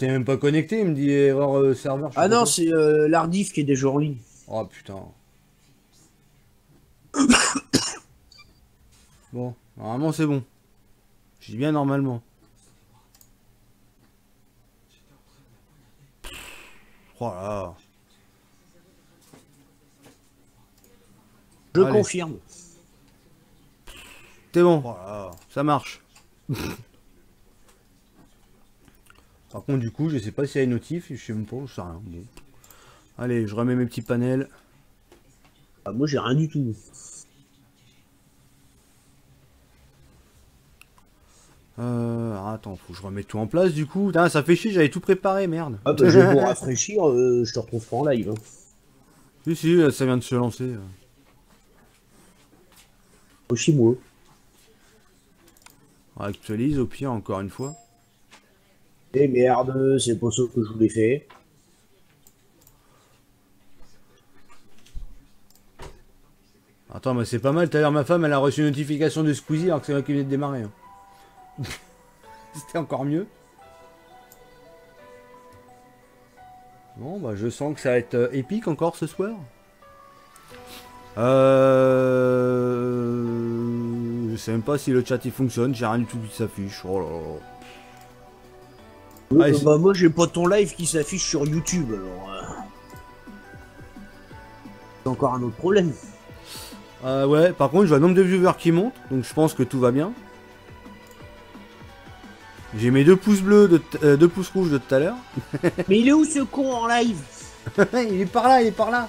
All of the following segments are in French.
j'étais même pas connecté, il me dit erreur serveur, je sais Ah pas non, quoi. c'est l'Ardif qui est déjà en ligne. Oh putain. Bon, normalement c'est bon. Je dis bien normalement. Oh là Je là. Allez, confirme. c'est bon. Oh là là, ça marche. Par contre, du coup, je sais pas s'il y a une notif, je sais même pas, je sais rien. Bon. Allez, je remets mes petits panels. Ah, moi, j'ai rien du tout. Attends, faut que je remette tout en place du coup. Putain, ça fait chier, j'avais tout préparé, merde. Ah bah, j'ai beau rafraîchir, je te retrouve pas en live. Hein. Si, si, ça vient de se lancer. Chez moi. On actualise au pire, encore une fois. Eh merde, c'est pas ça que je voulais faire. Attends, mais c'est pas mal, tout à l'heure ma femme elle a reçu une notification de Squeezie alors que c'est moi qui venais de démarrer. Hein. C'était encore mieux. Bon, bah je sens que ça va être épique encore ce soir. Je sais même pas si le chat il fonctionne, j'ai rien du tout qui s'affiche. Oh là là. Allez, Bah, moi, j'ai pas ton live qui s'affiche sur YouTube, alors. C'est encore un autre problème. ouais, par contre, je vois le nombre de viewers qui monte, donc je pense que tout va bien. J'ai mes 2 pouces bleus, 2 pouces rouges de tout à l'heure. Mais il est où ce con en live? Il est par là, il est par là.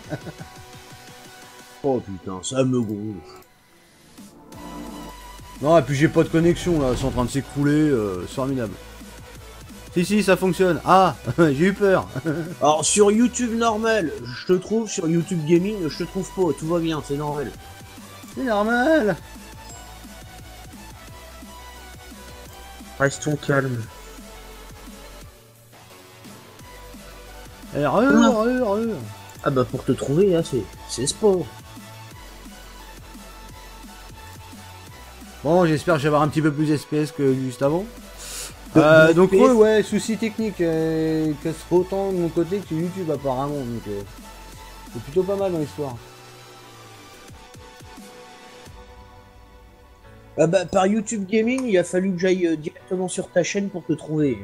Oh putain, ça me gonfle. Non, et puis j'ai pas de connexion là, c'est en train de s'écrouler, c'est formidable. Si, si, ça fonctionne. Ah, j'ai eu peur. Alors, sur YouTube normal, je te trouve, sur YouTube Gaming, je te trouve pas, tout va bien, c'est normal. C'est normal. Restons calmes. Allez, Ah bah pour te trouver, là, c'est sport. Bon, j'espère que je vais avoir un petit peu plus FPS que juste avant. Donc FPS. ouais, souci technique, casse autant de mon côté que YouTube apparemment, donc c'est plutôt pas mal dans l'histoire. Ah bah par YouTube Gaming, il a fallu que j'aille directement sur ta chaîne pour te trouver.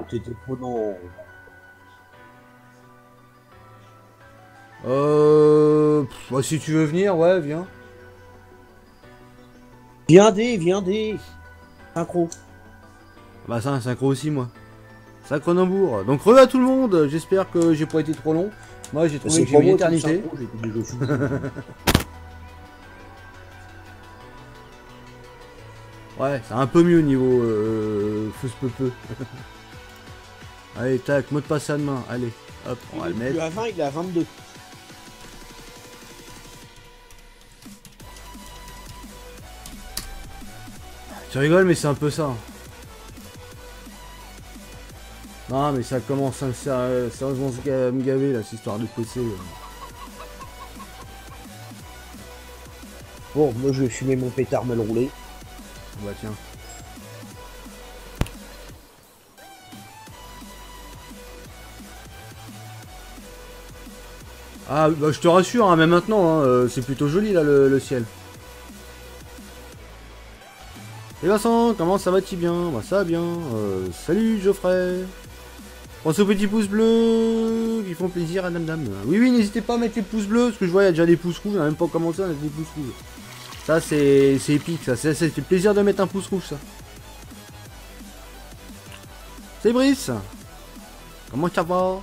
T'étais pas dans... Bah, si tu veux venir, ouais, viens. Viens des. Synchro. Bah ça, un synchro aussi, moi. Ça, Cronenbourg. Donc re à tout le monde, j'espère que j'ai pas été trop long. Moi, j'ai trouvé C'est que j'ai pas mis moi qui le éternité. synchro, j'étais déjà fini. Ouais, c'est un peu mieux niveau fausse peu. Allez, tac, mot de passe à demain. Allez, hop, on va le Il est plus mettre. à 20, il est à 22. Tu rigoles, mais c'est un peu ça. Non, mais ça commence à sérieusement me gaver, là, cette histoire de PC. Bon, moi je vais fumer mon pétard mal roulé. Bah tiens. Ah, bah je te rassure, hein, même maintenant, hein, c'est plutôt joli, là, le ciel. Et Vincent, comment ça va-t-il bien? Bah ça va bien. Salut Geoffrey. Pense aux petits pouces bleus qui font plaisir à Dame Dame. Oui, oui, n'hésitez pas à mettre les pouces bleus, parce que je vois, il y a déjà des pouces rouges, on a même pas commencé à mettre des pouces rouges. Ça, c'est épique, ça. Ça fait plaisir de mettre un pouce rouge, ça. C'est Brice. Comment ça va?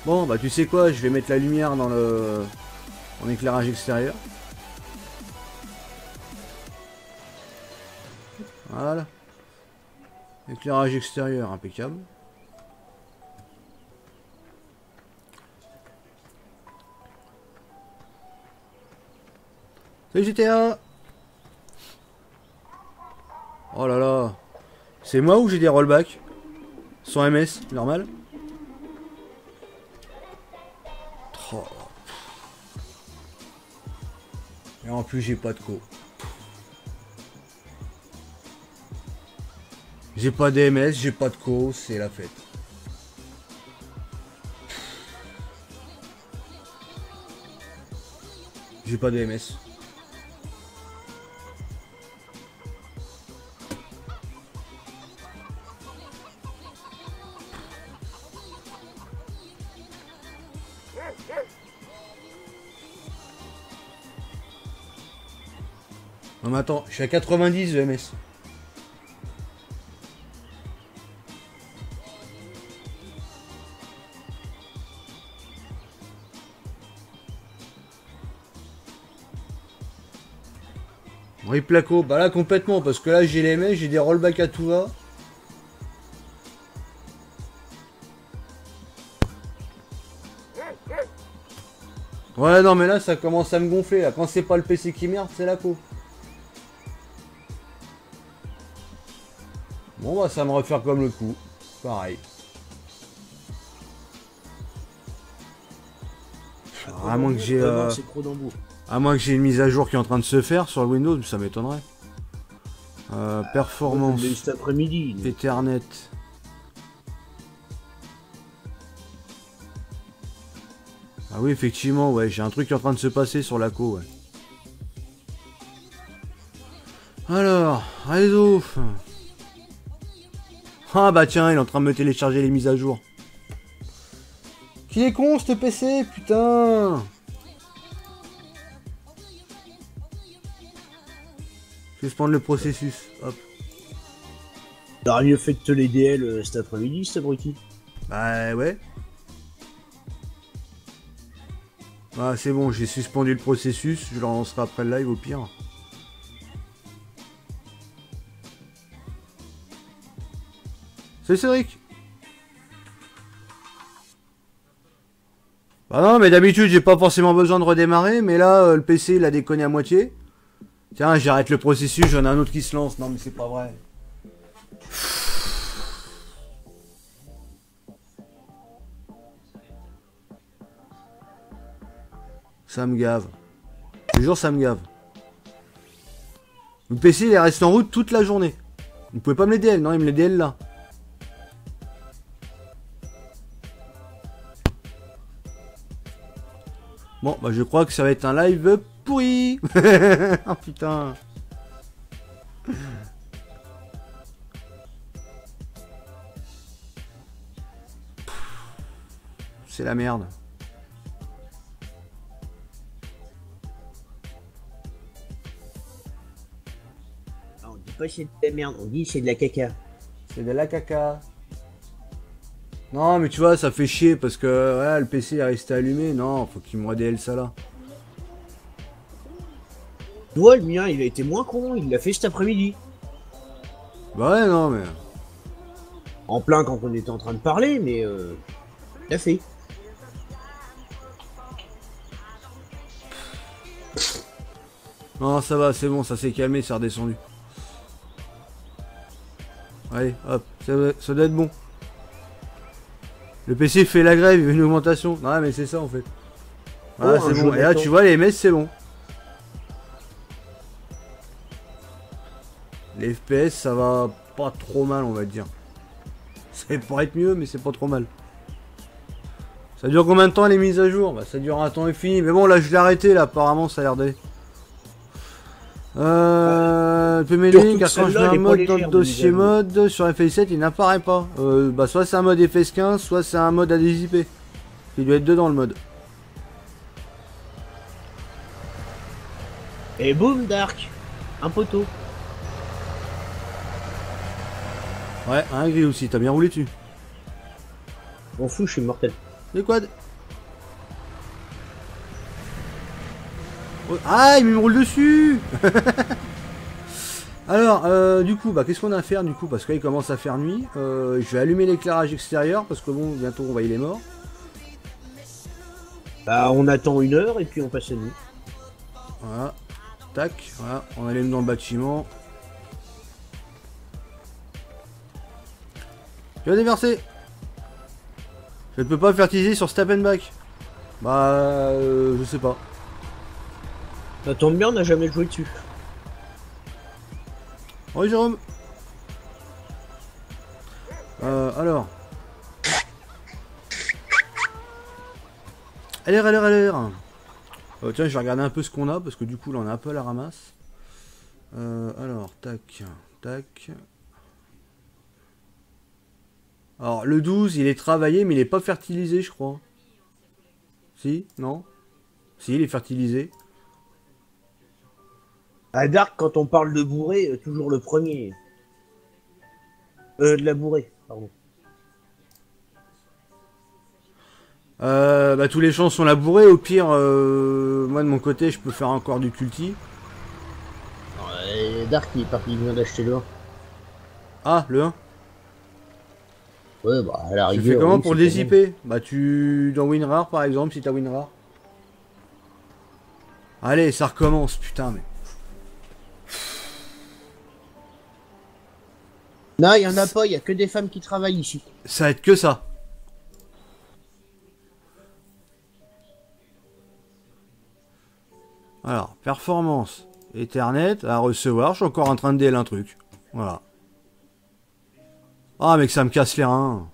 Bon, bah tu sais quoi, je vais mettre la lumière dans le... en éclairage extérieur. Voilà. Éclairage extérieur, impeccable. Salut GTA. Oh là là. C'est moi ou j'ai des rollbacks? Sans MS, normal. Oh. Et en plus j'ai pas de co. J'ai pas d'EMS, j'ai pas de co, c'est la fête. J'ai pas d'EMS. Non mais attends, je suis à 90 de MS. Oui, placo, bah là complètement, parce que là j'ai les MS, j'ai des rollbacks à tout va. Ouais, non mais là ça commence à me gonfler, là. Quand c'est pas le PC qui merde, c'est la co. Bon bah ça va me refaire comme le coup. Pareil. À moins que j'ai à moins que j'ai une mise à jour qui est en train de se faire sur le Windows, ça m'étonnerait. Performance. Cet après-midi. Ethernet. Ah oui, effectivement, ouais, j'ai un truc qui est en train de se passer sur la co, ouais. Alors, réseau. Ah bah tiens, il est en train de me télécharger les mises à jour. Qu'il est con, ce PC, putain. Suspendre le processus, hop. T'aurais mieux fait de te les DL cet après-midi, cet abruti. Bah ouais. Ah c'est bon, j'ai suspendu le processus, je le relancerai après le live au pire. C'est Cédric. Bah non mais d'habitude j'ai pas forcément besoin de redémarrer, mais là le PC il a déconné à moitié. Tiens, j'arrête le processus, j'en ai un autre qui se lance. Non mais c'est pas vrai. Ça me gave. Je te jure, ça me gave. Le PC il est resté en route toute la journée. Vous pouvez pas me les DL, non, il me les DL là. Bon, bah je crois que ça va être un live pourri. Oh putain. C'est la merde. On dit pas c'est de la merde, on dit c'est de la caca. C'est de la caca. Non mais tu vois, ça fait chier parce que ouais, le PC est resté allumé. Non, faut qu'il me redéle ça là. Tu vois, le mien, il a été moins con, il l'a fait cet après-midi. Bah ouais, non mais... En plein quand on était en train de parler, mais il l'a fait. Non, ça va, c'est bon, ça s'est calmé, c'est redescendu. Allez, hop, ça doit être bon. Le PC fait la grève, il veut une augmentation. Ouais, mais c'est ça en fait. Voilà, c'est bon. Et là, tu vois, les MS, c'est bon. Les FPS, ça va pas trop mal, on va dire. Ça pourrait être mieux, mais c'est pas trop mal. Ça dure combien de temps les mises à jour? Bah, ça dure un temps infini. Mais bon, là, je l'ai arrêté, là. Apparemment, ça a l'air d'aller. Peut m'aider car quand je mets un mode dans le dossier mode sur FS7 il n'apparaît pas. Bah soit c'est un mode FS15, soit c'est un mode ADSIP. Il doit être dedans le mode. Et boum, Dark, un poteau. Ouais, un gris aussi, t'as bien roulé dessus. M'en fous, je suis mortel. Les quad. Ah, il me roule dessus. Alors, du coup, bah, qu'est-ce qu'on a à faire du coup? Parce qu'il commence à faire nuit. Je vais allumer l'éclairage extérieur parce que bon, bientôt on va y les morts. Bah, on attend 1 heure et puis on passe la nuit. Voilà. Tac, voilà, on allume dans le bâtiment. Je vais déverser. Je ne peux pas fertiliser sur Step and Back. Bah, je sais pas. Ça tombe bien, on n'a jamais joué dessus. Oui, Jérôme. Alors. LR. Tiens, je vais regarder un peu ce qu'on a, parce que du coup, là, on a un peu à la ramasse. Alors, tac. Alors, le 12, il est travaillé, mais il est pas fertilisé, je crois. Si? Non? Si, il est fertilisé. À Dark, quand on parle de bourré, toujours le premier. De la bourrée, pardon. Bah, tous les champs sont labourés. Au pire, moi de mon côté, je peux faire encore du culti. Dark, il est parti, il vient d'acheter le 1. Ah, le 1. Ouais, bah, à la Tu fais rigueur, comment oui, pour c'est le pas mal. dézipper? Bah, dans WinRAR par exemple, si t'as WinRAR. Allez, ça recommence, putain, mais. Non, il y en a pas, il y a que des femmes qui travaillent ici. Ça va être que ça. Alors, performance. Ethernet à recevoir. Je suis encore en train de DL un truc. Voilà. Ah, mais que ça me casse les reins.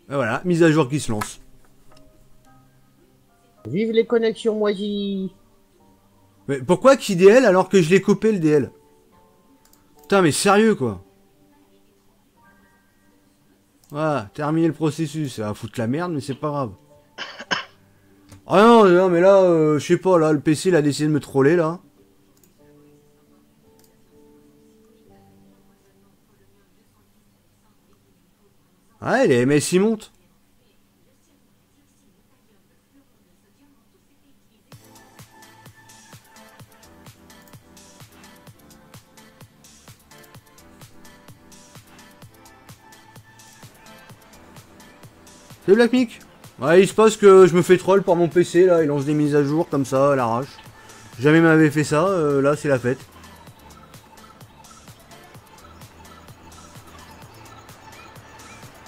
Et voilà, mise à jour qui se lance. Vive les connexions moisies. Mais pourquoi qui DL alors que je l'ai coupé le DL? Putain, mais sérieux quoi. Voilà, terminer le processus. Ça va foutre la merde, mais c'est pas grave. Ah non, mais là, je sais pas, là, le PC il a décidé de me troller là. Ouais, les MS ils montent. C'est Black Mick. Ouais, il se passe que je me fais troll par mon PC là, il lance des mises à jour comme ça à l'arrache. Jamais m'avait fait ça, là c'est la fête.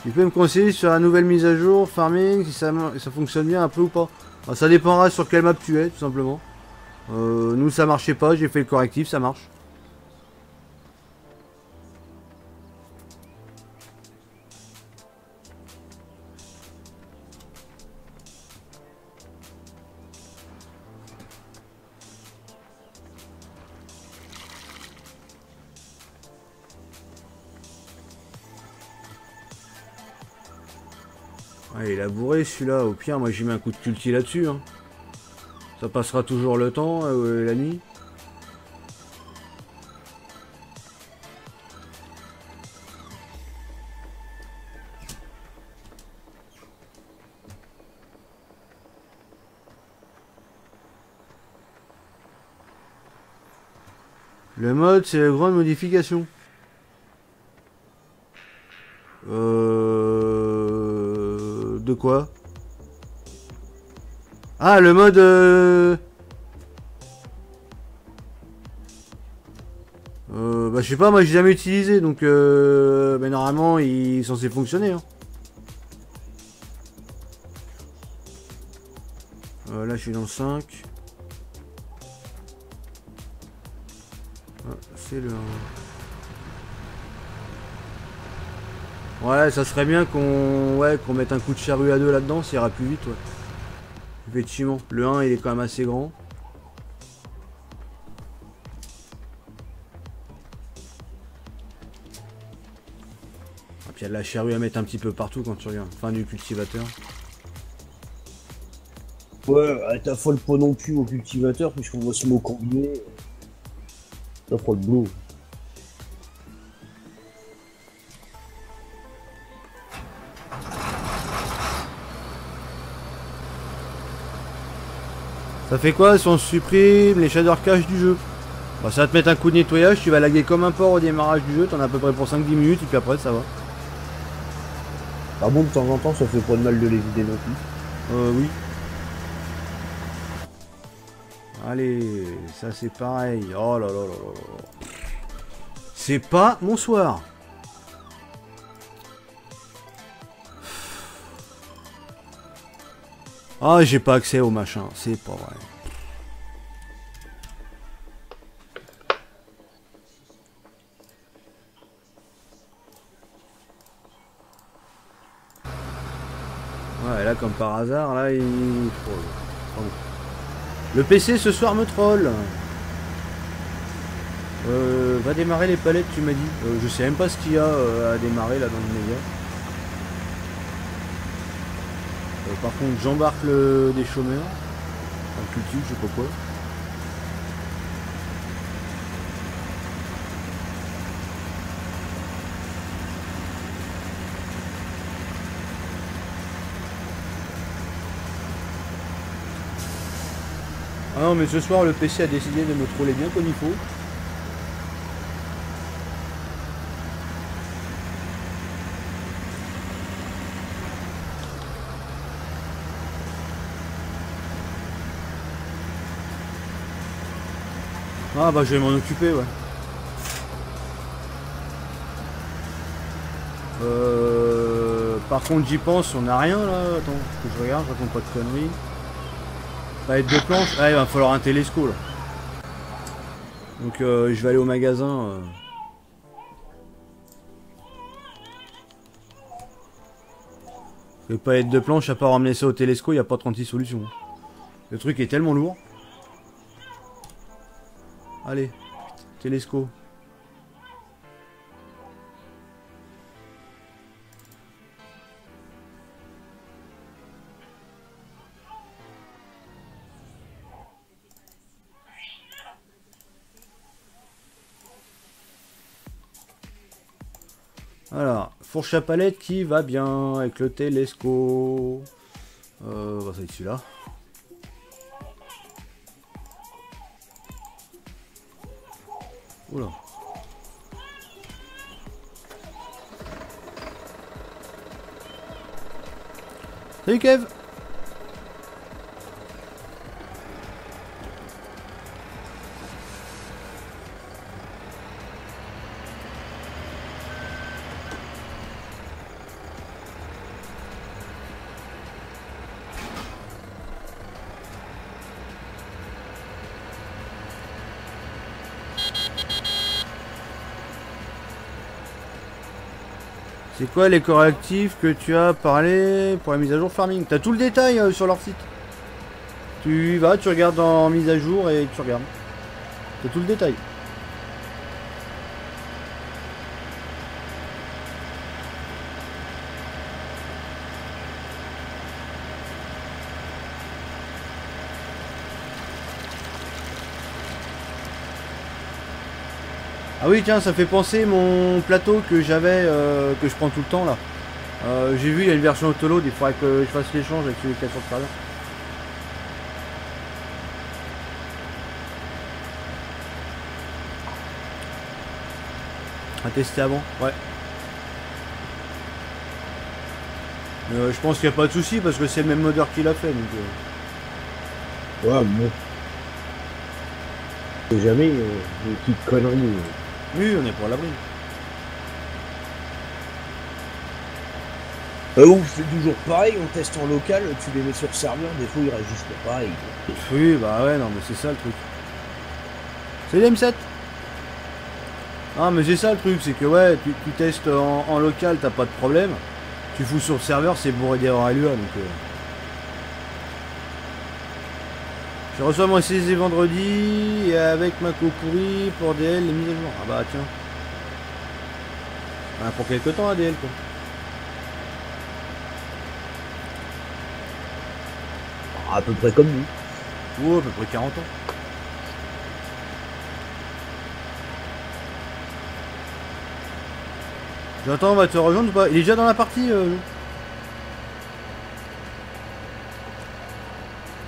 Tu peux me conseiller sur la nouvelle mise à jour, farming, si ça fonctionne bien un peu ou pas? Ah, ça dépendra sur quelle map tu es, tout simplement. Nous ça marchait pas, j'ai fait le correctif, ça marche. Ouais, il a bourré celui-là, au pire moi j'ai mis un coup de culti là-dessus. Hein. Ça passera toujours le temps, la nuit. Le mode, c'est la grande modification. De quoi? Ah, le mode... bah, je sais pas, moi j'ai jamais utilisé, donc... bah, normalement, il est censé fonctionner. Hein. Là, je suis dans le 5. Ah, c'est le 1. Ouais, ça serait bien qu'on mette un coup de charrue à deux là-dedans, ça ira plus vite, ouais. Effectivement, le 1 il est quand même assez grand. Et puis il y a de la charrue à mettre un petit peu partout quand tu regardes. Fin du cultivateur. Ouais, t'affole pas non plus au cultivateur, puisqu'on voit ce mot combiné. T'affole le boulot. Ça fait quoi si on supprime les shader cache du jeu? Bah, ça va te mettre un coup de nettoyage, tu vas laguer comme un porc au démarrage du jeu, t'en as à peu près pour 5-10 minutes et puis après ça va. Ah bon, de temps en temps, ça fait pas de mal de les vider non plus. Oui. Allez, ça c'est pareil. Oh là là là là là. C'est pas mon soir. Ah, j'ai pas accès au machin, c'est pas vrai. là, comme par hasard, là, il... Oh, pardon. Le PC ce soir me troll. Va démarrer les palettes, tu m'as dit. Je sais même pas ce qu'il y a à démarrer là dans le média. Par contre, j'embarque des chômeurs. Un cultive, je sais pas quoi. Ah non, mais ce soir, le PC a décidé de me troller bien comme il faut. Ah bah je vais m'en occuper, ouais. Par contre j'y pense, on n'a rien là. Attends, que je regarde, je raconte pas de conneries. Palette de planches, ah il va falloir un télesco là. Donc je vais aller au magasin. Les palettes de planches, à part ramener ça au télesco, il n'y a pas 36 solutions. Le truc est tellement lourd. Allez, télesco. Alors, fourche à palette qui va bien avec le télesco. Bah, ça va être celui-là. Oula. Salut Kev. C'est quoi les correctifs que tu as parlé pour la mise à jour farming? T'as tout le détail sur leur site. Tu vas, tu regardes en mise à jour et tu regardes. T'as tout le détail. Ah oui tiens, ça fait penser mon plateau que j'avais, que je prends tout le temps là. J'ai vu il y a une version autoload, il faudrait que je fasse l'échange avec celui qui est sur le serveur. À tester avant, ouais. Je pense qu'il n'y a pas de souci parce que c'est le même modeur qui l'a fait donc. Ouais, bon. C'est jamais une petite connerie. Oui, on est pour l'abri. On fait toujours pareil, on teste en local, tu les mets sur serveur, des fois ils réagissent pas pareil. Oui, bah ouais, non, mais c'est ça le truc. C'est l'M7. Ah, mais c'est ça le truc, c'est que ouais, tu testes en local, t'as pas de problème. Tu fous sur le serveur, c'est bourré d'erreurs LUA donc. Je reçois mon CZ vendredi et avec ma pourrie pour DL les mises à jour. Ah bah tiens. Ah, pour quelques temps ADL quoi. À peu près comme nous. Oh, à peu près 40 ans. J'attends, on va te rejoindre ou pas? Il est déjà dans la partie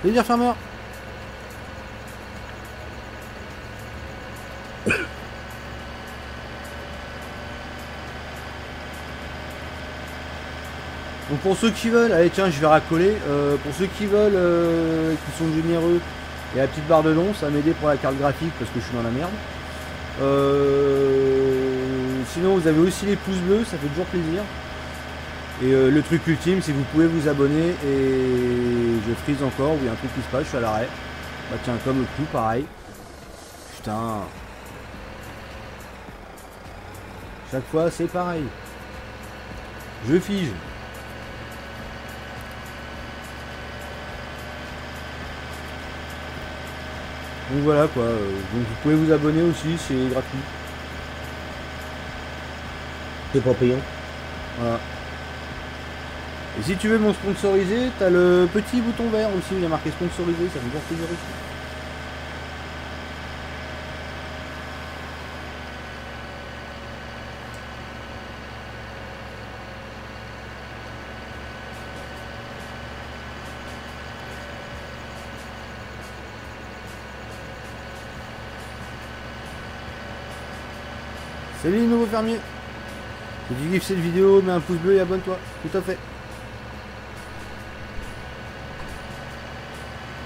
Plaisir farmer. Donc pour ceux qui veulent, allez tiens je vais racoler, pour ceux qui veulent, qui sont généreux, et la petite barre de long, ça va m'aider pour la carte graphique parce que je suis dans la merde. Sinon vous avez aussi les pouces bleus, ça fait toujours plaisir. Et le truc ultime c'est que vous pouvez vous abonner et je frise encore, ou il y a un truc qui se passe, je suis à l'arrêt. Bah tiens comme le coup pareil. Putain. Chaque fois c'est pareil. Je fige. Donc voilà quoi, donc vous pouvez vous abonner aussi, c'est gratuit. C'est pas payant. Voilà. Et si tu veux mon sponsorisé, t'as le petit bouton vert aussi où il y a marqué sponsorisé, ça me fait plaisir aussi. Salut les nouveaux fermiers. Si tu kiffes cette vidéo, mets un pouce bleu et abonne-toi. Tout à fait.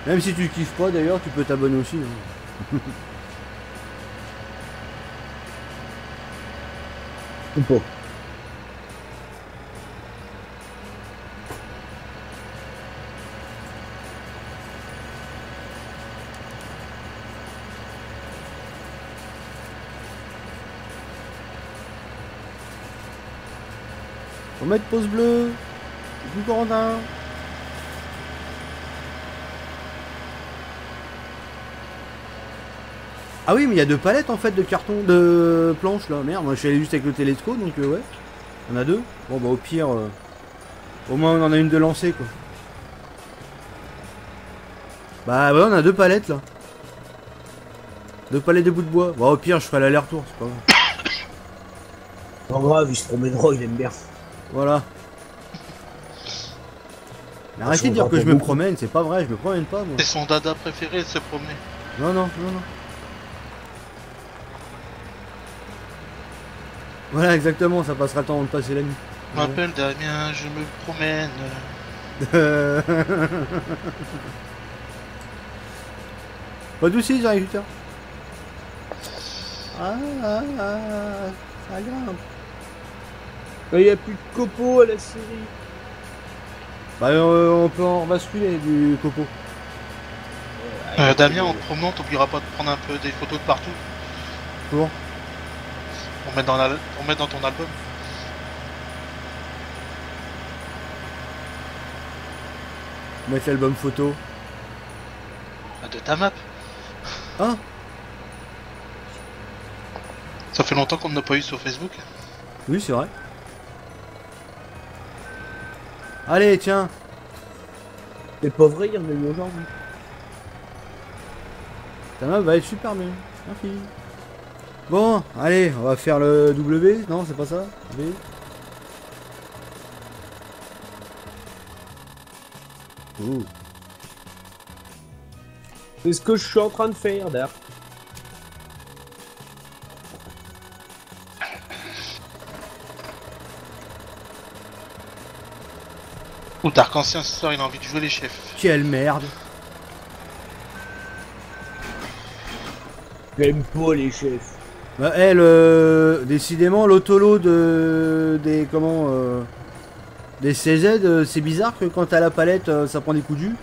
Même si tu kiffes pas d'ailleurs, tu peux t'abonner aussi. Hein. Ou pas. Faut mettre pouce bleu. Coucou Corentin. Ah oui, mais il y a deux palettes en fait de carton, de planches là. Merde, moi je suis allé juste avec le télescope donc ouais. On a deux. Bon bah au pire, au moins on en a une de lancée quoi. Bah ouais, on a deux palettes là. Deux palettes de bouts de bois. Bon au pire, je ferai l'aller-retour, c'est pas grave. Pas grave, il se promènera, il aime bien. Voilà. Mais arrêtez de dire que je me promène, c'est pas vrai, je me promène pas moi. C'est son dada préféré de se promener. Non, non, non, non. Voilà, exactement, ça passera le temps de passer la nuit. Je m'appelle Damien, je me promène. Pas de soucis, les agriculteurs. Ça grimpe. Il n'y a plus de copeaux à la série. Bah, on peut en basculer du copeau. Damien, en te promenant, t'oublieras pas de prendre un peu des photos de partout Pour pour mettre dans ton album. mettre l'album photo. De ta map. Ah, Ça fait longtemps qu'on n'a pas eu sur Facebook. oui, c'est vrai. Allez, tiens. C'est pas vrai, il y en a eu aujourd'hui. Ta map va être super bien. Merci. Bon, allez, on va faire le W. Non, c'est pas ça. B. Ouh. C'est ce que je suis en train de faire, d'ailleurs. Ou Dark-Ancien ce soir, il a envie de jouer les chefs. Quelle merde. J'aime pas les chefs. Bah, décidément, l'autolo des des CZ, c'est bizarre que quand t'as la palette, ça prend des coups de jus.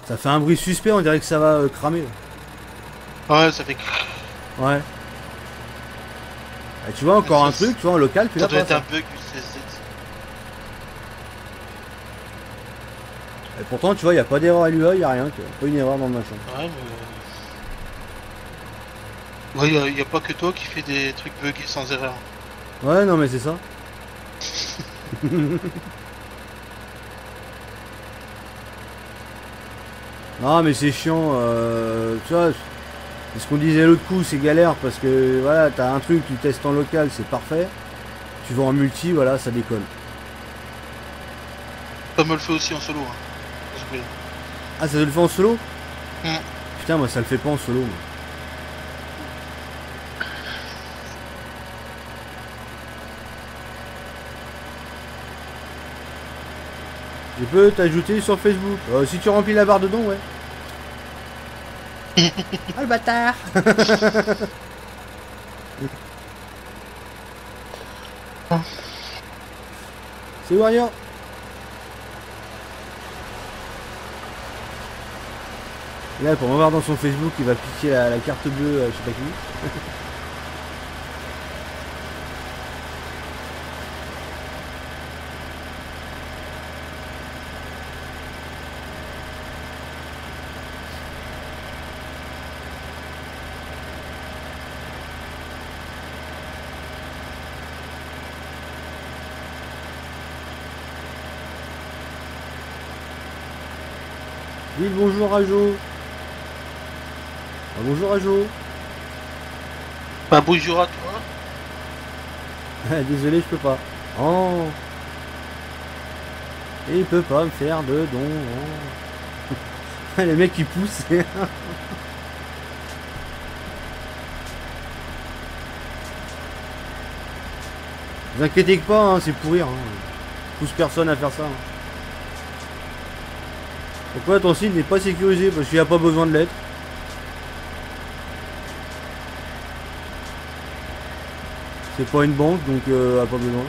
Ça fait un bruit suspect, on dirait que ça va cramer. Ouais, ça fait. Ouais. Et tu vois, encore un truc, tu vois, en local, tu Ça l'as doit pas. être un Ça. bug du CZ. Et pourtant, tu vois, il a pas d'erreur à l'UA, il a rien, pas une erreur dans le machin. Ouais, mais. Ouais, y a pas que toi qui fais des trucs buggés sans erreur. Ouais, non, mais c'est ça. Non, mais c'est chiant, tu vois. C'est ce qu'on disait l'autre coup, c'est galère parce que voilà, t'as un truc, tu testes en local, c'est parfait. Tu vas en multi, voilà, ça déconne. Ça me le fait aussi en solo. Hein. Ah, ça te le fait en solo? Mm. Putain, moi ça le fait pas en solo. Moi. Je peux t'ajouter sur Facebook. Si tu remplis la barre de dons, ouais. Ah le bâtard. C'est Wario. Là, pour m'avoir dans son Facebook, il va piquer la carte bleue, je sais pas qui. Dites bonjour à Jo. Ah, bonjour à Jo. Bah bonjour à toi. Désolé, je peux pas. Oh. Et il peut pas me faire de dons. Oh. Les mecs qui poussent. Vous inquiétez pas, hein, c'est pourrir. Hein. Pousse personne à faire ça. Hein. Pourquoi ton site n'est pas sécurisé? Parce qu'il n'y a pas besoin de l'être. C'est pas une banque, donc a pas besoin.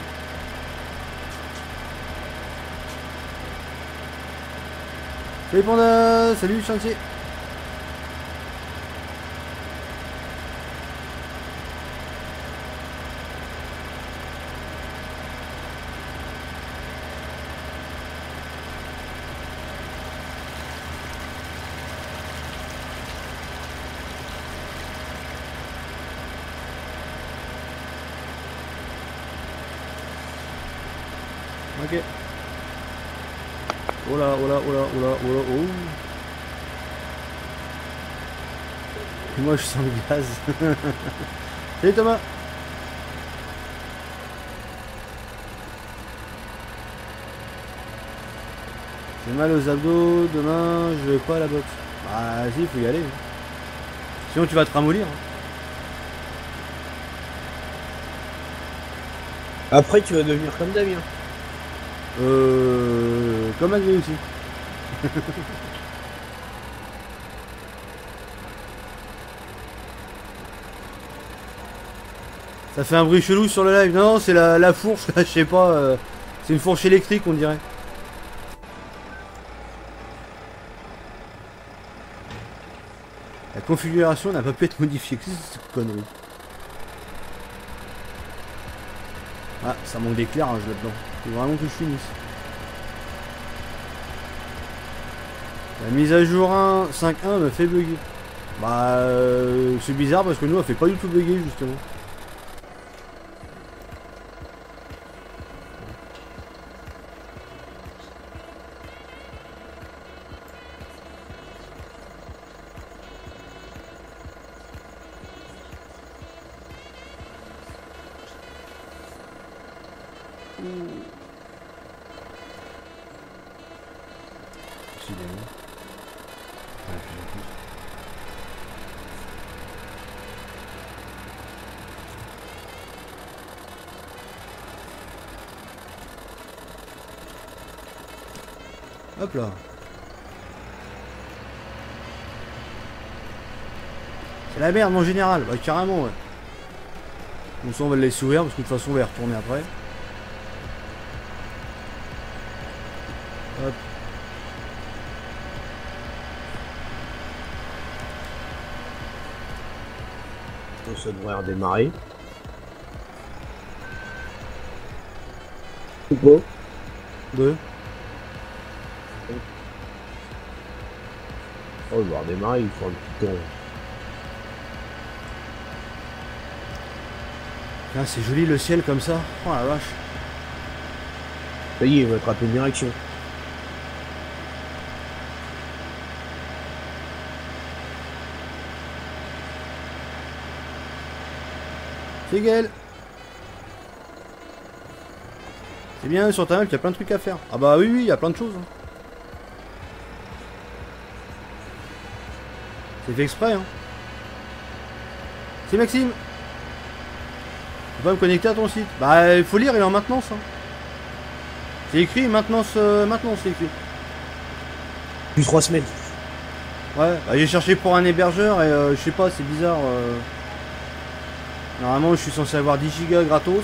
Salut Panda, salut chantier. Ok. Oh là, oh là, oh là, oh là, oh là, oh. Et moi je sens le gaz. Salut Thomas. J'ai mal aux abdos, demain je vais pas à la boxe. Ah si, faut y aller. Sinon tu vas te ramollir. Après, tu vas devenir comme Damien. Comme Adrien aussi. Ça fait un bruit chelou sur le live. Non, c'est la fourche, je sais pas. C'est une fourche électrique, on dirait. La configuration n'a pas pu être modifiée. Qu'est-ce que c'est cette connerie? Ah, ça manque d'éclairage là-dedans. Il faut vraiment que je finisse. La mise à jour 1.5.1 me fait bugger. Bah, c'est bizarre parce que nous, elle fait pas du tout bugger justement. Hop là. C'est la merde en général. Bah carrément ouais. Bon ça on va le laisser ouvert parce que de toute façon on va y retourner après. Hop. Ça devrait redémarrer. Ou pas? Deux. Oh, il va redémarrer, il faut un petit temps. Ah, c'est joli le ciel comme ça. Oh la vache. Ça y est, il va attraper une direction. C'est Gaël. C'est bien sur ta map, il y a plein de trucs à faire. Ah bah oui, oui, il y a plein de choses. Hein. C'est fait exprès. Hein. C'est Maxime. Tu peux me connecter à ton site. Bah il faut lire, il est en maintenance. Hein. C'est écrit maintenance, maintenance c'est écrit. Depuis 3 semaines. Ouais, bah, j'ai cherché pour un hébergeur et je sais pas, c'est bizarre. Normalement, je suis censé avoir 10 gigas gratos.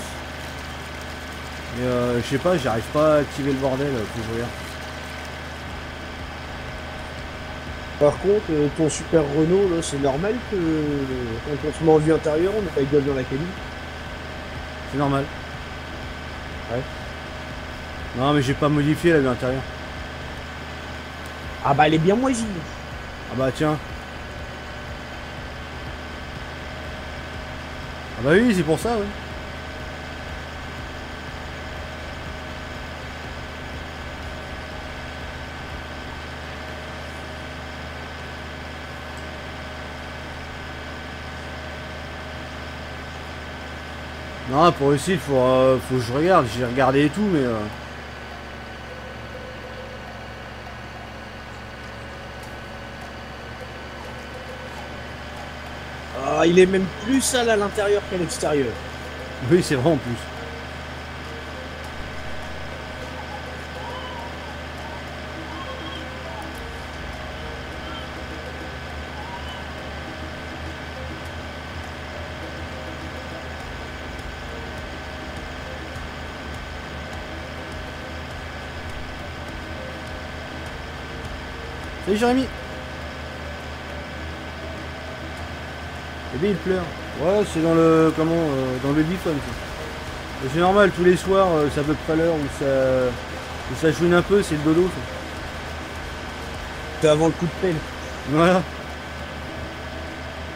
Mais je sais pas, j'arrive pas à activer le bordel, faut que je regarde. Par contre, ton super Renault, là, c'est normal que quand on se met en vue intérieure, on n'a pas gueule dans la cabine. C'est normal. Ouais. Non, mais j'ai pas modifié la vue intérieure. Ah bah elle est bien moisie. Ah bah tiens. Ah bah oui, c'est pour ça, oui. Non, pour le site, faut que je regarde. J'ai regardé et tout, mais... Ah, il est même plus sale à l'intérieur qu'à l'extérieur. Oui, c'est vrai en plus. Salut Jérémy. Bébé il pleure. Ouais, c'est dans le... Comment dans le babyphone. C'est normal, tous les soirs, c'est à peu près l'heure où ça chouine un peu, c'est le dodo. Ça. C'est avant le coup de pelle. Voilà. De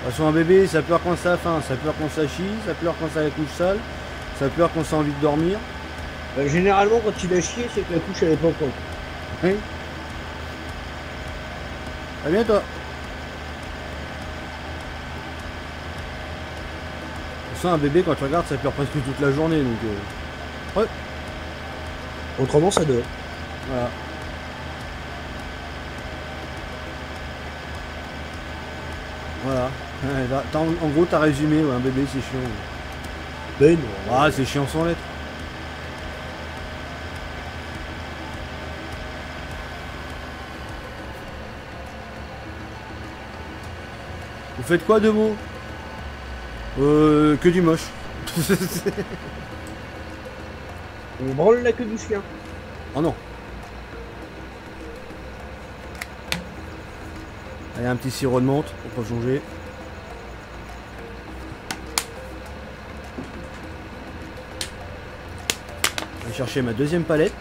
toute façon, un bébé, ça pleure quand ça a faim, ça pleure quand ça chie, ça pleure quand ça a la couche sale, ça pleure quand ça a envie de dormir. Généralement, quand il a chié, c'est que la couche elle est pas propre. Oui. Très bien toi. Ça, un bébé, quand tu regardes, ça pleure presque toute la journée, donc... Ouais. Autrement, ça dort. Voilà. Voilà. En gros, t'as résumé, ouais, un bébé, c'est chiant. Ben non. Ah, c'est chiant sans lettres. Vous faites quoi de beau? Que du moche. On branle la queue du chien. Oh non. Allez, un petit sirop de menthe pour pas changer. Je vais chercher ma deuxième palette.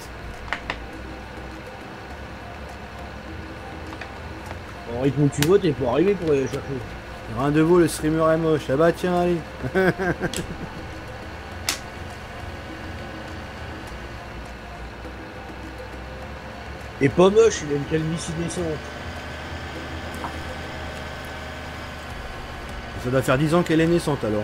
En rythme où tu vas, t'es pas arrivé pour aller la chercher. Rien de beau, le streamer est moche. Ah bah tiens, allez. Et pas moche, il a une calvitie décente. Ça doit faire 10 ans qu'elle est naissante alors.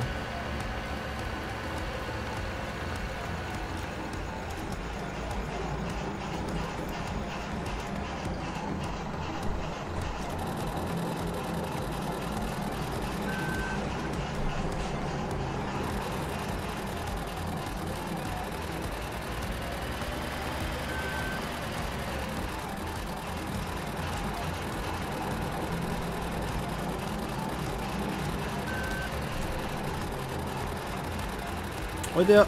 Ouais, d'ailleurs.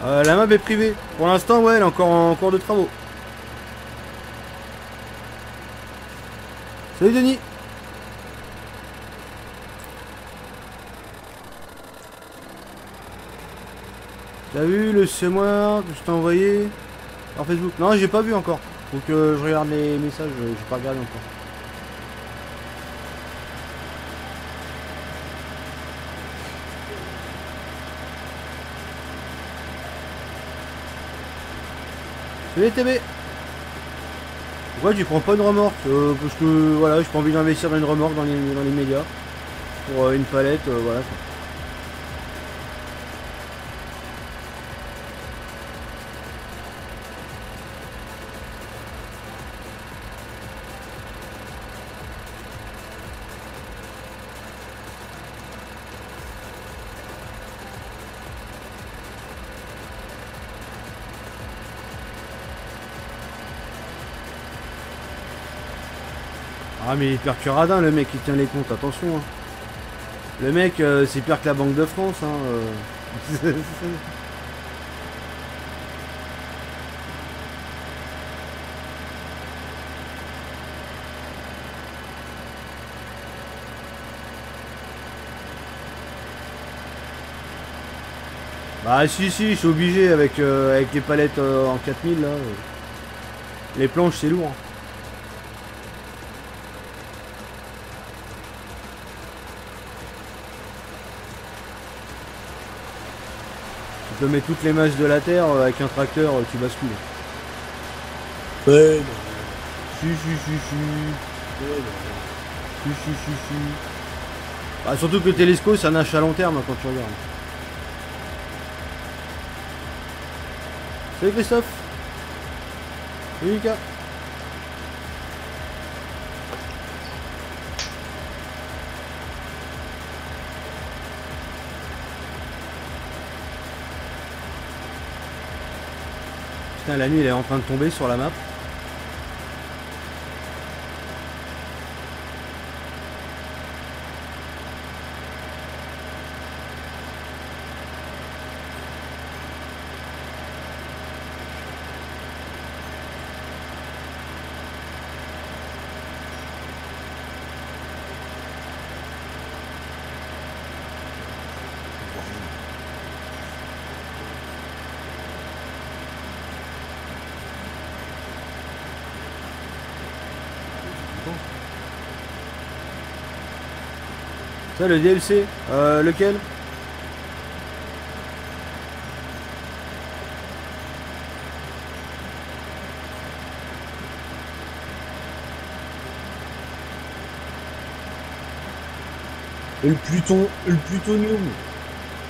La map est privée. Pour l'instant, ouais, elle est encore en cours de travaux. Salut Denis. T'as vu le semoir que je t'ai envoyé par Facebook? Non, j'ai pas vu encore. Faut que je regarde les messages, j'ai pas regardé encore. Salut TB. Pourquoi tu prends pas une remorque? Parce que voilà, j'ai pas envie d'investir dans une remorque dans les médias. Pour une palette, voilà. Ah mais il est pire que Radin le mec qui tient les comptes, attention hein. Le mec c'est pire que la Banque de France hein. Bah si je suis obligé avec les palettes en 4000 là. Les planches c'est lourd. Tu peux mettre toutes les masses de la terre avec un tracteur, tu bascules. Ouais, non. Si. Ouais, non. Si. Bah, surtout que le télescope ça nage à long terme quand tu regardes. Salut Christophe. Salut Lucas. Putain, la nuit elle est en train de tomber sur la map. Ça le DLC, lequel? Et le plutonium.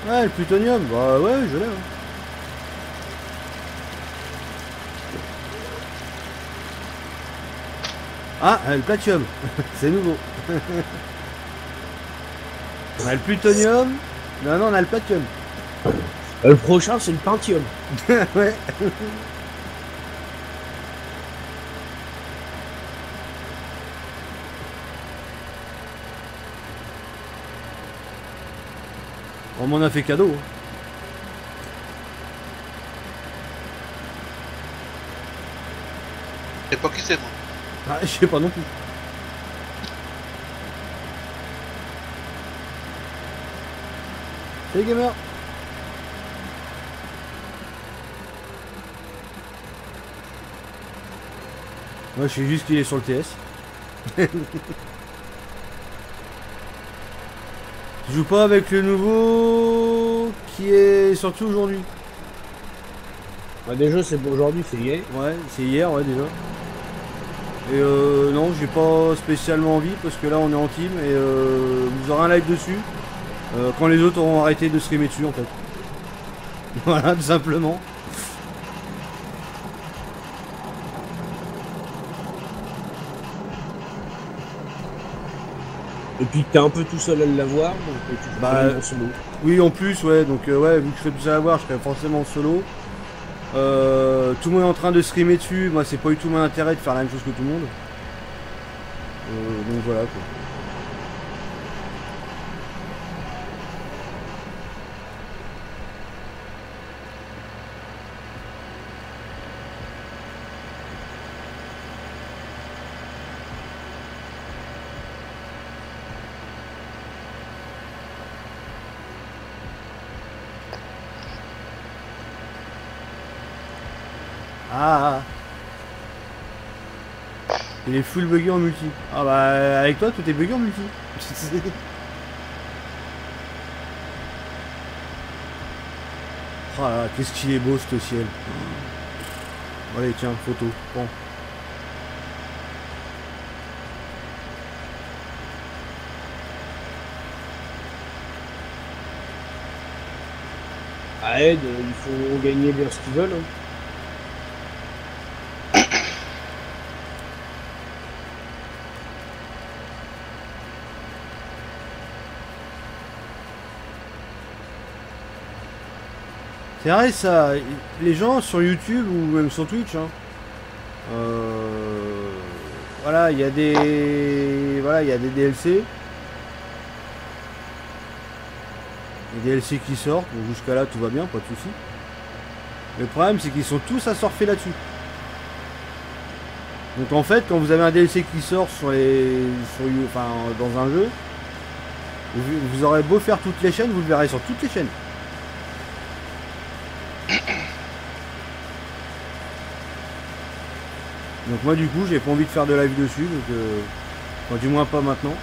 Ouais, le plutonium, bah ouais, je l'ai. Hein. Ah, le platium, c'est nouveau. On a le plutonium, non, on a le platium. Le prochain, c'est le pentium. Ouais. On m'en a fait cadeau. Hein. Je sais pas qui c'est, moi. Ah, je sais pas non plus. Salut gamer. Moi je sais juste qu'il est sur le TS. Je joue pas avec le nouveau qui est sorti aujourd'hui. Bah, déjà, c'est pour aujourd'hui, c'est hier. Ouais, c'est hier, ouais, déjà. Et non, j'ai pas spécialement envie parce que là on est en team et vous aurez un live dessus quand les autres auront arrêté de streamer dessus en fait. Voilà, tout simplement. Et puis t'es un peu tout seul à l'avoir, donc tu peux Bah, aller en solo. Oui, en plus, ouais, donc ouais, vu que je serais tout seul à voir, je serais forcément en solo. Tout le monde est en train de streamer dessus, moi c'est pas du tout mon intérêt de faire la même chose que tout le monde. Donc voilà quoi. Ah, il est full buggy en multi. Ah bah avec toi tout est buggy en multi. Oh là là, qu'est-ce qu'il est beau ce ciel. Allez tiens, photo, prends. À aide, il faut gagner bien ce qu'ils veulent. Hein. C'est vrai ça, les gens sur YouTube ou même sur Twitch, hein, voilà, il y a des, voilà, il y a des DLC, des DLC qui sortent, donc jusqu'à là tout va bien, pas de soucis. Le problème c'est qu'ils sont tous à surfer là-dessus. Donc en fait, quand vous avez un DLC qui sort sur enfin, dans un jeu, vous aurez beau faire toutes les chaînes, vous le verrez sur toutes les chaînes. Donc moi du coup j'ai pas envie de faire de live dessus, donc enfin, du moins pas maintenant.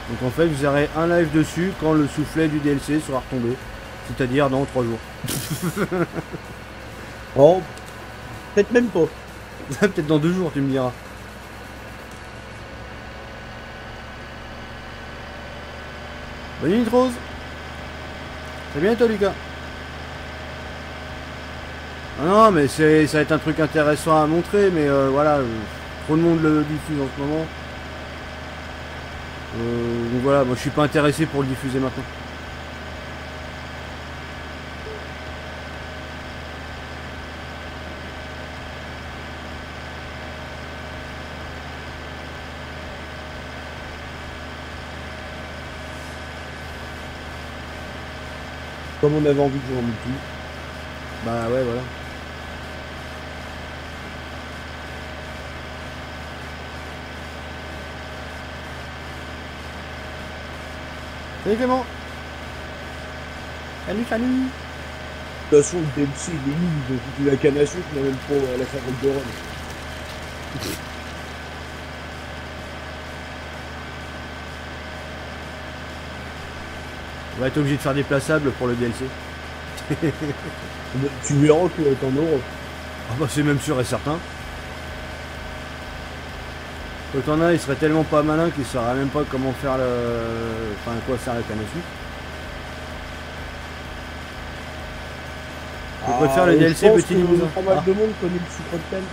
Donc en fait vous aurez un live dessus quand le soufflet du DLC sera retombé, c'est-à-dire dans 3 jours. Oh, peut-être même pas. Peut-être dans 2 jours, tu me diras. Bonne nuit, Rose. C'est bien, toi, Lucas? Ah non, mais ça va être un truc intéressant à montrer, mais voilà, trop de monde le diffuse en ce moment. Donc voilà, moi je suis pas intéressé pour le diffuser maintenant. Comme on avait envie de jouer en multi. Bah ouais, voilà. Salut Clément. Salut, salut. De toute façon, le DLC, il est nul, donc il la canne à sucre, il n'a même pas la fabrique de rhum. On va être obligé de faire déplaçable pour le DLC. Tu verras que t'en auras. Ah bah c'est même sûr et certain. Quand t'en as, il serait tellement pas malin qu'il saurait même pas comment faire le... Enfin, à quoi sert la canne à sucre. Je préfère le DLC Petit Limousin. Pas mal de monde connaît le sucre de canne.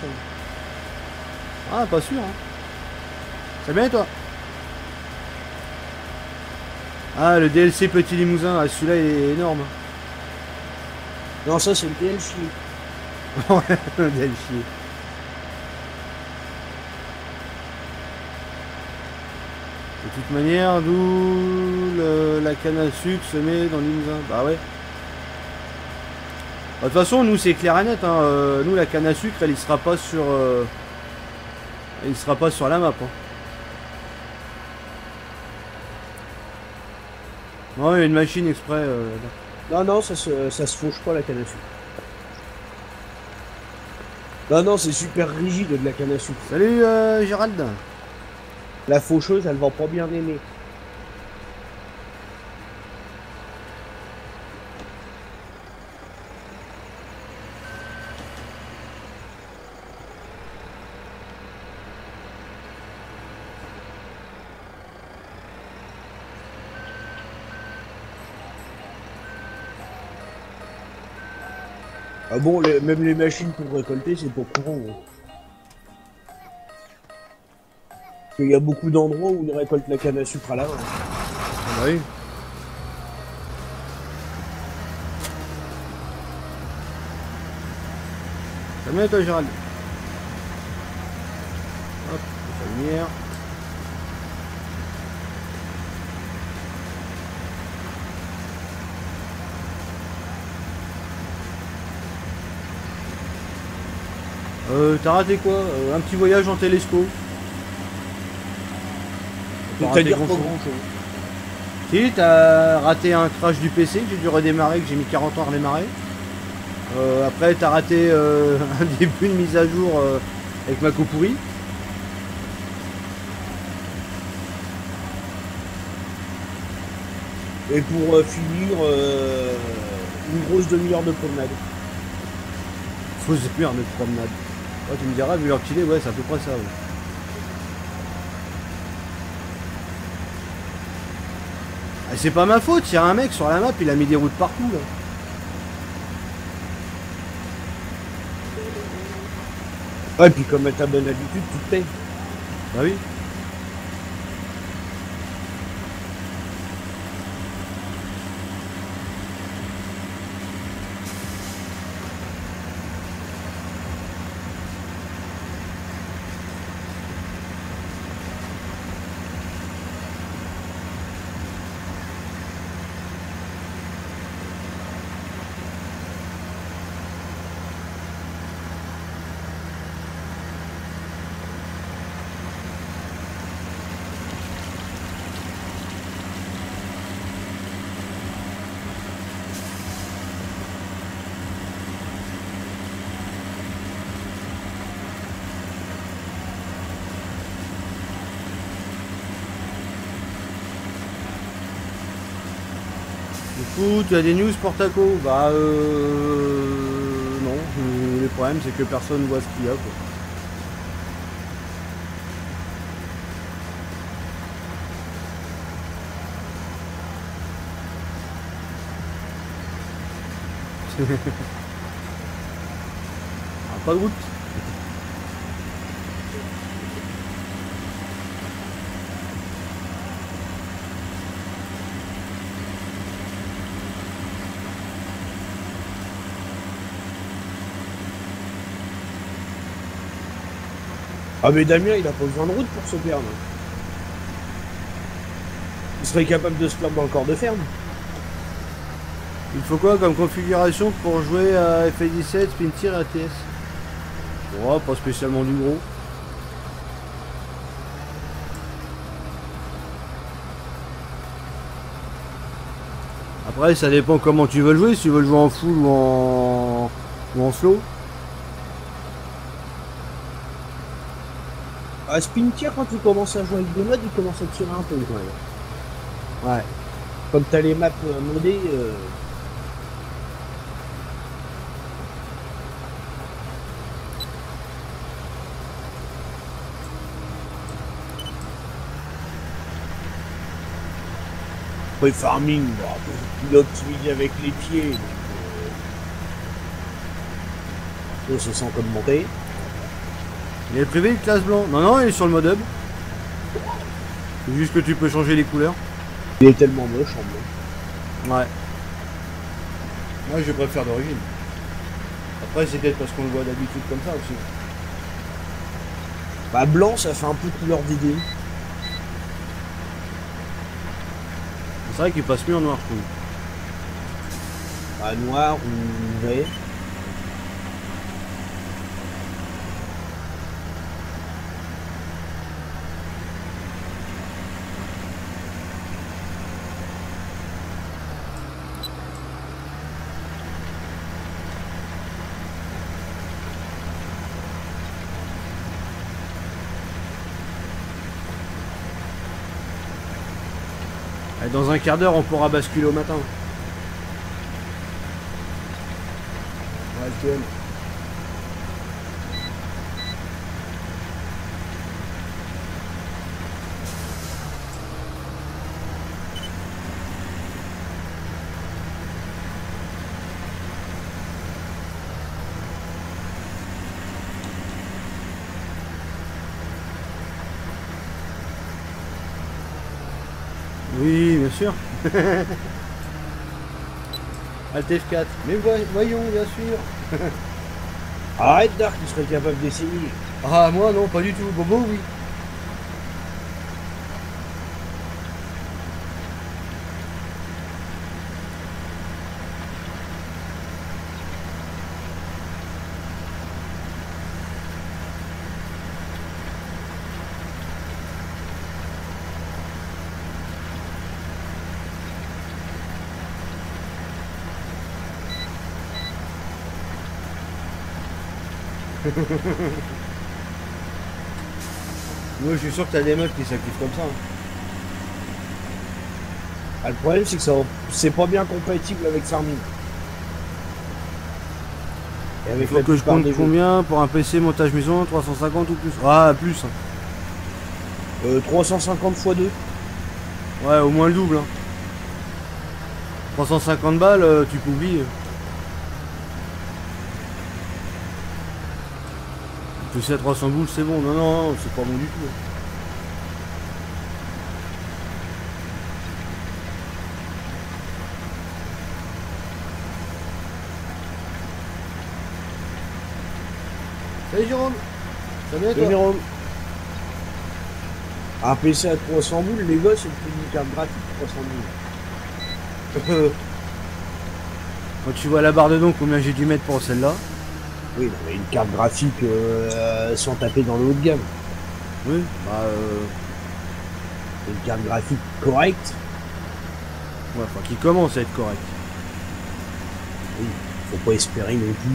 Ah, pas sûr, hein. C'est bien, toi? Ah, le DLC Petit Limousin, ah, celui-là, il est énorme. Non, ça, c'est le DLC. Ouais, le DLC. De toute manière, d'où la canne à sucre se met dans le Limousin. Bah ouais. De toute façon, nous, c'est clair et net. Hein. Nous, la canne à sucre, elle, il sera pas sur... il sera pas sur la map. Hein. Non, il y a une machine exprès. Non, non, ça se fauche pas la canne à sucre. Non, non, c'est super rigide de la canne à sucre. Salut Gérald. La faucheuse, elle va pas bien aimer. Ah bon, même les machines pour récolter, c'est pas courant. Hein. Il y a beaucoup d'endroits où ils récoltent la canne à sucre à la main. Ah bah oui. Ça va toi Gérald. Hop, la lumière. T'as raté quoi? Un petit voyage en télescope. C'est-à-dire pas grand-chose. Si, t'as raté un crash du PC que j'ai dû redémarrer, que j'ai mis 40 ans à redémarrer. Après, t'as raté un début de mise à jour avec ma coupe pourrie. Et pour finir, une grosse demi-heure de promenade. Fausse demi-heure de promenade. Ouais, tu me diras, vu l'heure qu'il est, ouais, c'est à peu près ça. Ouais. Ah, c'est pas ma faute, il y a un mec sur la map, il a mis des routes partout là. Ouais, et puis comme à ta bonne habitude, tu te payes. Bah oui. Du coup, tu as des news pour Taco? Bah non, problème c'est que personne voit ce qu'il y a, quoi. Ah, pas de route. Ah mais Damien il a pas besoin de route pour se perdre. Il serait capable de se perdre dans le corps de ferme. Il faut quoi comme configuration pour jouer à FA17, Spintir et ATS? Oh, pas spécialement du gros. Après ça dépend comment tu veux le jouer, si tu veux le jouer en full ou en slow. À Spintir, quand tu commences à jouer avec des modes, il commence à tirer un peu quand même. Ouais. Comme t'as les maps modées, après farming, bah, il optimise avec les pieds, donc on se sent comme monter. Il est privé de classe blanc. Non, non, il est sur le mode hub. C'est juste que tu peux changer les couleurs. Il est tellement moche en blanc. Ouais. Moi je préfère d'origine. Après c'est peut-être parce qu'on le voit d'habitude comme ça aussi. Bah blanc ça fait un peu couleur d'idée. C'est vrai qu'il passe mieux en noir je trouve. Bah noir ou vert. Et dans un quart d'heure on pourra basculer au matin. Ouais, tu aimes. Oui, bien sûr. Alt F4. Mais voyons, bien sûr. Arrête Dark, il serait capable d'essayer. Ah, moi non, pas du tout. Bobo, oui. Moi, je suis sûr que t'as des meufs qui s'activent comme ça. Ah, le problème c'est que c'est pas bien compatible avec Farming. Et Il avec faut la que je plupart compte des jeux. combien pour un PC montage maison, 350 ou plus? Ah, plus. 350 x 2. Ouais, au moins le double. Hein. 350 balles, tu peux oublier. PC à 300 boules, c'est bon. Non, non, non, c'est pas bon du tout. Salut Jérôme. Ça va toi? Jérôme. Un PC à 300 boules, les gosses, ils prennent une carte graphique 300 boules. Quand tu vois la barre de don, combien j'ai dû mettre pour celle-là? Oui, mais une carte graphique sans taper dans le haut de gamme. Oui, bah Une carte graphique correcte. ouais, enfin qui commence à être correct. Oui, faut pas espérer non plus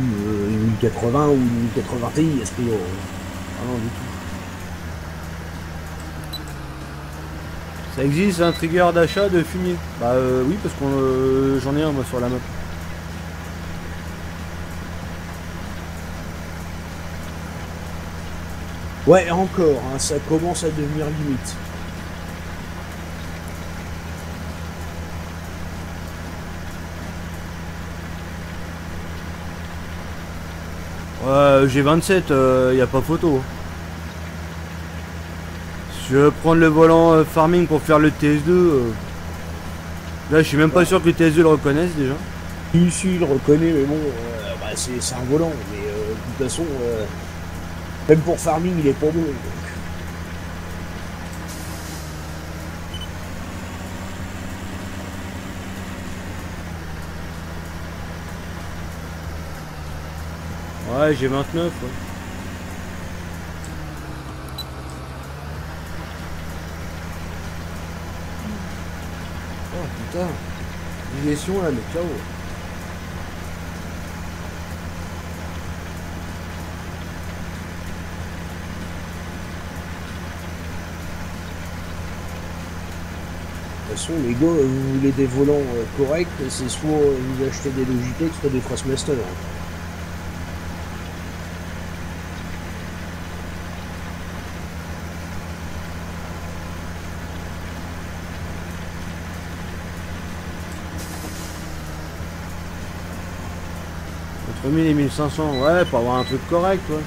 une 1080 ou une 1080 Ti à ce prix. Ah non, du tout. Ça existe un trigger d'achat de fumier? Bah oui, parce qu'on j'en ai un moi sur la map. Ouais, encore, hein, ça commence à devenir limite. Ouais, j'ai 27, y a pas photo. Si je veux prendre le volant farming pour faire le TS2, là je suis même pas sûr que le TS2 le reconnaisse déjà. Si, il le reconnaît, mais bon, bah, c'est un volant. Mais de toute façon, même pour farming, il est pas bon. Donc. Ouais, j'ai 29, ouais. Oh putain, digression là, mais ciao. De toute façon, les gars, vous voulez des volants corrects, c'est soit vous achetez des Logitech, soit des Thrustmaster. Entre 1000 et 1500, ouais, pour avoir un truc correct, ouais.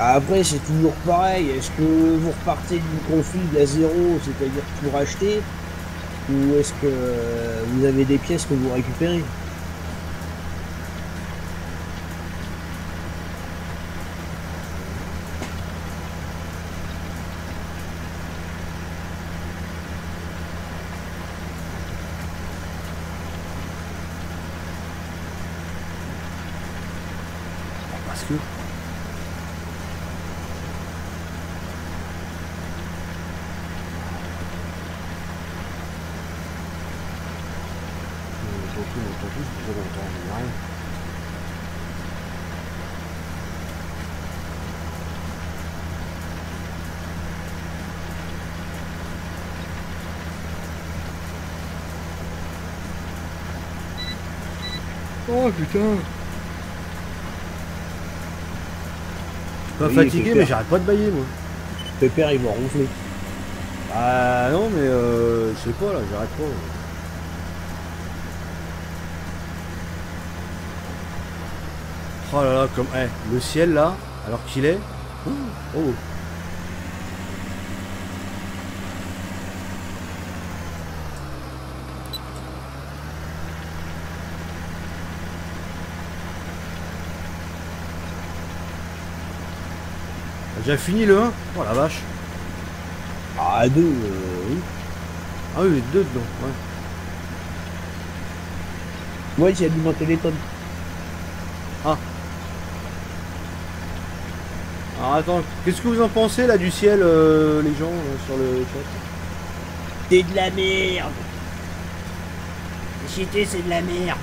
Après, c'est toujours pareil. Est-ce que vous repartez d'une config à zéro, c'est-à-dire tout racheter, ou est-ce que vous avez des pièces que vous récupérez? Parce que... Oh putain. Je suis pas fatigué mais j'arrête pas de bailler moi. Pépère il va ronfler. Ah non mais je sais pas là, j'arrête pas. Oh là là, comme le ciel là, alors qu'il est. Oh. T'as déjà fini le 1? Oh la vache. Ah, deux, oui. Ah oui, deux dedans, ouais. Moi j'ai alimenté les tonnes. Ah. Alors attends, qu'est-ce que vous en pensez là du ciel, les gens sur le chat? C'est de la merde. Chiter, c'est de la merde.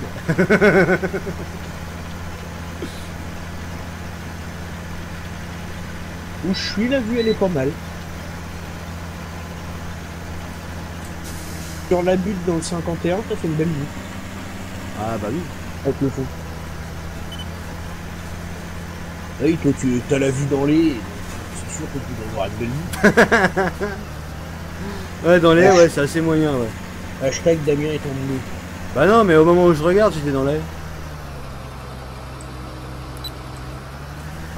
Où je suis, la vue elle est pas mal. Sur la butte dans le 51, ça fait une belle vue. Ah bah oui. Avec le fond. Ah oui, toi tu as la vue dans les... C'est sûr que tu dois avoir une belle vue. Ouais, dans les, ouais, c'est assez moyen, ouais. Hashtag Damien est en bleu. Bah non, mais au moment où je regarde, j'étais dans l'air.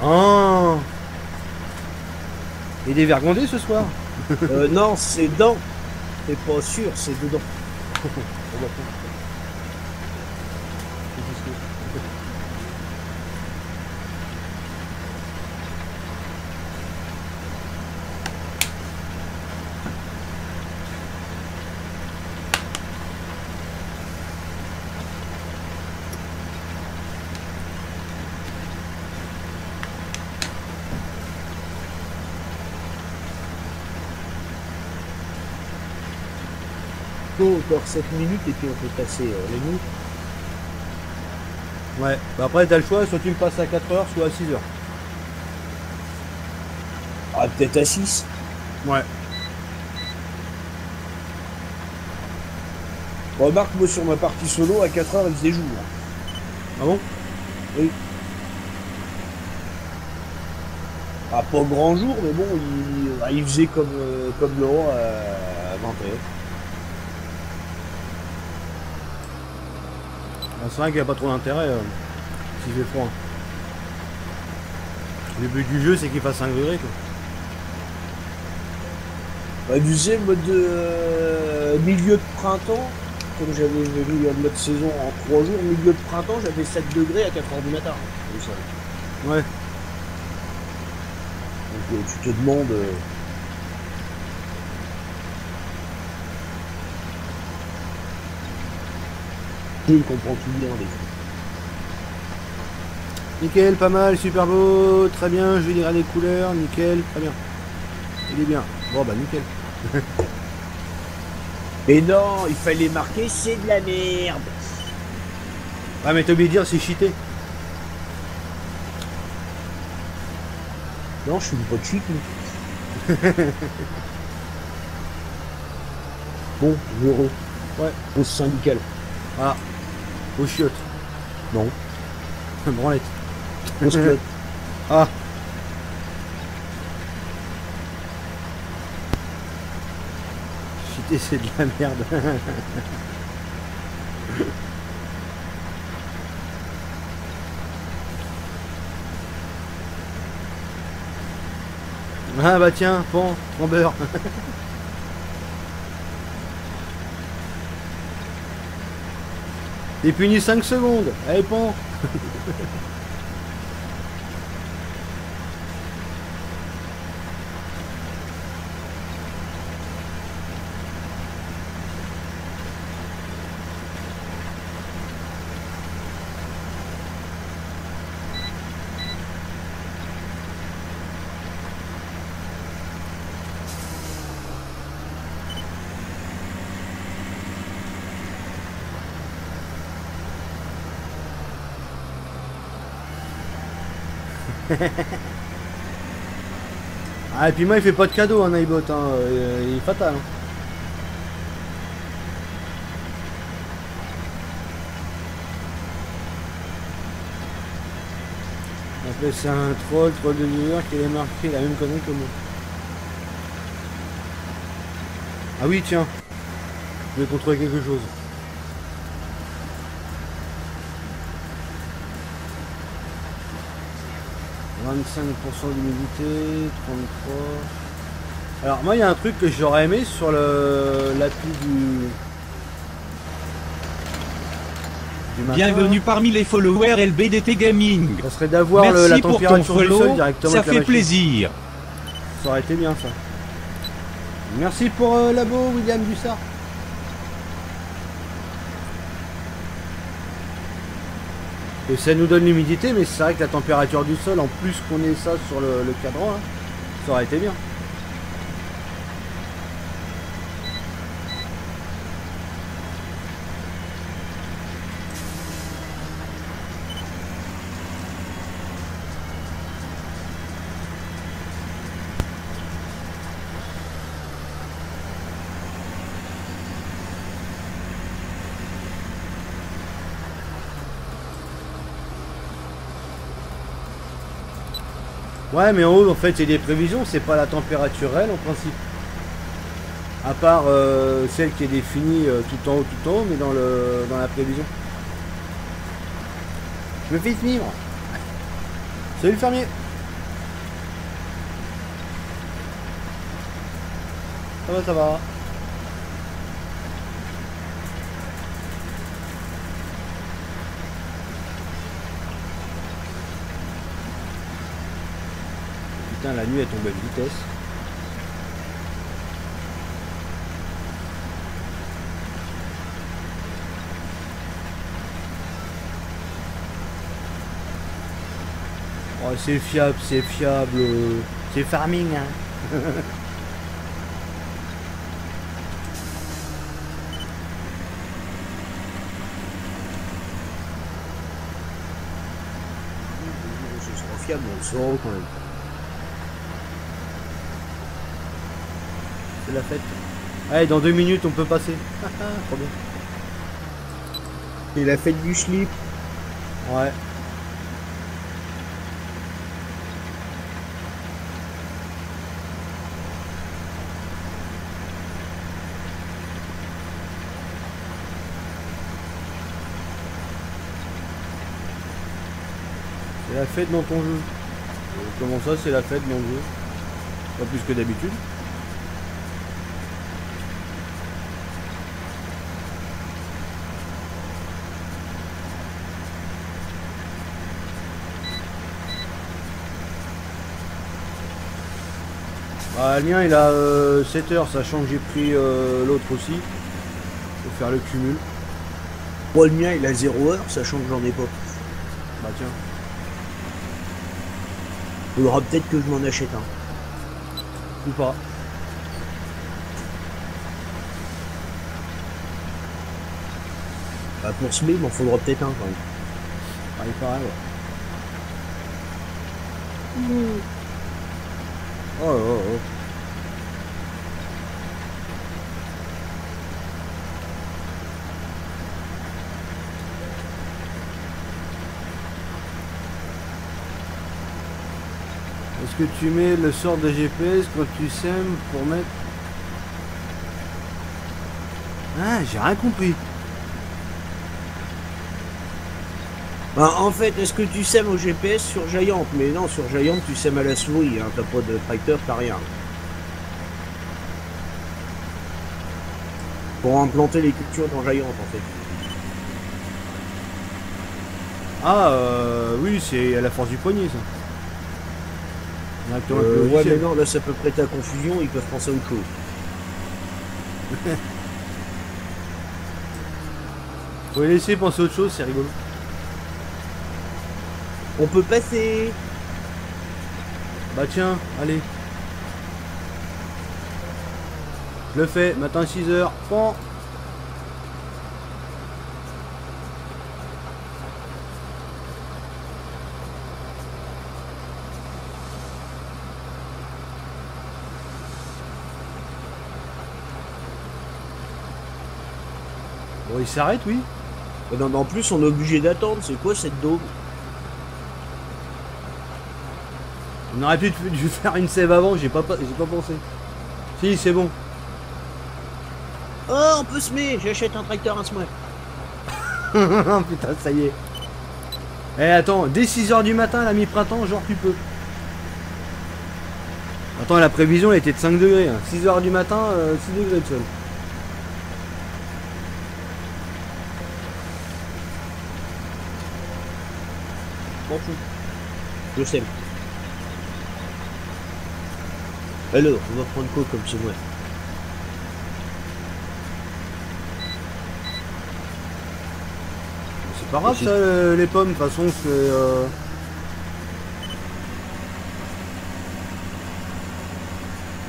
Oh. Et des vergondés ce soir? Non, c'est dans. C'est pas sûr, c'est dedans. Encore 7 minutes et puis on peut passer les nuits. Ouais, bah après t'as le choix, soit tu me passes à 4 heures, soit à 6 heures. Ah, peut-être à 6. Ouais. Remarque, moi sur ma partie solo, à 4 heures, il faisait jour. Ah bon? Oui. Ah, pas grand jour, mais bon, il faisait comme l'eau à 21. Ah, c'est vrai qu'il n'y a pas trop d'intérêt s'il fait froid. Le but du jeu, c'est qu'il fasse 5 degrés, quoi. Bah, tu sais, mode milieu de printemps, comme j'avais vu le mode saison en 3 jours, milieu de printemps, j'avais 7 degrés à 4 heures du matin. Comme ça. Ouais. Donc tu te demandes. Je comprends tout bien les fois. Nickel, pas mal, super beau, très bien, je vais lire les couleurs, nickel, très bien. Il est bien. Bon bah nickel. Mais non, il fallait marquer, c'est de la merde. Ah mais t'as oublié de dire c'est cheaté. Non, je suis pas de cheat. Bon, heureux. Ouais. Pause syndicale. Ah. Aux chiottes. Non. Branlette. Pause clotte. Ah. Cheaté c'est de la merde. Ah bah tiens, pan, en beurre. T'es puni 5 secondes. Allez, pan. Ah et puis moi il fait pas de cadeau hein iBot hein. Il est fatal hein. Après c'est un troll de New York qui avait marqué la même connerie que moi. Ah oui tiens, je vais contrôler quelque chose. « 25% d'humidité, 33... » Alors moi il y a un truc que j'aurais aimé sur l'appli du matin. Bienvenue parmi les followers LBDT Gaming. Ça serait d'avoir la Merci pour ton température du sol follow, directement ça avec la fait machine. plaisir. Ça aurait été bien ça. Merci pour l'abo William Dussard. Et ça nous donne l'humidité, mais c'est vrai que la température du sol, en plus qu'on ait ça sur le cadran, hein, ça aurait été bien. Ouais, mais en haut, en fait, c'est des prévisions, c'est pas la température réelle en principe. À part celle qui est définie tout en haut, mais dans la prévision. Je me fais suivre. Salut le fermier. Ça va, ça va. Putain, la nuit elle tombe à une vitesse. Oh, c'est fiable, c'est farming, hein. Ce sera fiable, on le saura quand même. C'est la fête. Allez, dans 2 minutes on peut passer. Trop bien. C'est la fête du slip. Ouais. C'est la fête dans ton jeu. Comment ça, c'est la fête dans le jeu? Pas plus que d'habitude. Bah, le mien il a 7 heures, sachant que j'ai pris l'autre aussi. Pour faire le cumul. Moi, le mien, il a 0 heure, sachant que j'en ai pas. Bah tiens. Faudra peut-être que je m'en achète un. Ou pas. Bah, pour ce il m'en faudra peut-être un quand même. Ah, il paraît, ouais. Oh, oh, oh. Est-ce que tu mets le sort de GPS quand tu sèmes pour mettre... Ah, j'ai rien compris. Bah, en fait, est-ce que tu sèmes au GPS sur Giant? Mais non, sur Giant, tu sèmes à la souris, hein. T'as pas de tracteur, t'as rien. Pour implanter les cultures dans Giant, en fait. Ah, oui, c'est à la force du poignet, ça. Directement avec le Ouais, logiciel. mais non, là, ça peut prêter à confusion, ils peuvent penser à autre chose. Faut les laisser penser à autre chose, c'est rigolo. On peut passer. Bah tiens, allez. Je le fais, matin 6h. Pan. Bon, il s'arrête, oui. Non, mais en plus, on est obligé d'attendre. C'est quoi cette daube? On aurait pu dû faire une save avant, j'ai pas pensé. Si, c'est bon. Oh, on peut semer. J'achète un tracteur un semer. Putain, ça y est. Eh, attends, dès 6h du matin, la mi-printemps, genre tu peux. Attends, la prévision, elle était de 5 degrés. Hein. 6h du matin, 6 degrés de sol. M'en fous. Je sème. Alors, on va prendre quoi comme semer? C'est pas grave, ça, les pommes, de toute façon, c'est...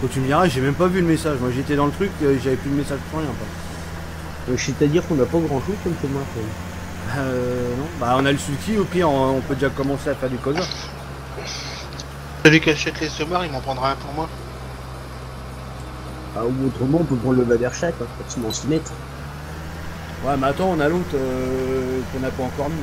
Quand tu me diras, j'ai même pas vu le message. Moi, j'étais dans le truc, j'avais plus de message pour rien. C'est-à-dire qu'on n'a pas grand-chose comme semer. Non. Bah, on a le sulky, au pire, on peut déjà commencer à faire du cosa. Celui qui achète les semeurs, il m'en prendra un pour moi. Ah, ou autrement, on peut prendre le Vaderchat, hein, pour s'y mettre. Ouais, mais attends, on a l'autre qu'on n'a pas encore mis.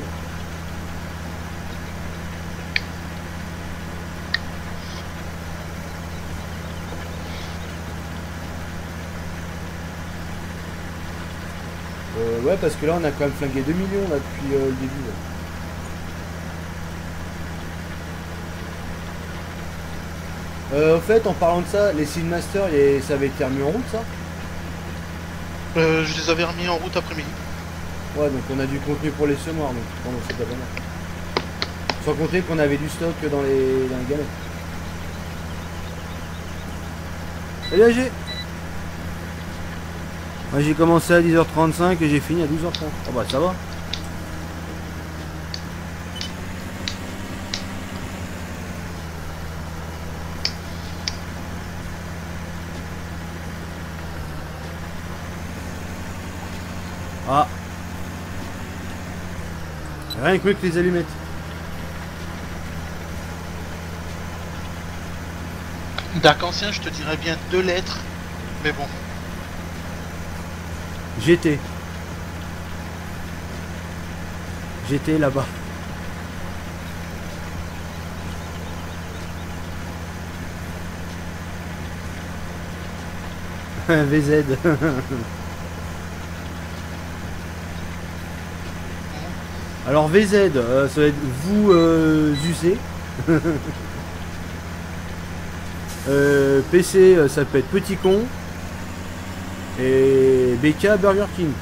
Ouais, parce que là, on a quand même flingué 2 millions là, depuis le début. Là. Au fait, en parlant de ça, les Seedmasters, ça avait été remis en route, ça? Je les avais remis en route après-midi. Ouais, donc on a du contenu pour les semoirs, donc c'est pas mal. Sans compter qu'on avait du stock dans les galettes. Allez, AG! Moi j'ai commencé à 10h35 et j'ai fini à 12h30. Oh bah ça va. Ah. Rien que mieux que les allumettes. D'arc-en-ciel, je te dirais bien 2 lettres, mais bon. GT. J'étais là-bas. VZ. Alors VZ, ça va être vous UC. PC, ça peut être Petit Con. Et BK Burger King.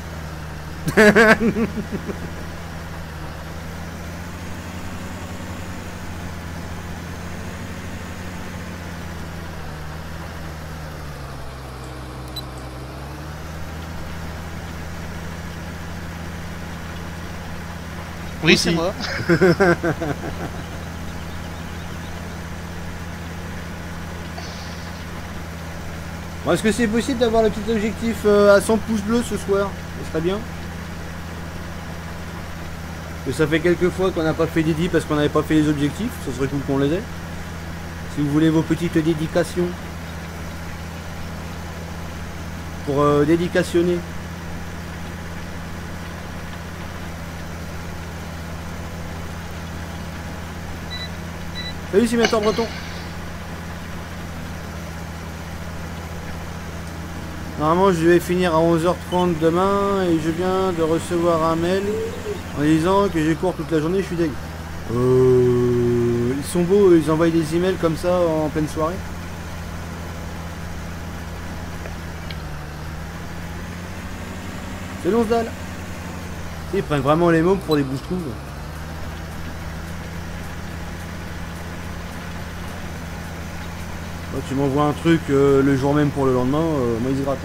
Oui, c'est moi. Bon, est-ce que c'est possible d'avoir le petit objectif à 100 pouces bleus ce soir? Ce serait bien. Que ça fait quelques fois qu'on n'a pas fait Didi parce qu'on n'avait pas fait les objectifs. Ce serait cool qu'on les ait. Si vous voulez vos petites dédications. Pour dédicationner. Salut Simulateur Breton. Normalement je vais finir à 11h30 demain et je viens de recevoir un mail en disant que j'ai cours toute la journée, je suis deg. Ils sont beaux, ils envoient des emails comme ça en pleine soirée. C'est Lonsdal. Ils prennent vraiment les mômes pour des bouches-trouves. Tu m'envoies un truc le jour même pour le lendemain, moi ils se grattent.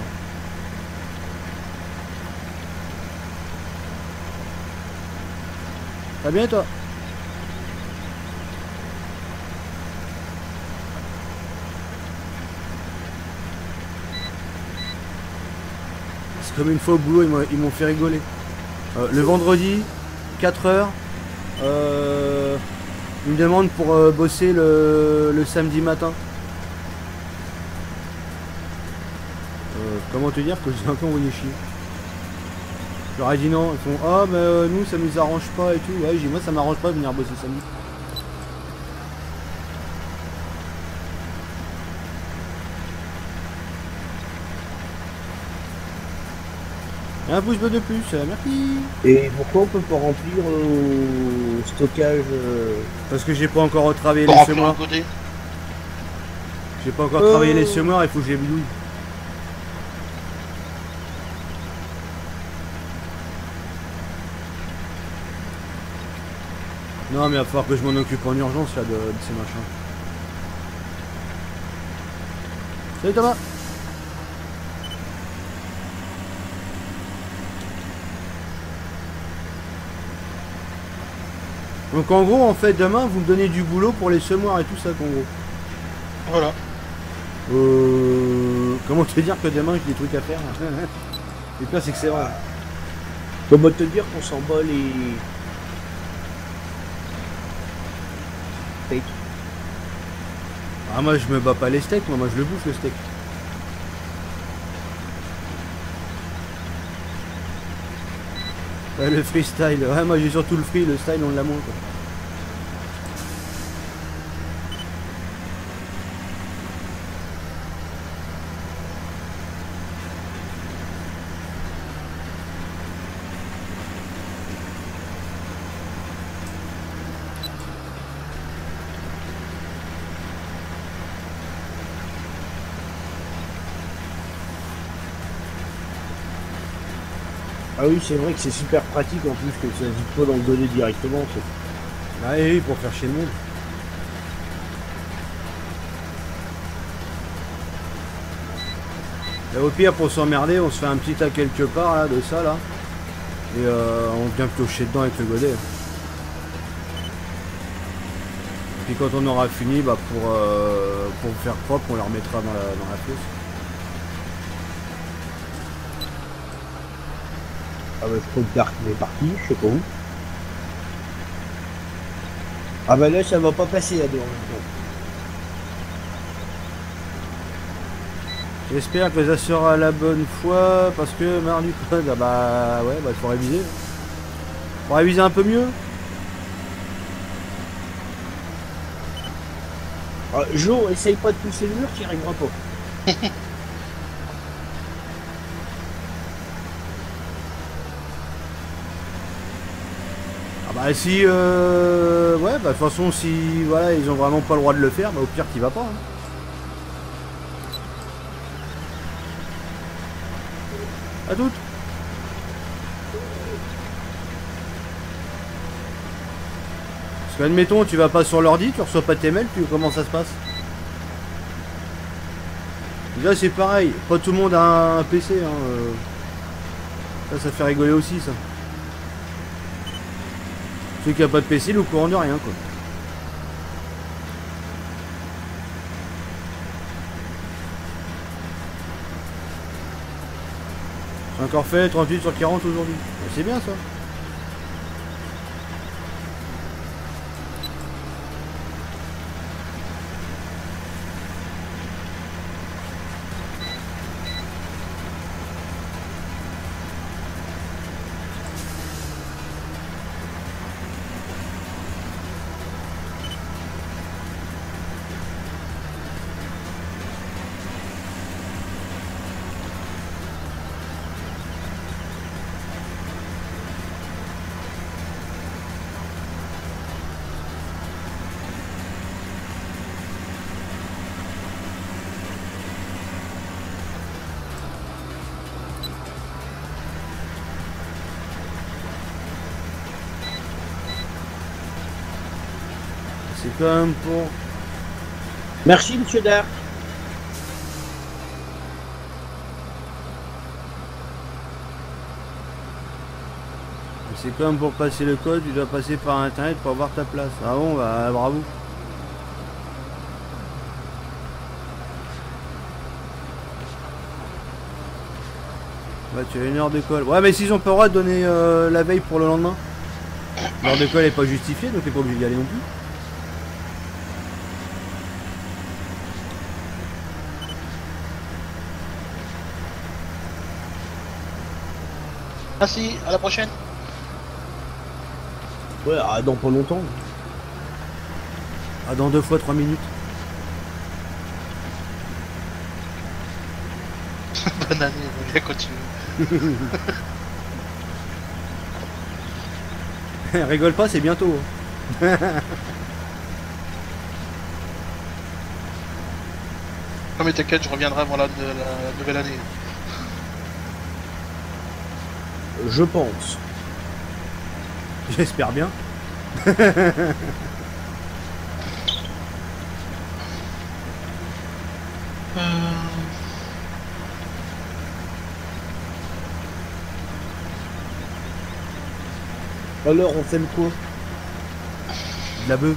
Ça va bien toi? C'est comme une fois au boulot, ils m'ont fait rigoler. Le vendredi, 4h, ils me demandent pour bosser le samedi matin. Comment te dire que j'ai un peu envoyé chier. Je leur ai dit non, ils font ah mais nous ça nous arrange pas et tout. Ouais, j'ai dit moi ça m'arrange pas de venir bosser samedi. Et un pouce bleu de plus, merci. Et pourquoi on peut pas remplir au stockage Parce que j'ai pas encore retravaillé Pour les remplir un semoirs. godet. J'ai pas encore travaillé les semoirs, il faut que je les bidouille. Non mais il va falloir que je m'en occupe en urgence là de ces machins. Salut Thomas. Donc en gros en fait demain vous me donnez du boulot pour les semoirs et tout ça en gros. Voilà. Comment te dire que demain j'ai des trucs à faire. Le pire c'est que c'est vrai. Comment te dire qu'on s'en bat les... steaks. Ah moi je me bats pas les steaks, moi je le bouffe le steak. Ouais, le freestyle, ouais moi j'ai surtout le free, le style on l'a moins quoi. Ah oui, c'est vrai que c'est super pratique en plus que ça n'hésite pas dans le donner directement. Ah oui, pour faire chier le monde. Et au pire, pour s'emmerder, on se fait un petit tas quelque part là, de ça là. Et on vient piocher dedans avec le godet. Puis quand on aura fini, bah pour faire propre, on la remettra dans la fosse. Ah bah je crois que Dark est parti, je sais pas où. Ah bah là ça va pas passer là dedans. J'espère que ça sera la bonne fois parce que mardi code, ah bah ouais, bah il faut réviser. Pour réviser un peu mieux. Jo, essaye pas de pousser le mur, tu n'y arriveras pas. Ah bah si ouais bah de toute façon si voilà ils ont vraiment pas le droit de le faire, bah au pire t'y vas pas. Hein. À toutes. Parce qu'admettons tu vas pas sur l'ordi, tu reçois pas tes mails, comment ça se passe? Déjà c'est pareil, pas tout le monde a un PC hein, ça fait rigoler aussi ça. Celui qui a pas de PC, il est au courant de rien quoi. J'ai encore fait 38 sur 40 aujourd'hui. C'est bien ça. C'est quand même pour... Merci, monsieur Dar. C'est quand même pour passer le code, tu dois passer par internet pour avoir ta place. Ah bon, bah bravo. Ouais, tu as une heure de colle. Ouais, mais s'ils ont pas le droit de donner la veille pour le lendemain, l'heure de colle est pas justifiée, donc t'es pas obligé d'y aller non plus. Merci, à la prochaine. Ouais, dans pas longtemps. Ah, dans 2 fois 3 minutes. Bonne année, on va continuer. Rigole pas, c'est bientôt. Hein. Non mais t'inquiète, je reviendrai avant la nouvelle année. Je pense. J'espère bien. Alors, on fait le quoi? De la bœuf.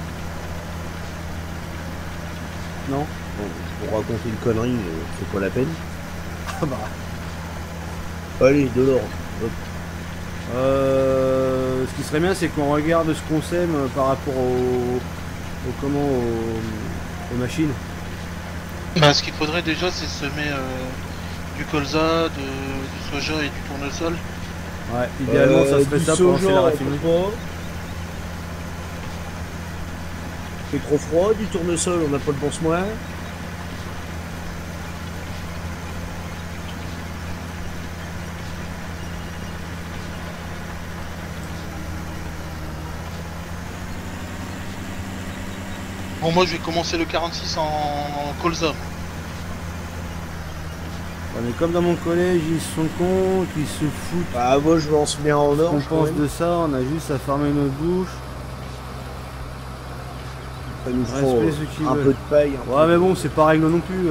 Non? Bon, pour raconter une connerie, c'est pas la peine. Ah bah. Allez, de l'or. Hop. Ce qui serait bien, c'est qu'on regarde ce qu'on sème par rapport aux machines. Bah, ce qu'il faudrait déjà, c'est semer du colza, du soja et du tournesol. Ouais, idéalement, ça serait ça pour lancer la raffinerie. C'est trop froid, du tournesol, on n'a pas le bon soin. Bon, moi je vais commencer le 46 en colza. On est comme dans mon collège, ils sont cons, ils se foutent. Ah, moi je lance bien en or. On pense de ça, on a juste à fermer notre bouche. Ça nous Respect faut ceux qui un veulent. peu de paille. Ouais, mais bon, c'est pas règle non plus.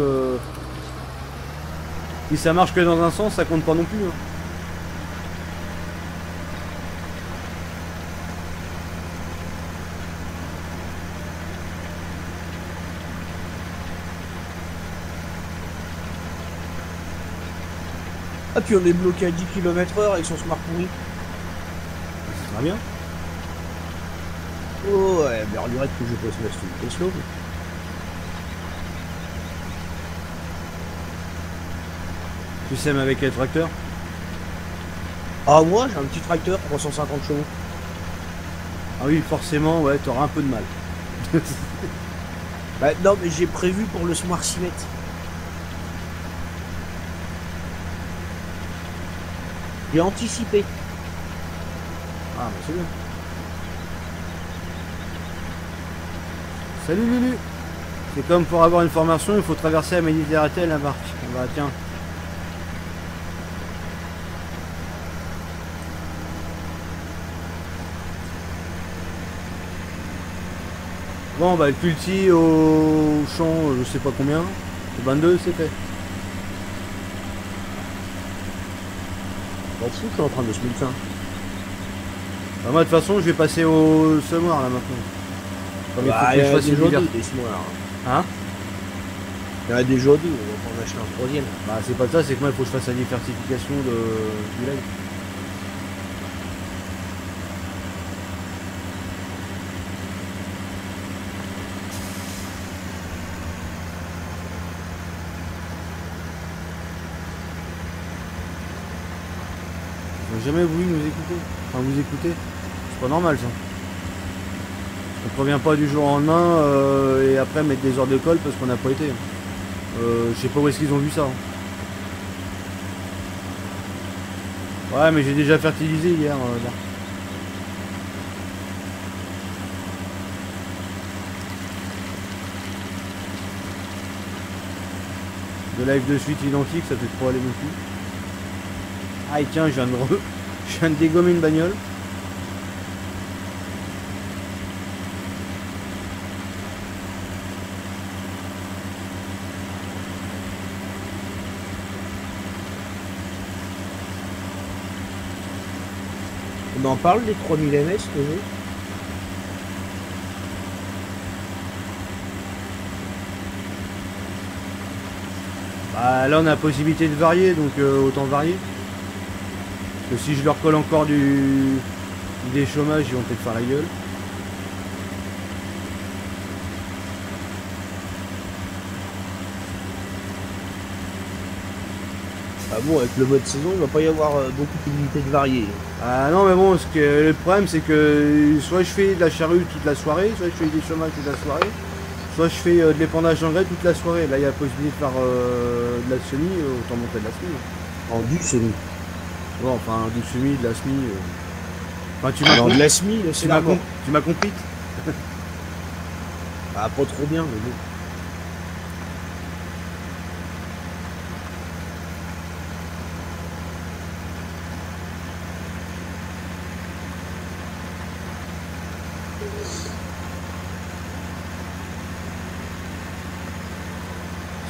Si ça marche que dans un sens, ça compte pas non plus. Hein. Ah, puis on est bloqué à 10 km/h avec son smart pourri. Ça sera bien. Oh ouais, mais on dirait que je peux se mettre une Tesla. Tu sèmes avec les tracteurs. Ah, moi j'ai un petit tracteur 350 chevaux. Ah oui, forcément, ouais, t'auras un peu de mal. Bah, non, mais j'ai prévu pour le Smart Cimet. J'ai anticipé. Ah, bah c'est bien. Salut Lulu. C'est comme pour avoir une formation, il faut traverser la Méditerranée, la barque. Bah tiens. Bon, bah le culti au champ, je sais pas combien. 22, c'est fait. M'en fous, je suis en train de se mettre ça. Bah, moi, de toute façon, je vais passer au semoir là maintenant. Comme il faut Bah, que il y je en a fasse une déjà divers- deux, des Smoirs. Hein? Il y en a déjà deux, on va pas en acheter un troisième. Bah, c'est pas ça, c'est que moi, il faut que je fasse la diversification du live. Ils n'ont jamais voulu nous écouter. Enfin, vous écouter. C'est pas normal ça. On prévient pas du jour au lendemain et après mettre des heures de colle parce qu'on n'a pas été. Je sais pas où est-ce qu'ils ont vu ça. Ouais, mais j'ai déjà fertilisé hier. Là. De live de suite identique, ça fait trop aller non plus. Ah et tiens, je viens je viens de dégommer une bagnole. On en parle des 3000 ms que j'ai. Bah, là on a la possibilité de varier, donc autant varier. Parce que si je leur colle encore des chômages, ils vont peut-être faire la gueule. Ah bon, avec le mode saison, il va pas y avoir beaucoup d'unité de varier. Ah non mais bon, le problème c'est que soit je fais de la charrue toute la soirée, soit je fais des chômages toute la soirée, soit je fais de l'épandage d'engrais toute la soirée. Là il y a la possibilité de faire de la semi, autant monter de la semi. En du semi. Bon, enfin du semi, de la semi. Enfin tu m'as Alors de compris. la semi, c'est la mort. Tu m'as compris. Ah, pas trop bien, mais bon.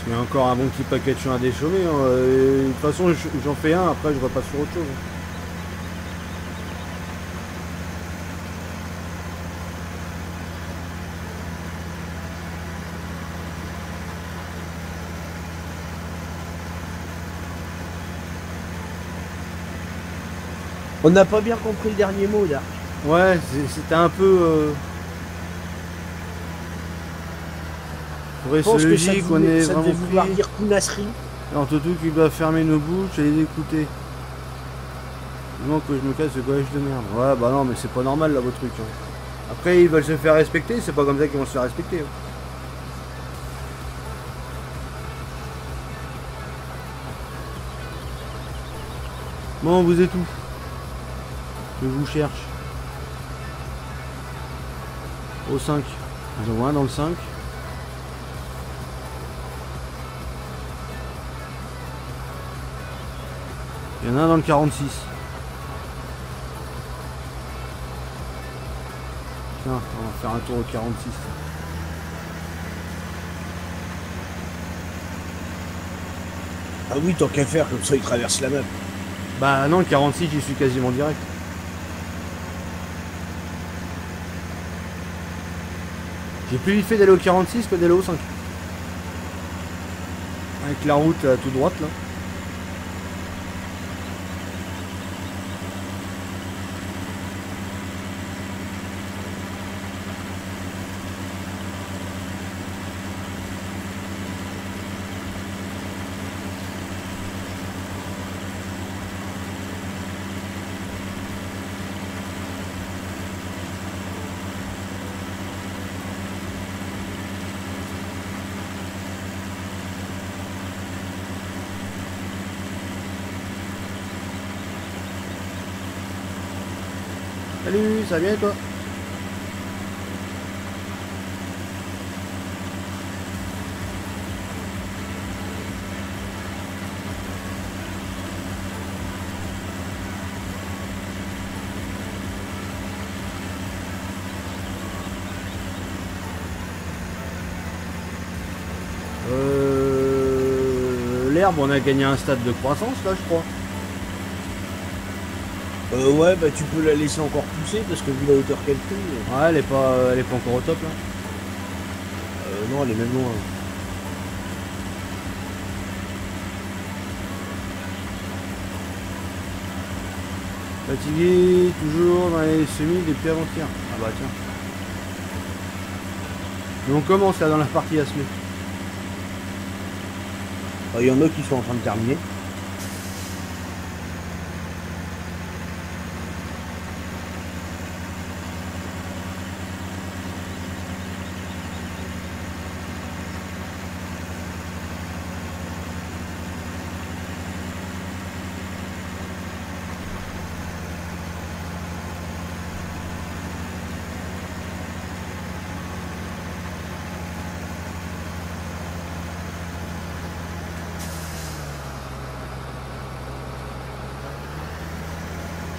Il y a encore un bon petit paquet de champs à déchaumer. Hein. Et de toute façon, j'en fais un, après je repasse sur autre chose. On n'a pas bien compris le dernier mot, là. Ouais, c'était un peu... Pour Je pense rester que ça logique, on est devait vraiment vouloir pris. dire Kounasserie. Alors Toto qui doit fermer nos bouches et les écouter. Non que je me casse ce collège de merde. Ouais bah non mais c'est pas normal là votre truc. Hein. Après ils veulent se faire respecter, c'est pas comme ça qu'ils vont se faire respecter. Hein. Bon vous êtes où? Je vous cherche. Au 5. J'en vois un dans le 5. Il y en a un dans le 46. Tiens, on va faire un tour au 46. Ah oui, tant qu'à faire, comme ça il traverse la map. Bah non, le 46, j'y suis quasiment direct. J'ai plus vite fait d'aller au 46 que d'aller au 5. Avec la route à tout droite là. Salut, ça va bien et toi? L'herbe, on a gagné un stade de croissance là, je crois. Ouais, bah tu peux la laisser encore pousser parce que vu la hauteur qu'elle fait, Ouais, elle est pas encore au top là. non, elle est même loin. Fatigué, toujours dans les semis depuis avant-hier. Ah bah tiens. Mais on commence là dans la partie à semer. Il y en a qui sont en train de terminer.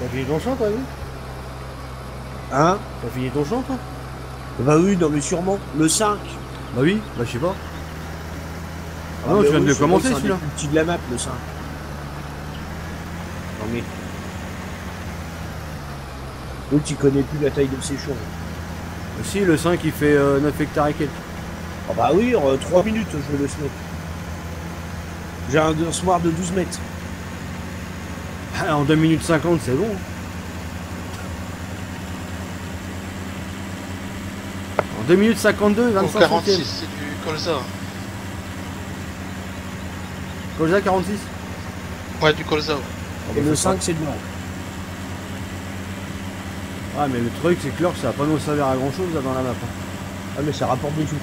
T'as fini ton chant toi, oui? Hein? T'as fini ton chant toi? Bah oui, non mais sûrement. Le 5. Bah oui, bah je sais pas. Ah non, tu viens de le commencer celui-là. C'est un des plus petits de la map, le 5. Non mais... Donc tu connais plus la taille de ces champs. Si, le 5 il fait 9 hectares et quelques. Ah bah oui, en 3 minutes je vais le semer. J'ai un semoir de 12 mètres. Ah, en 2 minutes 50 c'est bon. En 2 minutes 52, Au 25 46, centièmes. c'est du colza. Colza 46. Ouais, du colza. Ouais. Et le 5 c'est de l'or. Ah mais le truc c'est que l'or ça va pas nous servir à grand chose là dans la map. Hein. Ah mais ça rapporte des sous.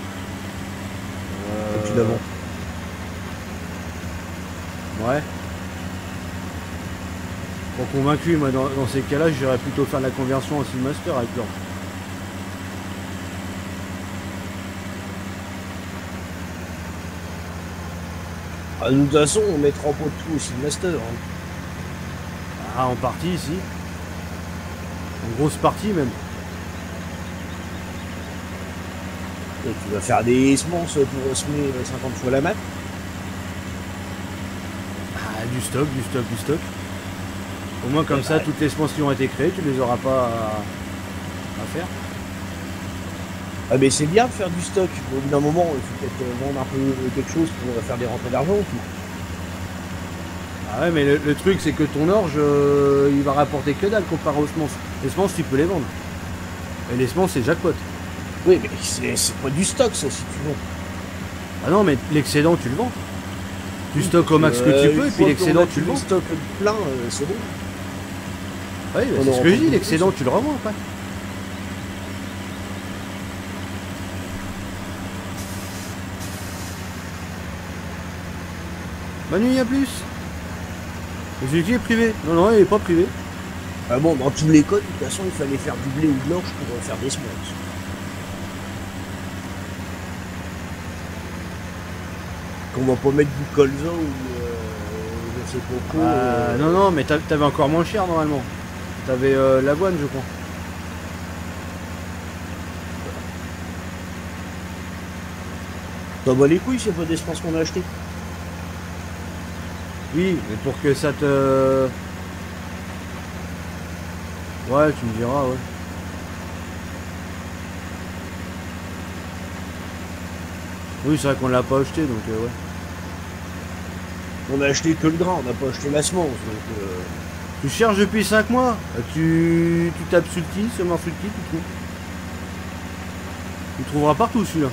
Euh... Évidemment. Ouais. Pour convaincu, moi dans ces cas-là, j'irais plutôt faire la conversion en Seedmaster avec l'or. Ah, de toute façon, on mettra en pot de tout aussi le master. Hein. Ah, en partie ici. En grosse partie même. Et tu vas faire des semences pour semer 50 fois la map. Ah, du stock. Au moins comme ça, toutes les semences qui ont été créées, tu les auras pas à faire. Ah mais c'est bien de faire du stock. Au bout d'un moment, il faut peut-être vendre un peu quelque chose pour faire des rentrées d'argent aussi. Ah ouais, mais le truc c'est que ton orge, il va rapporter que dalle comparé aux semences. Les semences, tu peux les vendre. Et les semences, c'est jackpot. Oui, mais c'est pas du stock ça si tu veux. Ah non, mais l'excédent, tu le vends. Tu stockes au max que tu peux, et puis l'excédent, tu le vends. Le stock plein, c'est bon. Oui, bah, c'est ce que je dis, l'excédent, tu le revends après. Manu, il y a plus. J'ai dit privé. Non, il est pas privé. Ah bon, dans tous les cas, de toute façon, il fallait faire du blé ou de l'orge pour faire des semences. Qu'on va pas mettre du colza ou je sais pas quoi. Non, mais t'avais encore moins cher normalement. T'avais l'avoine, je crois. T'en bats les couilles, c'est pas des semences qu'on a acheté. Oui, mais pour que ça te... Ouais, tu me diras, ouais. Oui, c'est vrai qu'on l'a pas acheté, donc ouais. On a acheté que le grain, on n'a pas acheté la semence. Donc, Tu cherches depuis 5 mois. Tu tapes Sulky, Summer Sulky, tu trouves. Tu trouveras partout celui-là.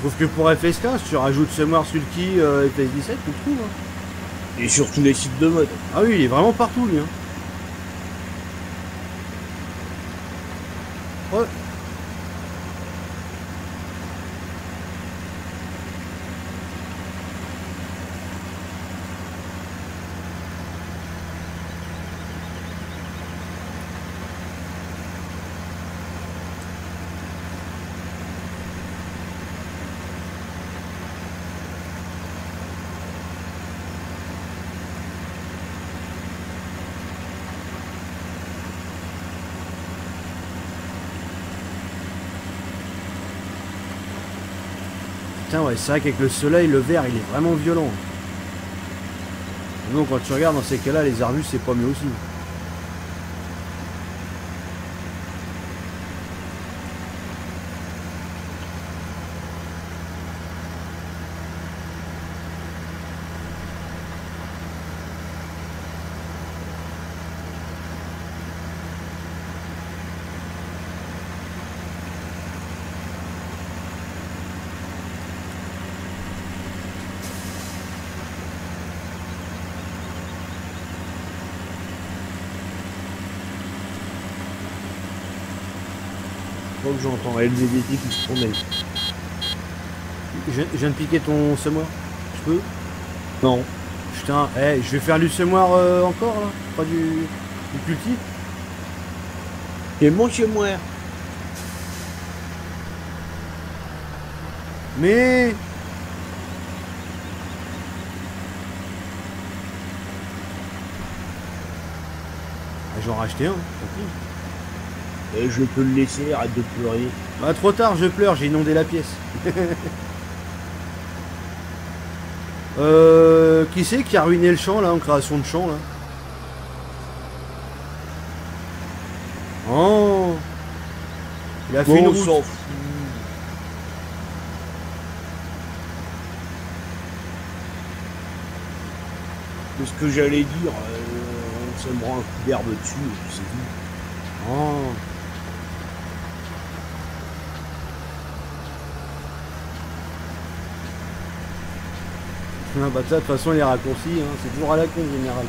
trouve que pour FS15, tu rajoutes Summer, Sulky, FS17, tu le trouves. Hein. Et sur tous les sites de mode. Ah oui, il est vraiment partout, lui. Hein. Ouais. Putain, ouais, c'est vrai qu'avec le soleil, le vert, il est vraiment violent. Donc, quand tu regardes dans ces cas-là, les arbustes, c'est pas mieux aussi. Donc j'entends LVDT qui se promène. Je viens de piquer ton semoir. Je peux? Non. Putain, je vais faire du semoir encore là. Pas du culti. Et mon chez moi. Mais j'en racheté un. Et je peux le laisser, arrête de pleurer. Bah trop tard, je pleure, j'ai inondé la pièce. Qui c'est qui a ruiné le champ là en création de champ là? Oh, il a fait une On route. s'en fout. C'est ce que j'allais dire. On sèmera un coup d'herbe dessus, et puis c'est tout. Oh. Ah bah ça, de toute façon, les raccourcis, hein, c'est toujours à la con en général.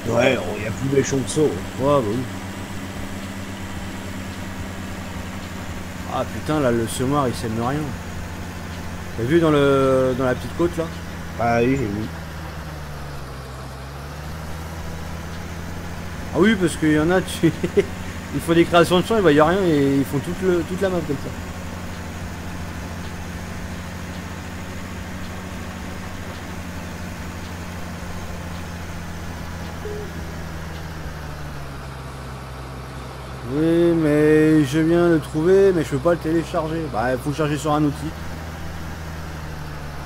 Ouais, il y a plus méchant que ça. Ouais, bah oui. Ah putain, là, le semoir, il sème rien. T'as vu dans la petite côte, là? Ah oui, j'ai vu. Ah oui, parce qu'il y en a, il faut des créations de champs, il n'y a rien, et ils font toute la map comme ça. Oui, mais je viens de le trouver, mais je peux pas le télécharger. Bah, il faut le charger sur un outil.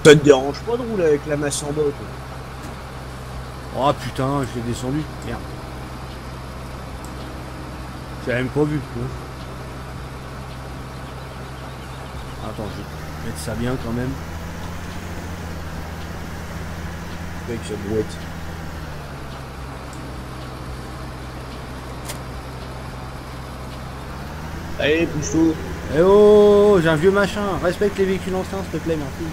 Ça te dérange pas de rouler avec la masse en bas, toi? Oh putain, je l'ai descendu. Merde. J'ai même pas vu. Hein. Attends, je vais mettre ça bien quand même. Avec sa brouette. Allez, pousse-toi. Eh oh, j'ai un vieux machin. Respecte les véhicules anciens, s'il te plaît, merci.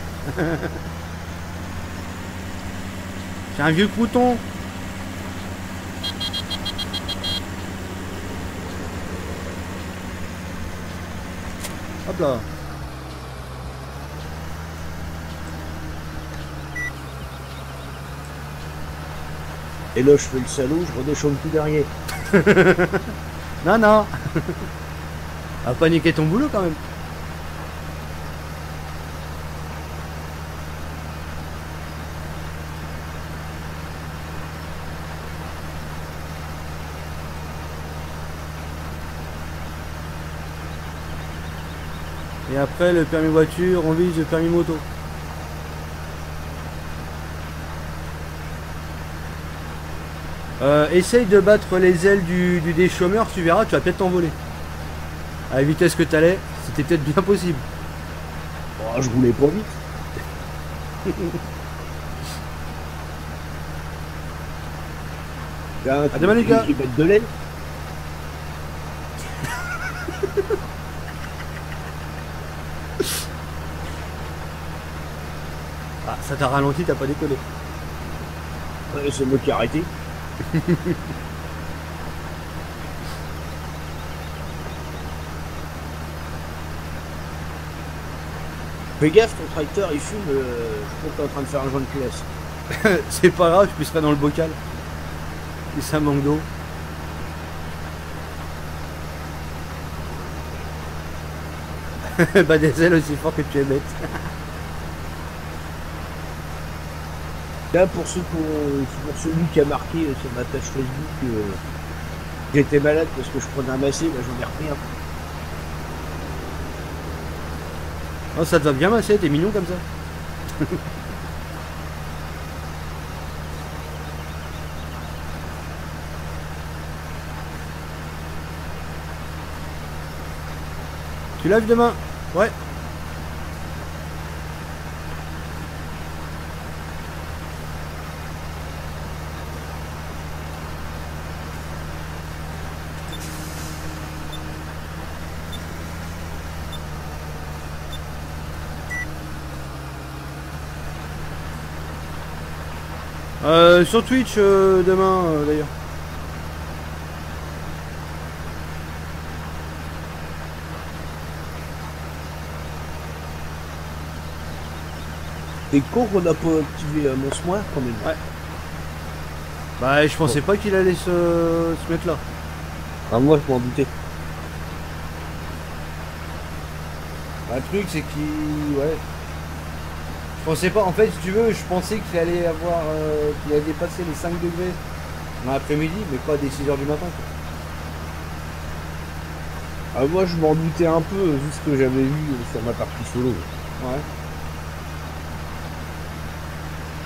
J'ai un vieux crouton. Hop là. Et là, je fais le salaud, je redescends tout derrière. Non, non. A pas niquer ton boulot quand même. Et après le permis voiture, on vise le permis moto. Essaye de battre les ailes du déchômeur, tu verras, tu vas peut-être t'envoler. À la vitesse que t'allais, c'était peut-être bien possible. Oh, je roulais pas vite. À demain, les gars. Ils mettent de l'aile. Ah, ça t'a ralenti, t'as pas décollé. Ouais, c'est moi qui ai arrêté. Fais gaffe, ton tracteur il fume, je crois que t'es en train de faire un joint de culasse. C'est pas grave, je pisserai dans le bocal. Et ça manque d'eau. Bah des ailes aussi fort que tu es bête. Là, pour celui qui a marqué sur ma page Facebook, j'étais malade parce que je prenais un massé, bah, j'en ai repris un. Oh, ça te va bien masser, t'es mignon comme ça. Tu laves demain? Ouais. Sur Twitch demain d'ailleurs. C'est con qu'on n'a pas activé mon soin quand même. Ouais. Bah je pensais pas qu'il allait se mettre là. Ah, moi je m'en doutais. Bah, le truc c'est qu'il... Ouais. Je pensais pas, en fait si tu veux, je pensais qu'il allait avoir... qu'il allait dépasser les 5 degrés dans l'après-midi, mais pas dès 6h du matin quoi. Ah, moi je m'en doutais un peu vu ce que j'avais vu sur ma partie solo. Ouais.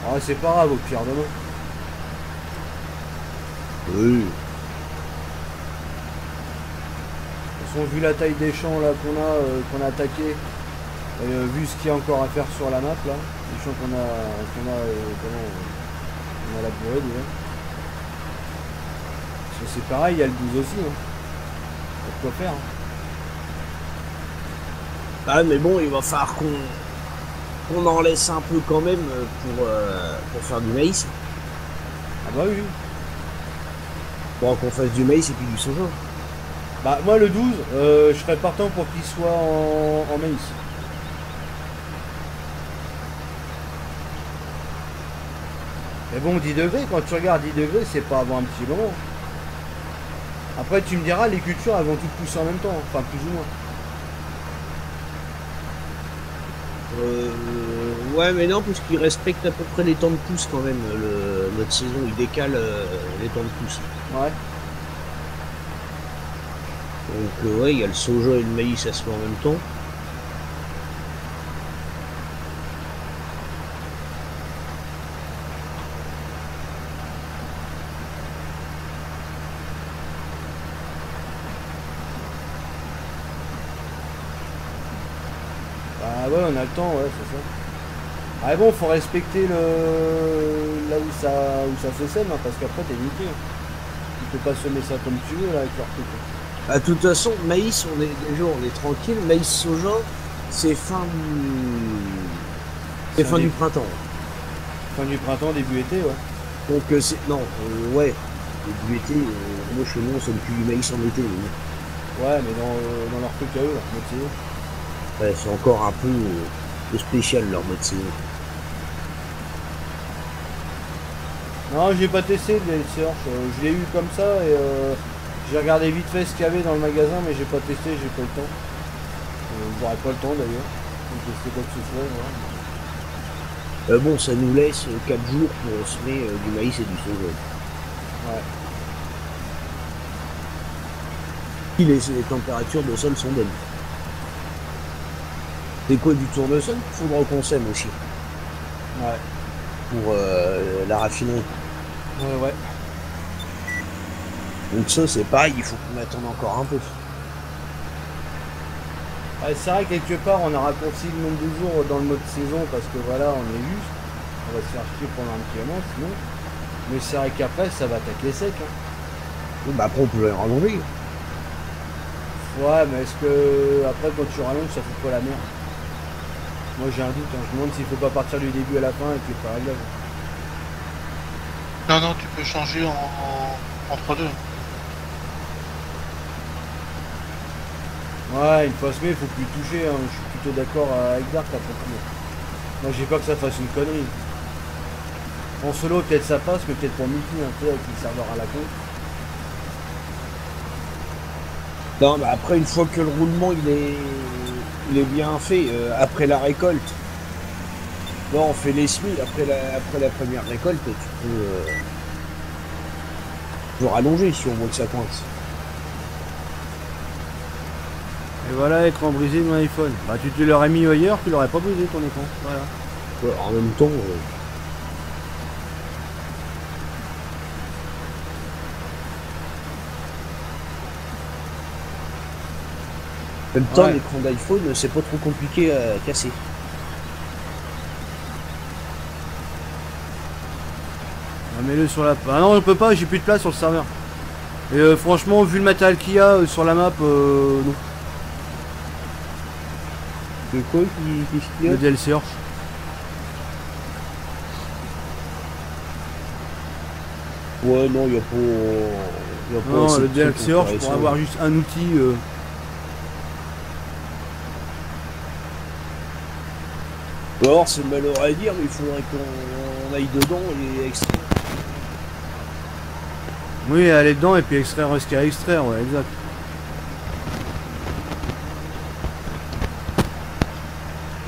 Ah c'est pas grave, au pire demain. Oui. De toute façon, vu la taille des champs là qu'on a attaqué, et vu ce qu'il y a encore à faire sur la map là, les champs qu'on a labouré déjà. Parce que c'est pareil, il y a le 12 aussi, hein. Pas de quoi faire. Hein. Ah, mais bon, il va falloir qu'on en laisse un peu quand même pour faire du maïs. Ah bah oui. Bon, qu'on fasse du maïs et puis du soja. Bah moi le 12, je serais partant pour qu'il soit en maïs. Mais bon, 10 degrés, quand tu regardes 10 degrés, c'est pas avant un petit moment. Après tu me diras, les cultures elles vont toutes pousser en même temps, enfin plus ou moins. Ouais, mais non, puisqu'il respecte à peu près les temps de pousse quand même. Notre saison, il décale les temps de pousse. Ouais. Donc, ouais, il y a le soja et le maïs à se faire en même temps. Bah ouais, on a le temps, ouais, c'est ça. Ah bon, faut respecter là où ça se sème, hein, parce qu'après t'es niqué. Tu peux pas semer ça comme tu veux là avec leur truc. Ah, de toute façon, maïs, on est tranquille. Maïs soja, c'est fin du printemps. Fin du printemps, début été, ouais. Donc c'est ouais, début été. Moi chez nous, on sème plus du maïs en été. Mais... Ouais, mais dans leur truc à eux, leur mode saison. Ouais, c'est encore un peu spécial leur mode saison. Non, j'ai pas testé le Search, je l'ai eu comme ça et j'ai regardé vite fait ce qu'il y avait dans le magasin, mais j'ai pas testé, j'ai pas le temps. J'aurais pas le temps d'ailleurs, de tester quoi que ce soit. Voilà. Bon, ça nous laisse 4 jours pour semer du maïs et du soja. Ouais. Puis les températures de sol sont bonnes. C'est quoi du tournesol? Faudra qu'on sème aussi. Ouais. Pour la raffinerie. Ouais. Donc ça c'est pareil, il faut qu'on attende encore un peu. Ouais, c'est vrai, quelque part on a raccourci le nombre de jours dans le mode saison parce que voilà, on est juste. On va se faire chier pendant un petit moment sinon. Mais c'est vrai qu'après ça va attaquer sec. Hein. Bon, bah après on peut les rallonger. Ouais, mais est-ce que après quand tu rallonges ça fout pas la merde? Moi j'ai un doute, hein. Je me demande s'il faut pas partir du début à la fin et puis pas réglable. Non, non, tu peux changer en 3-2. Ouais, une fois semé, il faut plus toucher, hein. Je suis plutôt d'accord avec Dark après tout. Moi j'ai pas que ça fasse une connerie. En solo peut-être ça passe, mais peut-être pour multi, un peu avec le serveur à la con. Non, mais après, une fois que le roulement il est bien fait, après la récolte, là on fait les semis, après la première récolte, tu peux rallonger si on voit que ça coince. Et voilà, écran brisé de mon iPhone. Bah tu te l'aurais mis ailleurs, tu l'aurais pas brisé ton écran. Voilà. Ouais, en même temps, Ouais. l'écran d'iPhone, c'est pas trop compliqué à casser. Ah, mets-le sur la... Ah non, je peux pas, j'ai plus de place sur le serveur. Et franchement, vu le matériel qu'il y a sur la map, non. De quoi qu'est-ce qu'il y a? Le DLC Orch. Ouais, non, il y a pas Non, assez le de DLC trucs Orch pour intéressants. avoir juste un outil. Alors, c'est malheureux à dire, mais il faudrait qu'on aille dedans et extraire. Oui, aller dedans et puis extraire ce qu'il y a à extraire, ouais, exact.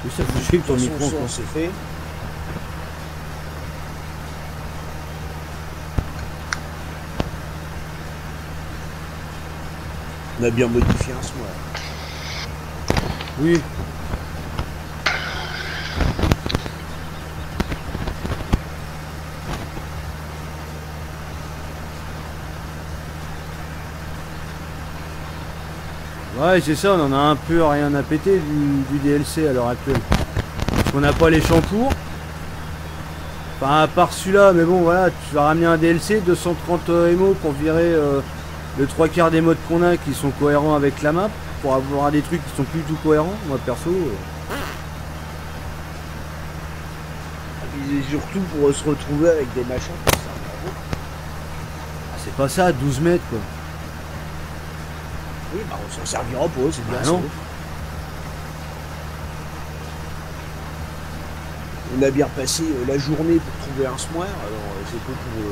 Mais ça fait chier que ton De toute micro façon, encore. c'est fait. On a bien modifié un soir. Oui. Ouais, c'est ça, on en a un peu rien à péter du DLC à l'heure actuelle. Parce qu'on n'a pas les champours. Enfin, à part celui-là, mais bon, voilà, tu vas ramener un DLC, 230 MO pour virer le 3/4 des modes qu'on a qui sont cohérents avec la map, pour avoir des trucs qui sont plus du tout cohérents. Moi, perso... Et surtout pour se retrouver avec des machins comme ça. c'est pas ça, 12 mètres, quoi. Oui, bah on s'en servira pas, c'est bien Bah ça. non. On a bien passé la journée pour trouver un smoir, alors c'est pas pour...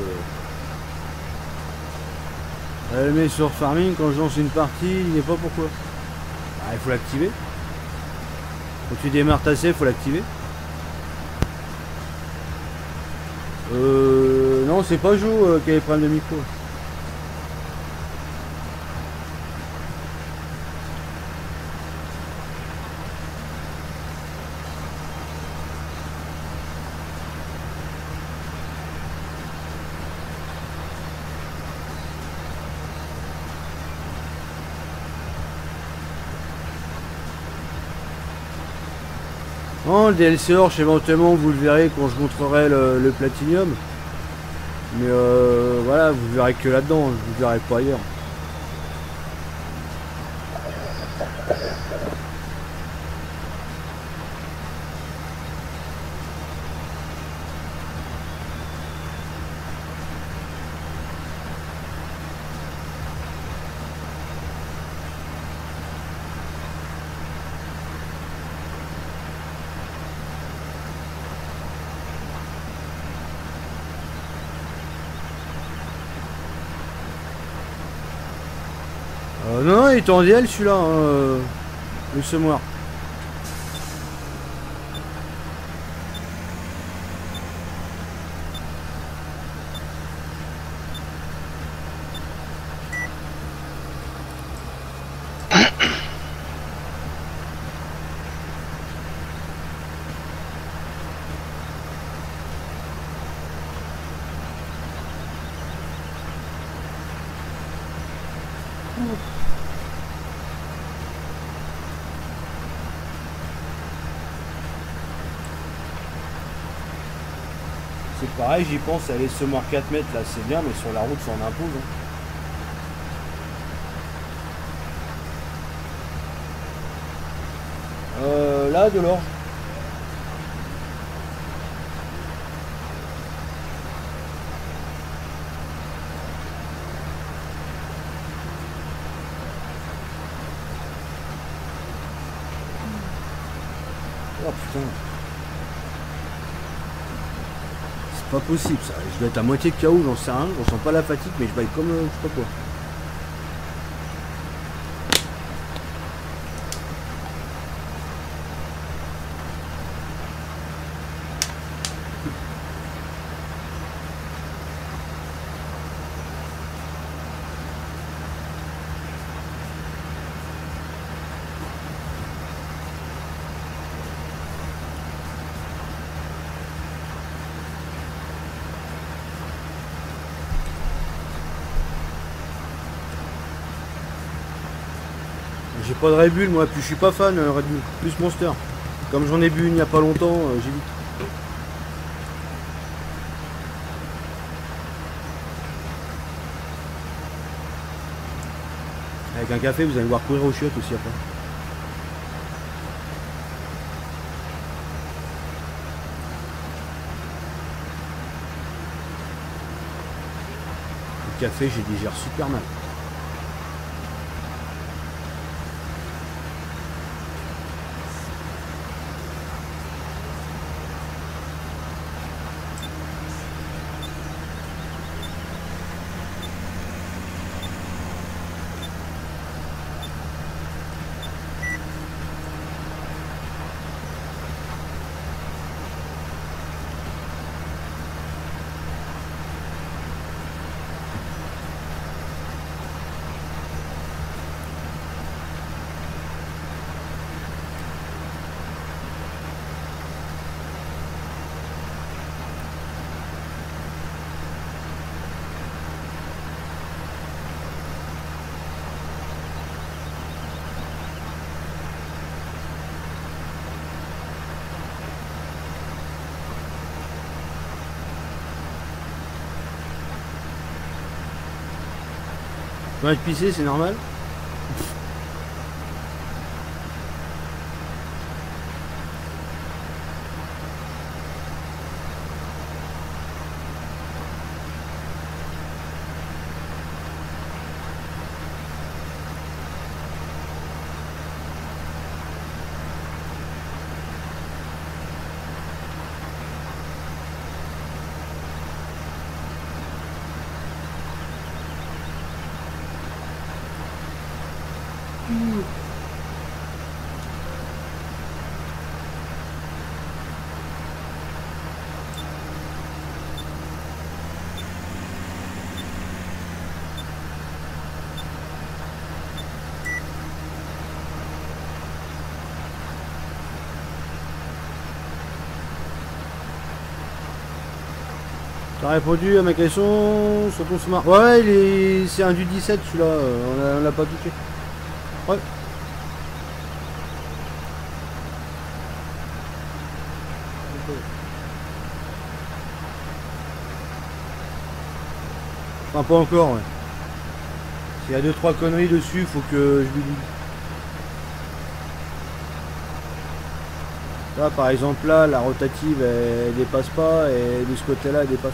Le met sur farming, quand je lance une partie, il n'est pas pourquoi. Ah, il faut l'activer. Quand tu démarres ta save, il faut l'activer. Non, c'est pas Joe qui a des problèmes de micro. Non, le DLC Orch, éventuellement, vous le verrez quand je montrerai le Platinium. Mais voilà, vous le verrez que là-dedans, vous le verrez pas ailleurs. Non, il est en DL celui-là, hein, le semoir. C'est pareil, j'y pense, aller semoir 4 mètres là, c'est bien, mais sur la route, ça en impose. Hein. Là, de l'orge. Oh putain. C'est pas possible ça. Je dois être à moitié de KO, j'en sais rien. Je ressens pas la fatigue, mais je baille comme je sais pas quoi. J'ai pas de Red Bull moi, puis je suis pas fan Red Bull, plus Monster. Comme j'en ai bu une il y a pas longtemps, j'évite. Avec un café, vous allez me voir courir aux chiottes aussi après. Le café, j'ai digère super mal. Tu vas te pisser, c'est normal. T'as répondu à ma question sur ton smart. Ouais, c'est un du 17 celui-là, on l'a pas touché. Ouais. Enfin, pas encore, ouais. S'il y a 2-3 conneries dessus, faut que je lui dise. Là, par exemple, là, la rotative, elle dépasse pas, et de ce côté-là, elle dépasse.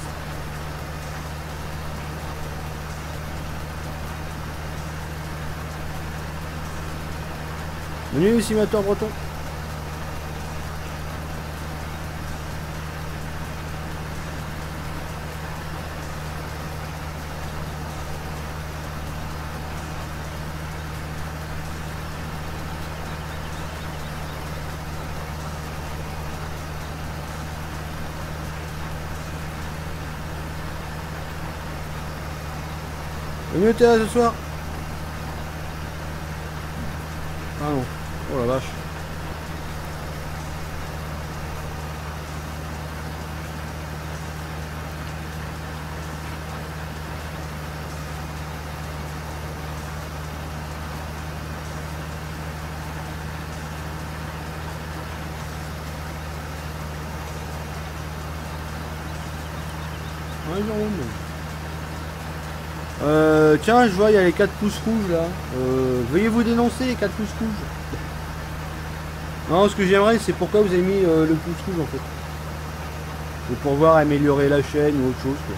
Menu simulateur breton. Menu t'es là ce soir. Ah non. Oh la vache. Ouais, non, tiens, je vois, il y a les 4 pouces rouges là. Veuillez vous dénoncer les 4 pouces rouges. Non, ce que j'aimerais, c'est pourquoi vous avez mis le pouce rouge en fait. C'est pour voir améliorer la chaîne ou autre chose, quoi.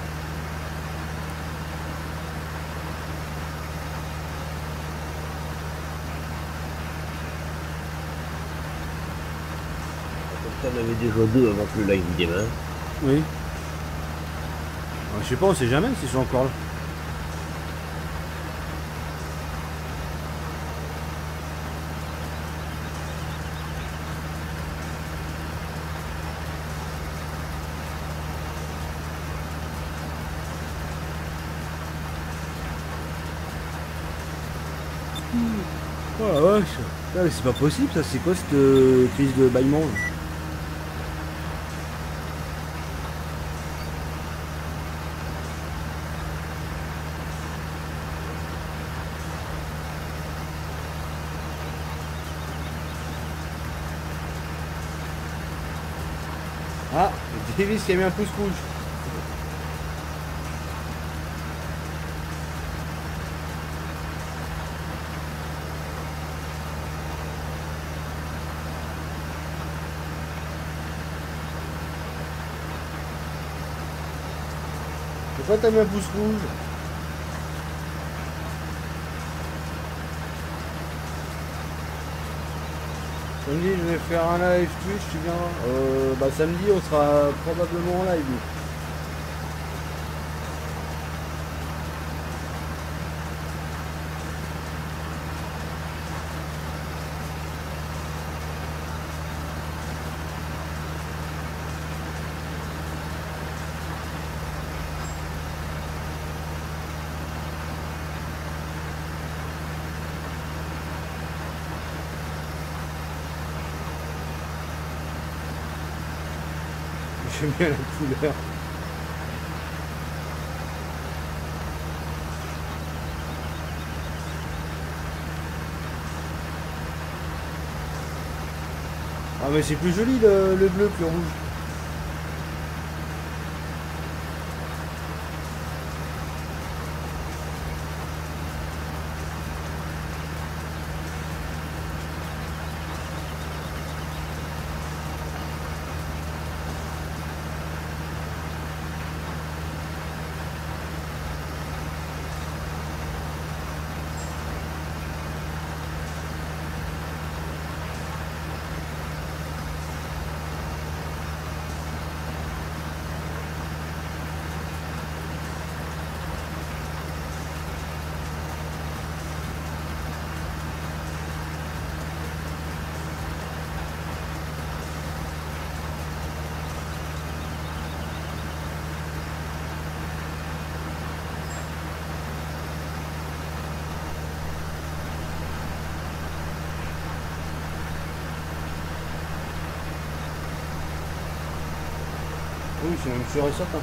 T'en avais déjà deux avant que le live démarre. Oui. Je sais pas, on sait jamais s'ils sont encore là. Oh la vache. Putain, mais c'est pas possible ça, c'est quoi cette crise de bâillement là? Ah, Davis qui a mis un pouce rouge. Pourquoi t'as mis un pouce rouge? Samedi, je vais faire un live Twitch, tu viens? Bah samedi, on sera probablement en live. Nous. J'aime bien la couleur. Ah mais c'est plus joli le bleu que le rouge. Oui, c'est même sûr et certain.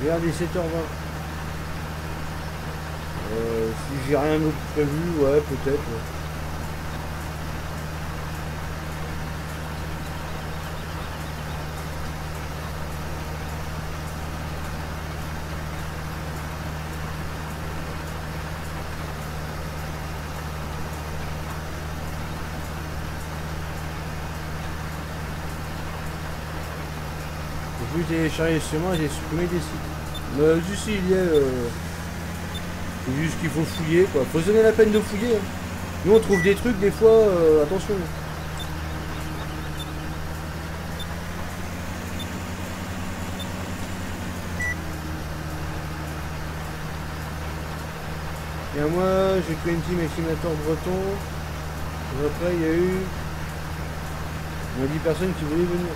Regarde, 17h20. Si j'ai rien d'autre prévu, ouais, peut-être. Ouais. J'ai pu télécharger chez moi, j'ai supprimé des sites. Juste il y a. C'est juste qu'il faut fouiller, quoi. Faut se donner la peine de fouiller. Hein. Nous on trouve des trucs des fois, attention. Et moi j'ai créé une team avec Simulator Breton. Et après il y a eu. Il y a 10 personnes qui voulaient venir.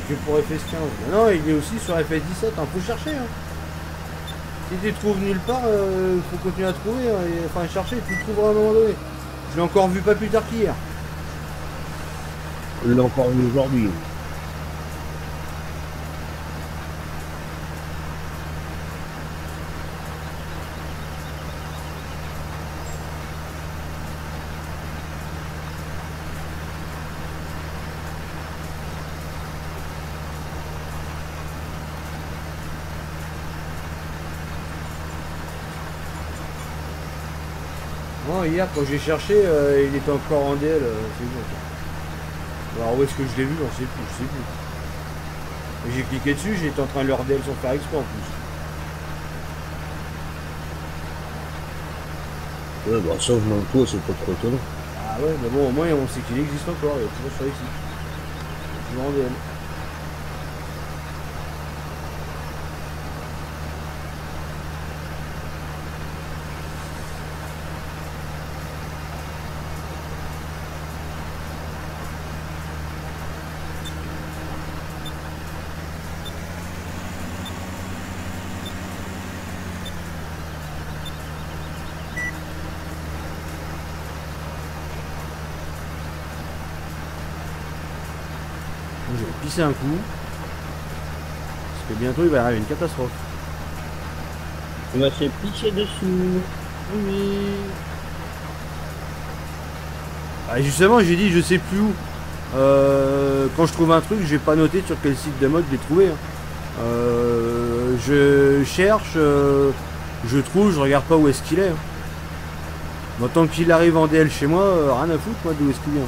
Que pour FS15. Non, il est aussi sur FS17, hein, faut chercher. Hein. Si tu trouves nulle part, faut continuer à trouver. Hein, enfin, chercher, tu le trouveras à un moment donné. Je l'ai encore vu pas plus tard qu'hier. Je l'ai encore vu aujourd'hui. Non, hier quand j'ai cherché, il était encore en DL, c'est bon. Alors où est-ce que je l'ai vu? J'en sais plus, je sais plus. J'ai cliqué dessus, j'étais en train de leur DL sans faire exprès en plus. Ouais, bah ça, venant de toi, c'est pas trop étonnant. Ah ouais, mais bon, au moins on sait qu'il existe encore, il est toujours sur les sites. Il est toujours en DL. Je vais pisser un coup. Parce que bientôt il va y arriver une catastrophe. Il va se pisser dessus. Oui. Ah, justement, j'ai dit je sais plus où. Quand je trouve un truc, je vais pas noter sur quel site de mode je l'ai trouvé. Hein. Je cherche, je trouve, je regarde pas où est-ce qu'il est. Hein. Bon, tant qu'il arrive en DL chez moi, rien à foutre moi d'où est-ce qu'il vient.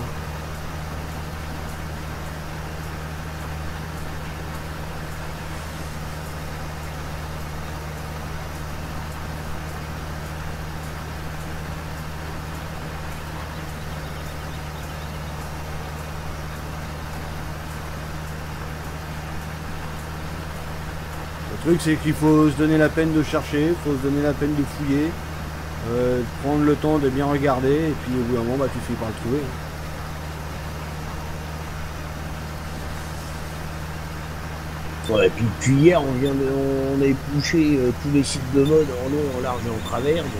Le truc c'est qu'il faut se donner la peine de chercher, il faut se donner la peine de fouiller, prendre le temps de bien regarder et puis au bout d'un moment bah, tu finis par le trouver. Ouais, et puis hier, on a épluché tous les sites de mode en long, en large et en travers, donc...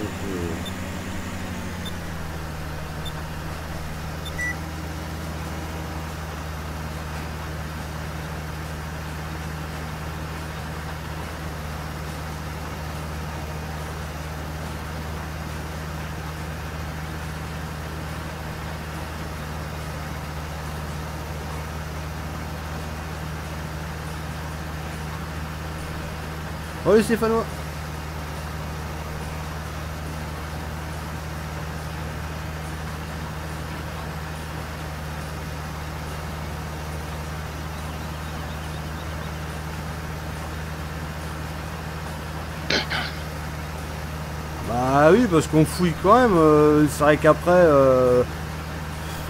Oh les Stéphanois. Bah oui parce qu'on fouille quand même, c'est vrai qu'après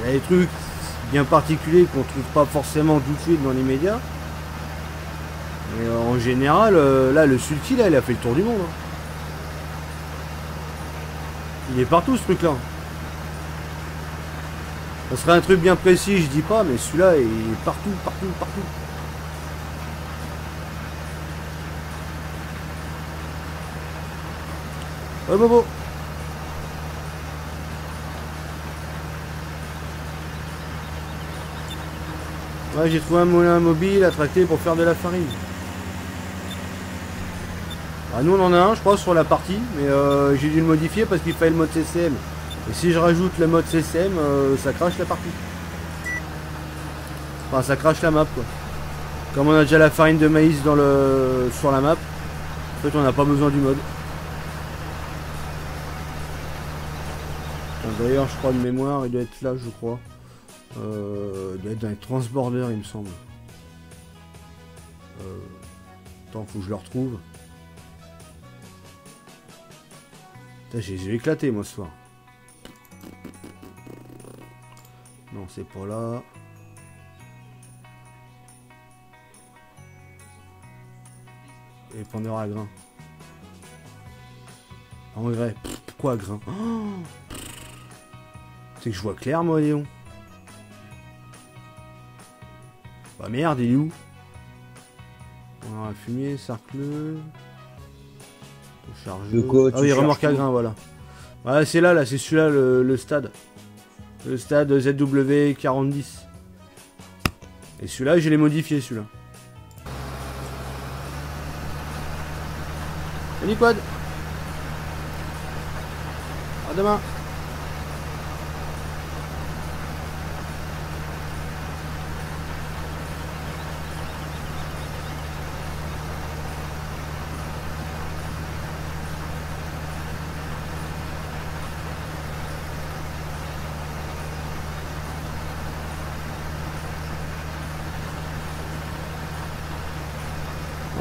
y a des trucs bien particuliers qu'on trouve pas forcément tout de suite dans les médias. Mais en général, là, le Sulky, là, il a fait le tour du monde. Hein. Il est partout, ce truc-là. Ça serait un truc bien précis, je dis pas, mais celui-là, il est partout, partout, partout. Ouais, Bobo. Ouais, j'ai trouvé un moulin mobile attracté pour faire de la farine. Ah, nous on en a un je crois sur la partie, mais j'ai dû le modifier parce qu'il fallait le mode CCM. Et si je rajoute le mode CCM, ça crache la partie. Enfin ça crache la map quoi. Comme on a déjà la farine de maïs sur la map, en fait on n'a pas besoin du mode. D'ailleurs je crois de mémoire, il doit être là je crois. Il doit être dans les transborders il me semble. Attends, faut que je le retrouve. J'ai éclaté moi ce soir. Non, c'est pas là. Et pendeur à grain. Engrais. Pourquoi à grain? Oh, c'est que je vois clair moi, Léon. Bah merde, il est où? Alors, fumier, cercleux. De quoi, ah oui, remorque à grain, voilà. Ouais, c'est là, c'est celui-là le stade. Le stade ZW4010. Et celui-là, je l'ai modifié, celui-là. Salut Quad. À demain.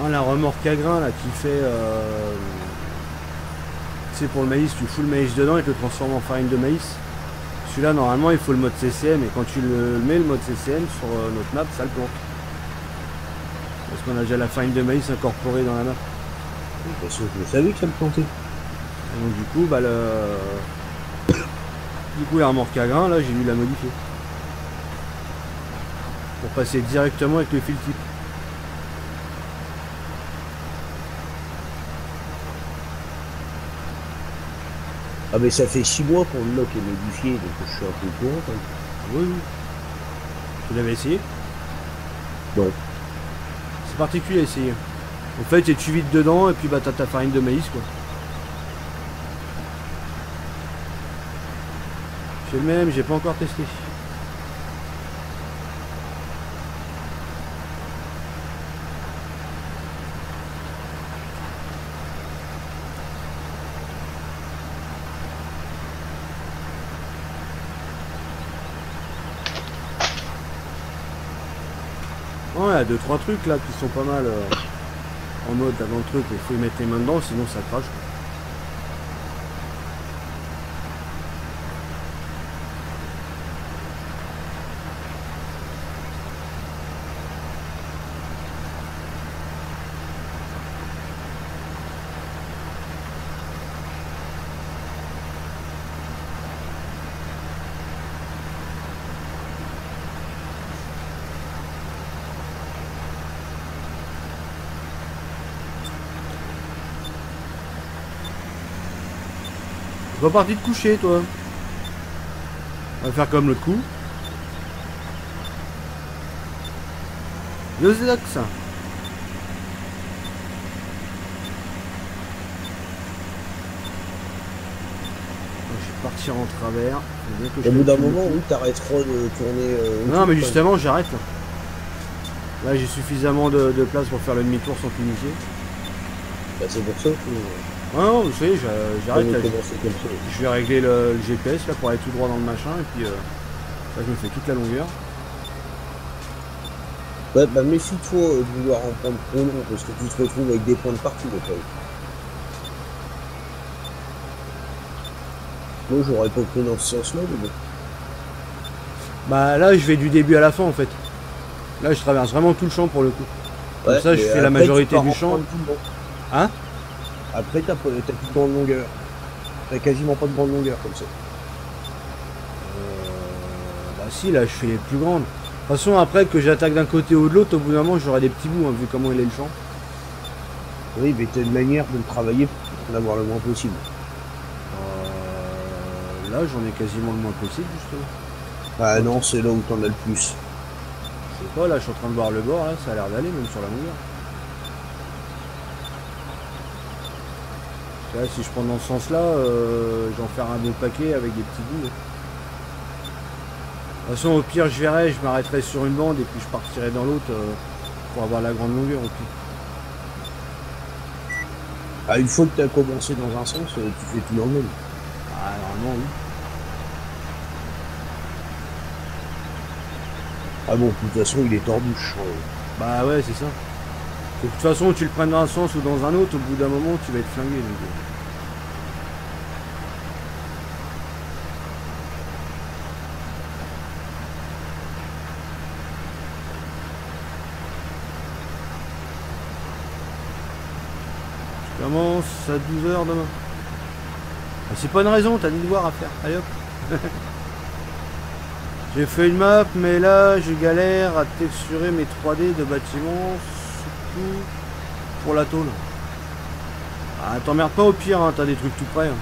Hein, la remorque à grains là qui fait... Tu sais, pour le maïs, tu fous le maïs dedans et te le transforme en farine de maïs. Celui-là, normalement, il faut le mode CCM. Et quand tu le mets, le mode CCM, sur notre map, ça le plante. Parce qu'on a déjà la farine de maïs incorporée dans la map. Parce que je savais que ça me plantait. Et donc du coup, bah la remorque à grains, là, j'ai dû la modifier. Pour passer directement avec le fil type. Ah mais ça fait 6 mois qu'on le lock est modifié, donc je suis un peu au courant quand même. Oui, oui. Tu l'avais essayé? Non. C'est particulier à essayer. En fait, tu vides dedans et puis bah t'as ta farine de maïs quoi. J'ai le même, j'ai pas encore testé. Ouais, il y a 2-3 trucs là qui sont pas mal en mode là, dans le truc, il faut y mettre les mains dedans sinon ça crache. T'es pas parti te coucher toi. On va faire comme l'autre coup. Yosedax. Je vais partir en travers. Au bout d'un moment, oui, t'arrêteras de tourner. Non mais justement j'arrête là. Là j'ai suffisamment de place pour faire le demi-tour sans punifier. Bah, c'est pour ça que. Ah non, vous savez, j'arrête là. Comme ça. Je vais régler le GPS là pour aller tout droit dans le machin et puis ça je me fais toute la longueur. Ouais, bah méfie-toi de vouloir en prendre trop long parce que tu te retrouves avec des points de partout après. Moi j'aurais pas pris dans ce sens-là, mais bon. Bah là je vais du début à la fin en fait. Là je traverse vraiment tout le champ pour le coup. Comme Ouais, ça je fais la majorité du champ. Hein? Après t'as plus de grande longueur. T'as quasiment pas de grande longueur comme ça. Bah si là je fais les plus grandes. De toute façon après que j'attaque d'un côté ou de l'autre, au bout d'un moment j'aurai des petits bouts hein, vu comment il est le champ. Oui, mais t'as une manière de le travailler pour en avoir le moins possible. Là j'en ai quasiment le moins possible justement. Ah non, c'est là où t'en as le plus. Je sais pas, là je suis en train de voir le bord, là, ça a l'air d'aller même sur la longueur. Là, si je prends dans ce sens là, j'en faire un beau paquet avec des petits bouts. De toute façon au pire je verrai, je m'arrêterai sur une bande et puis je partirai dans l'autre pour avoir la grande longueur au pire. Ah, une fois que t'as commencé dans un sens, tu fais tout dans le même. Ah normalement oui. Ah bon, de toute façon il est tordu. Bah ouais c'est ça. De toute façon tu le prennes dans un sens ou dans un autre, au bout d'un moment tu vas être flingué. Donc, Je commence à 12 h demain. Ah, c'est pas une raison, t'as des devoirs à faire. Allez hop. J'ai fait une map, mais là je galère à texturer mes 3D de bâtiments, surtout pour la tôle. Ah, t'emmerdes pas au pire, hein, t'as des trucs tout près. Hein.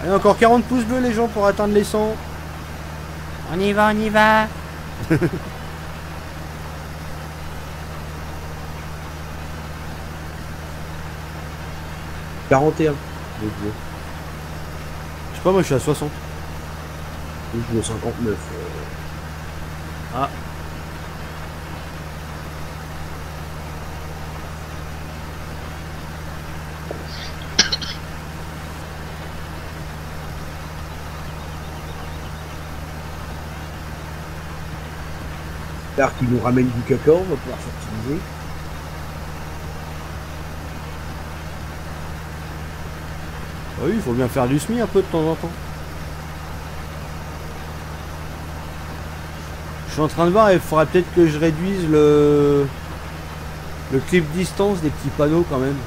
Allez, encore 40 pouces bleus les gens pour atteindre les 100. On y va, on y va. 41. Je sais pas, moi je suis à 60. Je suis à 59. Ah. J'espère qu'il nous ramène du cacao, on va pouvoir fertiliser. Ah oui, il faut bien faire du SMI un peu de temps en temps. Je suis en train de voir, il faudrait peut-être que je réduise le clip distance des petits panneaux quand même.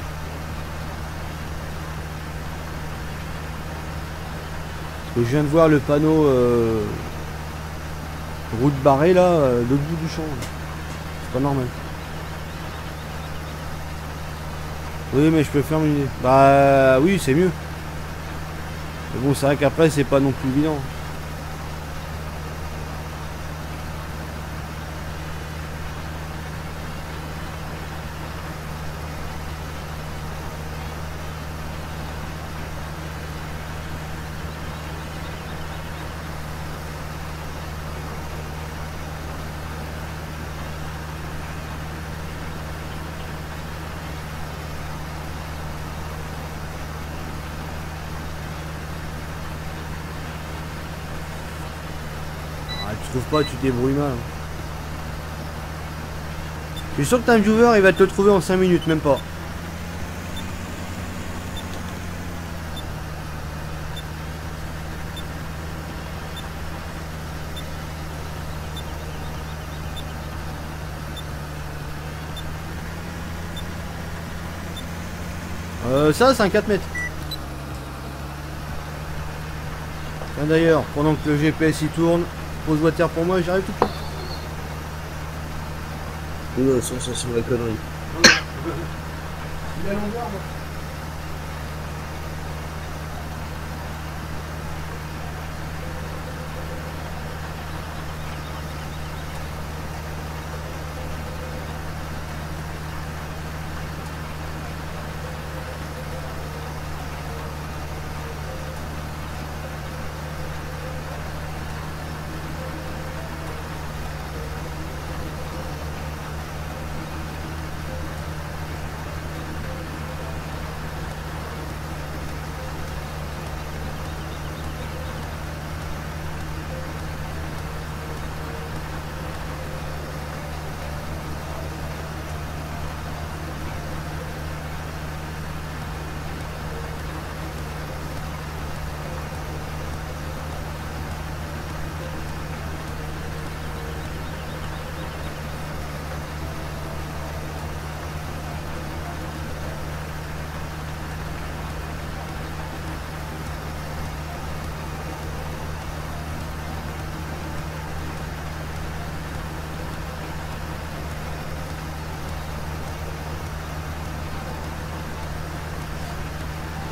Parce que je viens de voir le panneau route barrée là, l'autre bout du champ. C'est pas normal. Oui, mais je peux faire une idée. Bah oui, c'est mieux. Mais bon, c'est vrai qu'après, c'est pas non plus évident. Ah, tu trouves pas, tu te débrouilles mal. Je suis sûr que t'as un viewer, il va te le trouver en 5 minutes, même pas. Ça, c'est un 4 mètres. Tiens, d'ailleurs, pendant que le GPS il tourne, pose water pour moi, j'arrive tout de suite. Non, ça sent la connerie. Il a longueur, moi.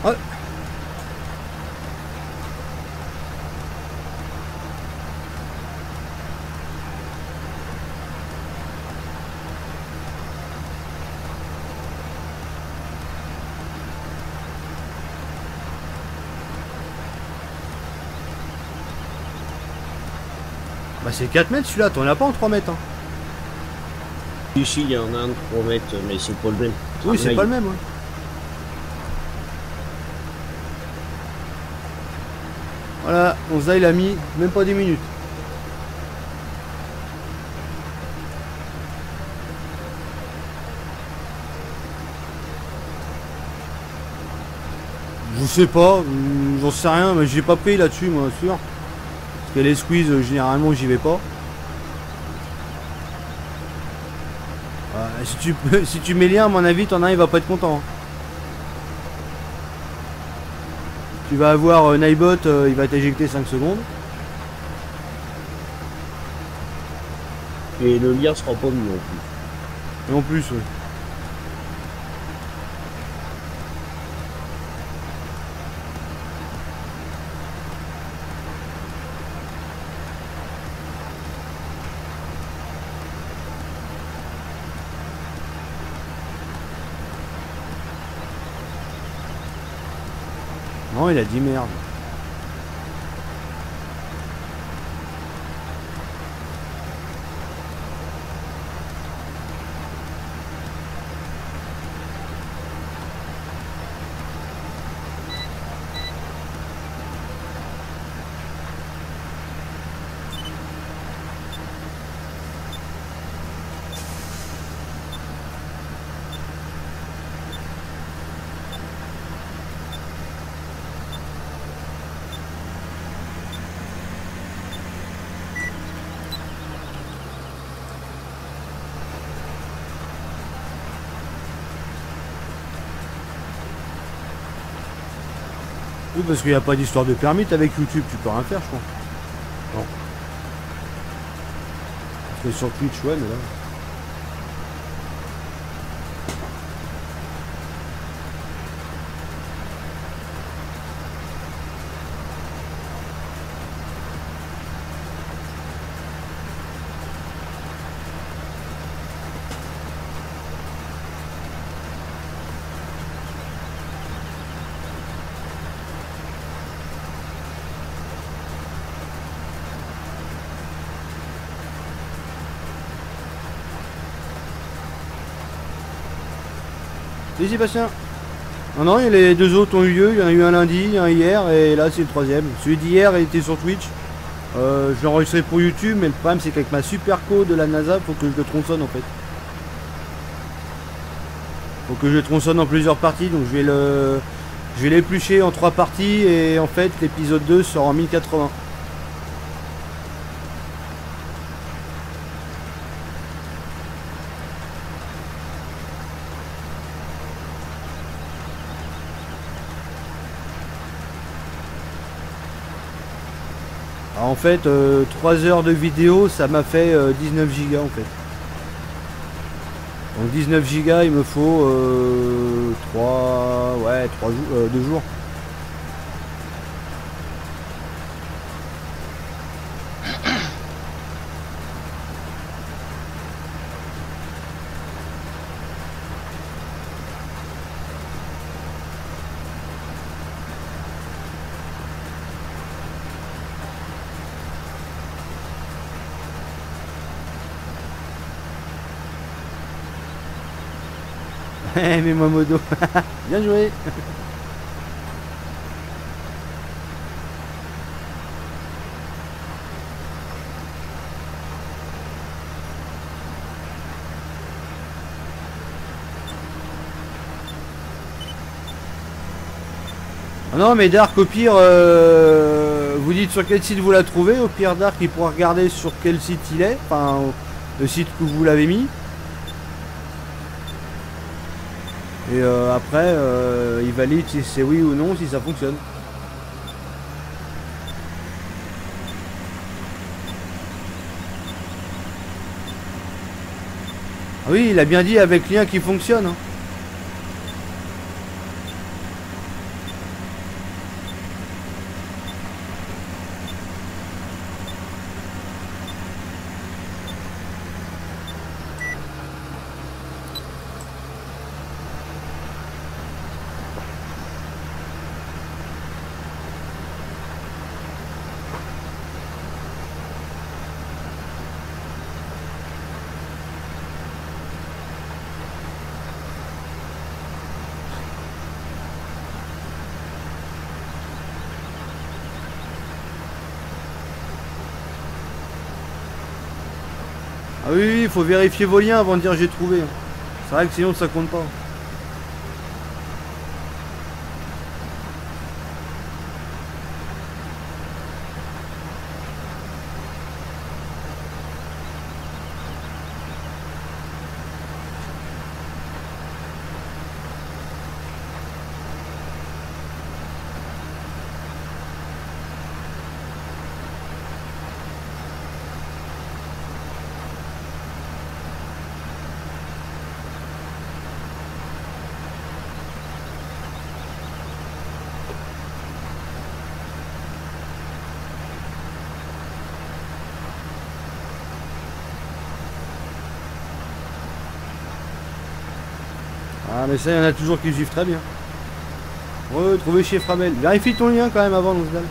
Ah. Bah c'est 4 mètres celui-là, t'en as pas en 3 mètres. Hein. Ici, il y en a un de 3 mètres, mais c'est pas le même. Oui, c'est pas le même. Ouais. Voilà, Onza il a mis même pas 10 minutes. Je sais pas, j'en sais rien, mais j'ai pas pris là-dessus, moi, sûr. Parce que les squeeze, généralement, j'y vais pas. Si tu mets lien, à mon avis, t'en as un, il va pas être content. Hein. Tu vas avoir Nightbot, il va t'éjecter 5 secondes. Et le lien sera pas mis non plus. Et en plus, ouais. Non, il a dit merde. Oui, parce qu'il n'y a pas d'histoire de permis avec YouTube, tu peux rien faire, je crois. Non. Parce que sur Twitch, ouais, mais là. Salut Sébastien. Non, non, les deux autres ont eu lieu. Il y en a eu un lundi, un hier, et là c'est le troisième. Celui d'hier il était sur Twitch. Je l'ai enregistré pour YouTube, mais le problème c'est qu'avec ma super co de la NASA, faut que je le tronçonne en fait. Faut que je le tronçonne en plusieurs parties, donc je vais l'éplucher en 3 parties, et en fait l'épisode 2 sera en 1080. En fait, 3 heures de vidéo, ça m'a fait 19 gigas en fait. Donc 19 gigas, il me faut 2 jours. Mais Momodo, bien joué. Ah non mais Dark, au pire, vous dites sur quel site vous la trouvez. Au pire Dark il pourra regarder sur quel site il est, enfin le site que vous l'avez mis. Et après, il valide si c'est oui ou non, si ça fonctionne. Ah oui, il a bien dit avec lien qui fonctionne. Hein. Ah oui, oui, il faut vérifier vos liens avant de dire j'ai trouvé. C'est vrai que sinon ça compte pas. Ah mais ça, il y en a toujours qui suivent très bien. Ouais, trouver chez Framel. Vérifie ton lien quand même avant, Lonsdal.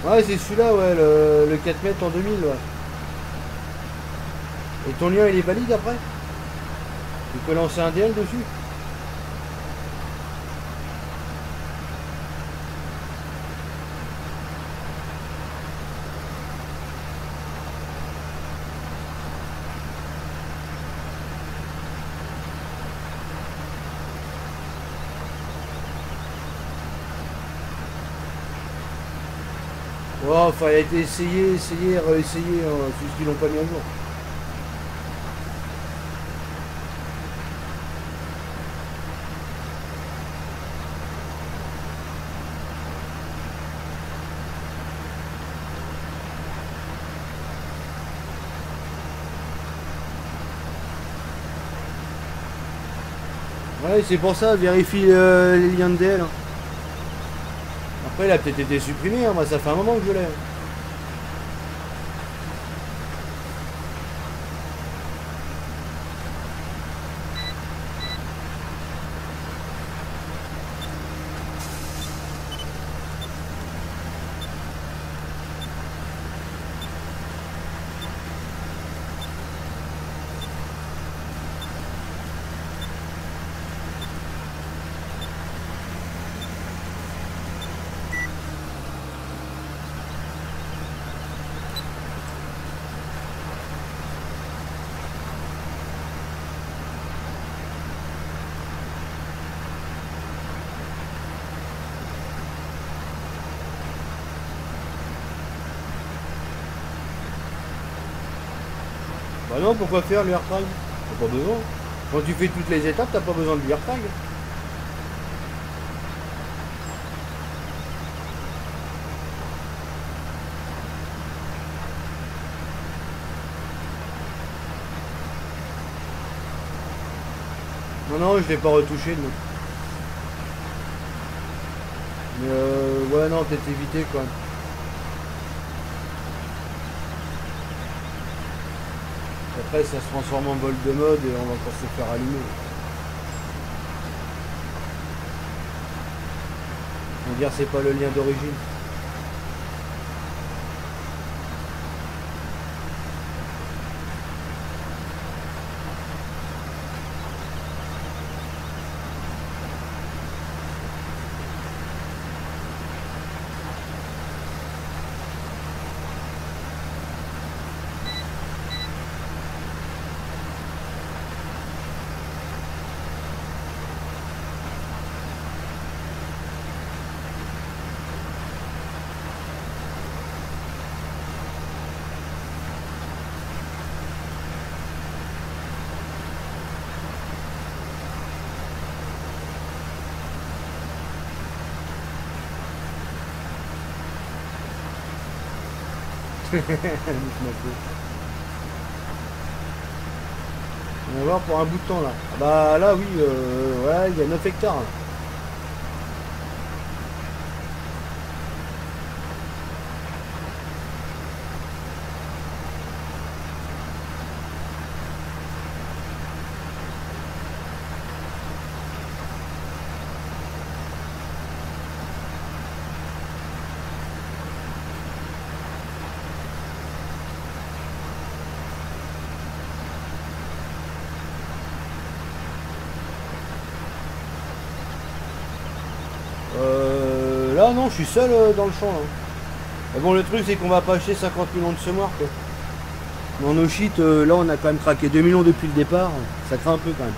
Ouais, c'est celui-là, ouais, le 4 mètres en 2000, ouais. Et ton lien, il est valide après? Tu peux lancer un DL dessus? Oh, enfin, il a été essayé, réessayé, hein, c'est juste qu'ils l'ont pas mis à jour. Ouais, c'est pour ça, vérifie les liens de DL. Hein. Après, il a peut-être été supprimé, hein, moi ça fait un moment que je l'ai. Bah non, pourquoi faire le AirTag? T'as pas besoin. Quand tu fais toutes les étapes, t'as pas besoin de AirTag. Non, non, je l'ai pas retouché, non. Mais ouais, non, peut-être éviter quoi. Après, ça se transforme en vol de mode et on va encore se faire allumer. On va dire c'est pas le lien d'origine. On va voir pour un bout de temps là. Ah bah là oui, ouais, il y a 9 hectares. Là. Là non, je suis seul dans le champ. Là. Mais bon, le truc c'est qu'on va pas acheter 50 millions de semoirs quoi. Dans nos shit, là on a quand même craqué 2 millions depuis le départ. Ça craint un peu quand même.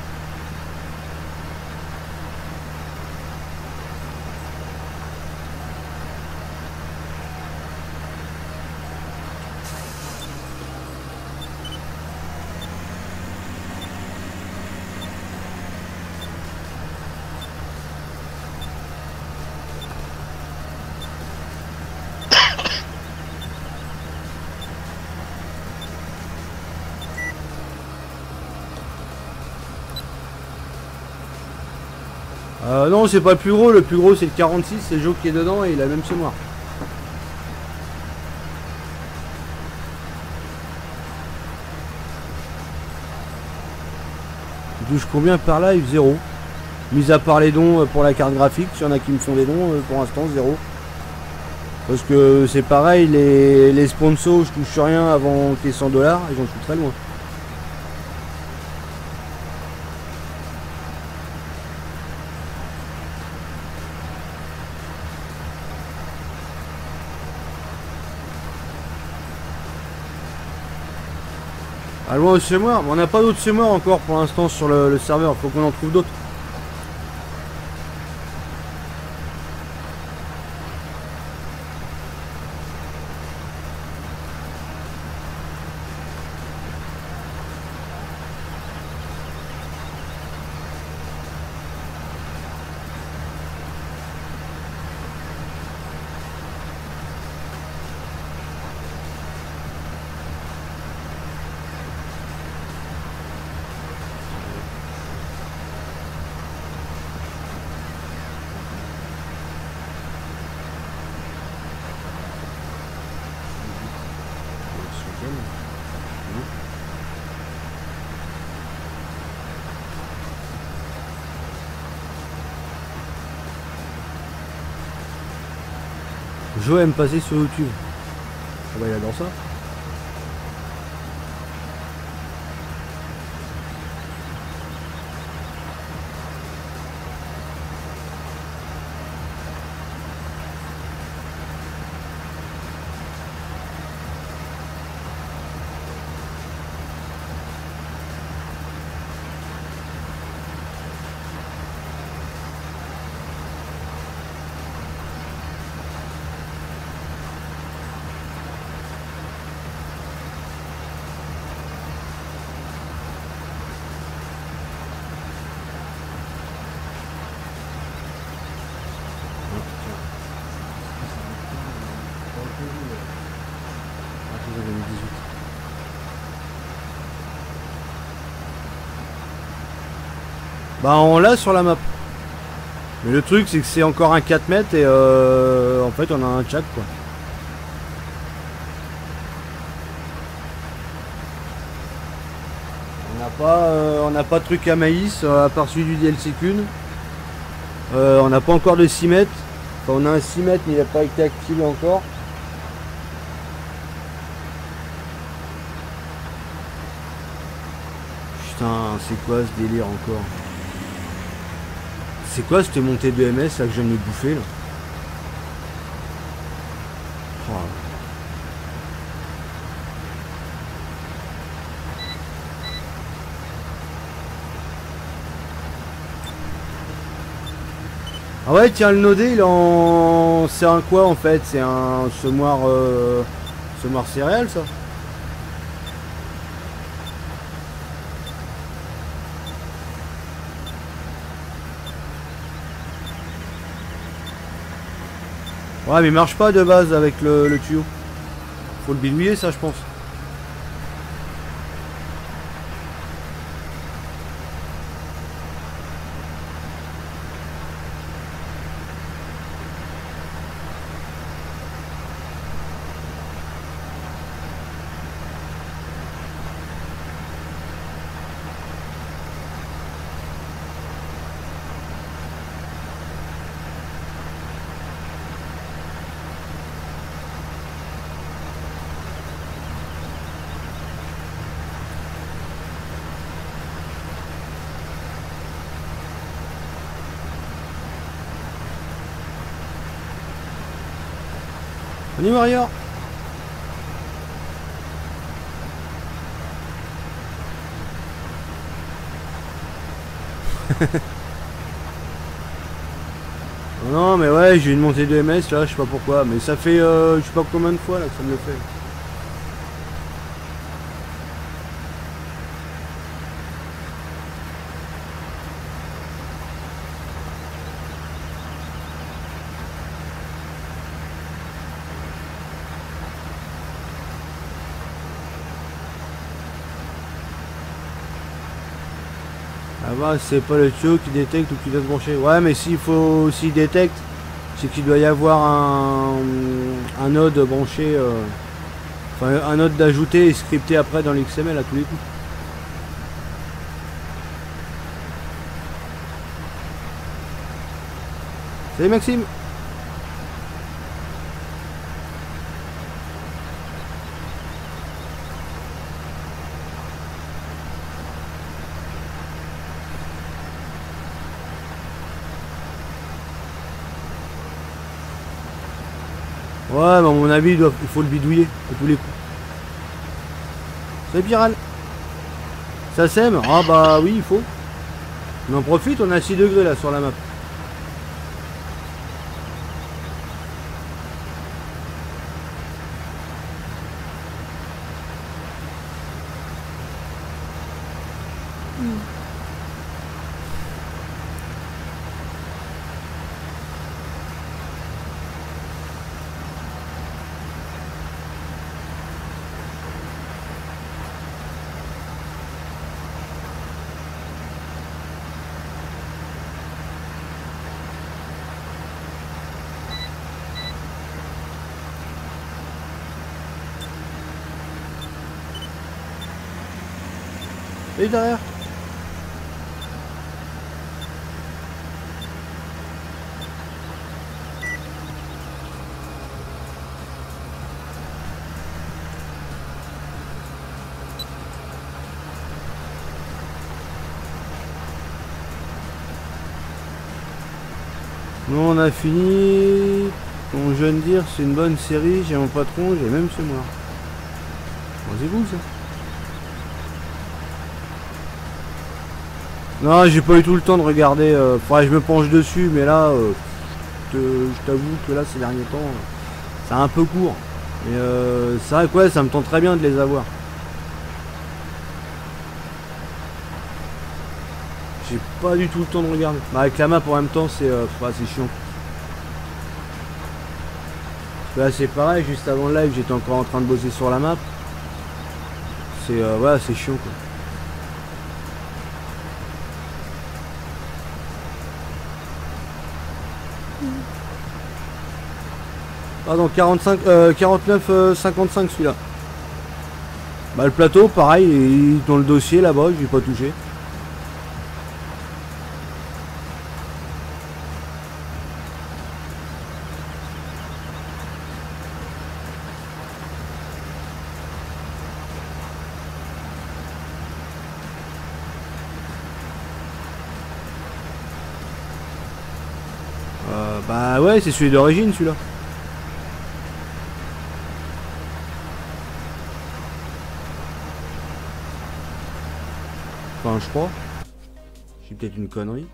Non, c'est pas le plus gros c'est le 46, c'est Joe qui est dedans et il a le même semoir. Il touche combien par live? 0. Mis à part les dons pour la carte graphique, s'il y en a qui me font des dons, pour l'instant 0. Parce que c'est pareil, les sponsors, je touche rien avant les 100 $, ils en sont très loin. Ah, loin au semoir, mais on n'a pas d'autres semoirs encore pour l'instant sur le serveur, faut qu'on en trouve d'autres. Joe aime passer sur YouTube. Ah bah il adore ça. Bah on l'a sur la map. Mais le truc c'est que c'est encore un 4 mètres et en fait on a un chat quoi. On n'a pas de truc à maïs à part celui du DLC Kun. On n'a pas encore de 6 mètres. Enfin, on a un 6 mètres mais il n'a pas été activé encore. Putain, c'est quoi ce délire encore? C'est quoi cette montée de MS là que je viens de me bouffer là? Oh. Ah ouais tiens le nodé il est en... C'est un quoi en fait? C'est un semoir semoir céréales ça? Ouais mais il marche pas de base avec le tuyau. Faut le bidouiller ça je pense. On y va Warrior. Non mais ouais j'ai une montée de MS là, je sais pas pourquoi, mais ça fait je sais pas combien de fois là que ça me le fait. Ah bah c'est pas le tuyau qui détecte ou qui doit se brancher. Ouais mais s'il faut, s'il détecte, c'est qu'il doit y avoir un node branché, enfin un node d'ajouter et scripté après dans l'XML à tous les coups. Salut Maxime. Ouais, mais à mon avis, il faut le bidouiller à tous les coups. C'est Piral. Ça sème? Ah bah oui, il faut. On en profite, on a 6 degrés là sur la map. Et derrière. Nous on a fini. Mon jeune dire c'est une bonne série, j'ai mon patron, j'ai même chez moi. Bon, c'est cool ça. Non, j'ai pas eu tout le temps de regarder. Faudrait que je me penche dessus, mais là, je t'avoue que là, ces derniers temps, c'est un peu court. Mais c'est vrai que ouais, ça me tente très bien de les avoir. J'ai pas du tout le temps de regarder. Bah, avec la map en même temps, c'est chiant. Là, c'est pareil, juste avant le live, j'étais encore en train de bosser sur la map. C'est ouais, c'est chiant quoi. Pardon, 49, 55 celui-là. Bah le plateau, pareil, il est dans le dossier là-bas, je vais pas touché. Bah ouais, c'est celui d'origine celui-là. Enfin, je crois. J'ai peut-être une connerie.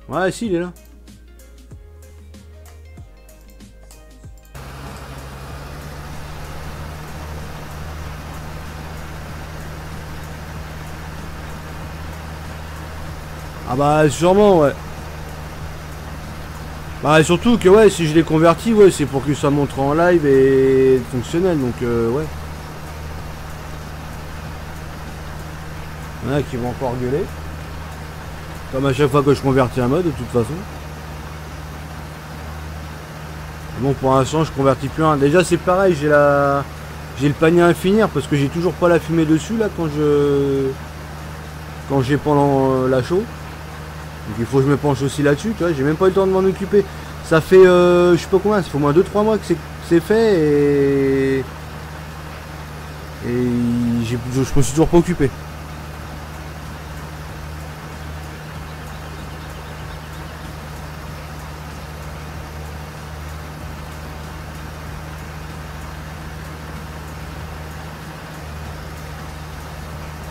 Ouais, si, il est là. Ah bah sûrement ouais. Bah surtout que ouais, si je l'ai converti, ouais, c'est pour que ça montre en live et fonctionnel, donc ouais. Il y en a qui vont encore gueuler. Comme à chaque fois que je convertis un mode de toute façon. Bon, pour l'instant je convertis plus un. Déjà c'est pareil, j'ai le panier à finir parce que j'ai toujours pas la fumée dessus là quand j'ai pendant la show. Donc il faut que je me penche aussi là-dessus, tu vois, j'ai même pas eu le temps de m'en occuper. Ça fait je sais pas combien, ça fait au moins 2-3 mois que c'est fait et je me suis toujours pas occupé.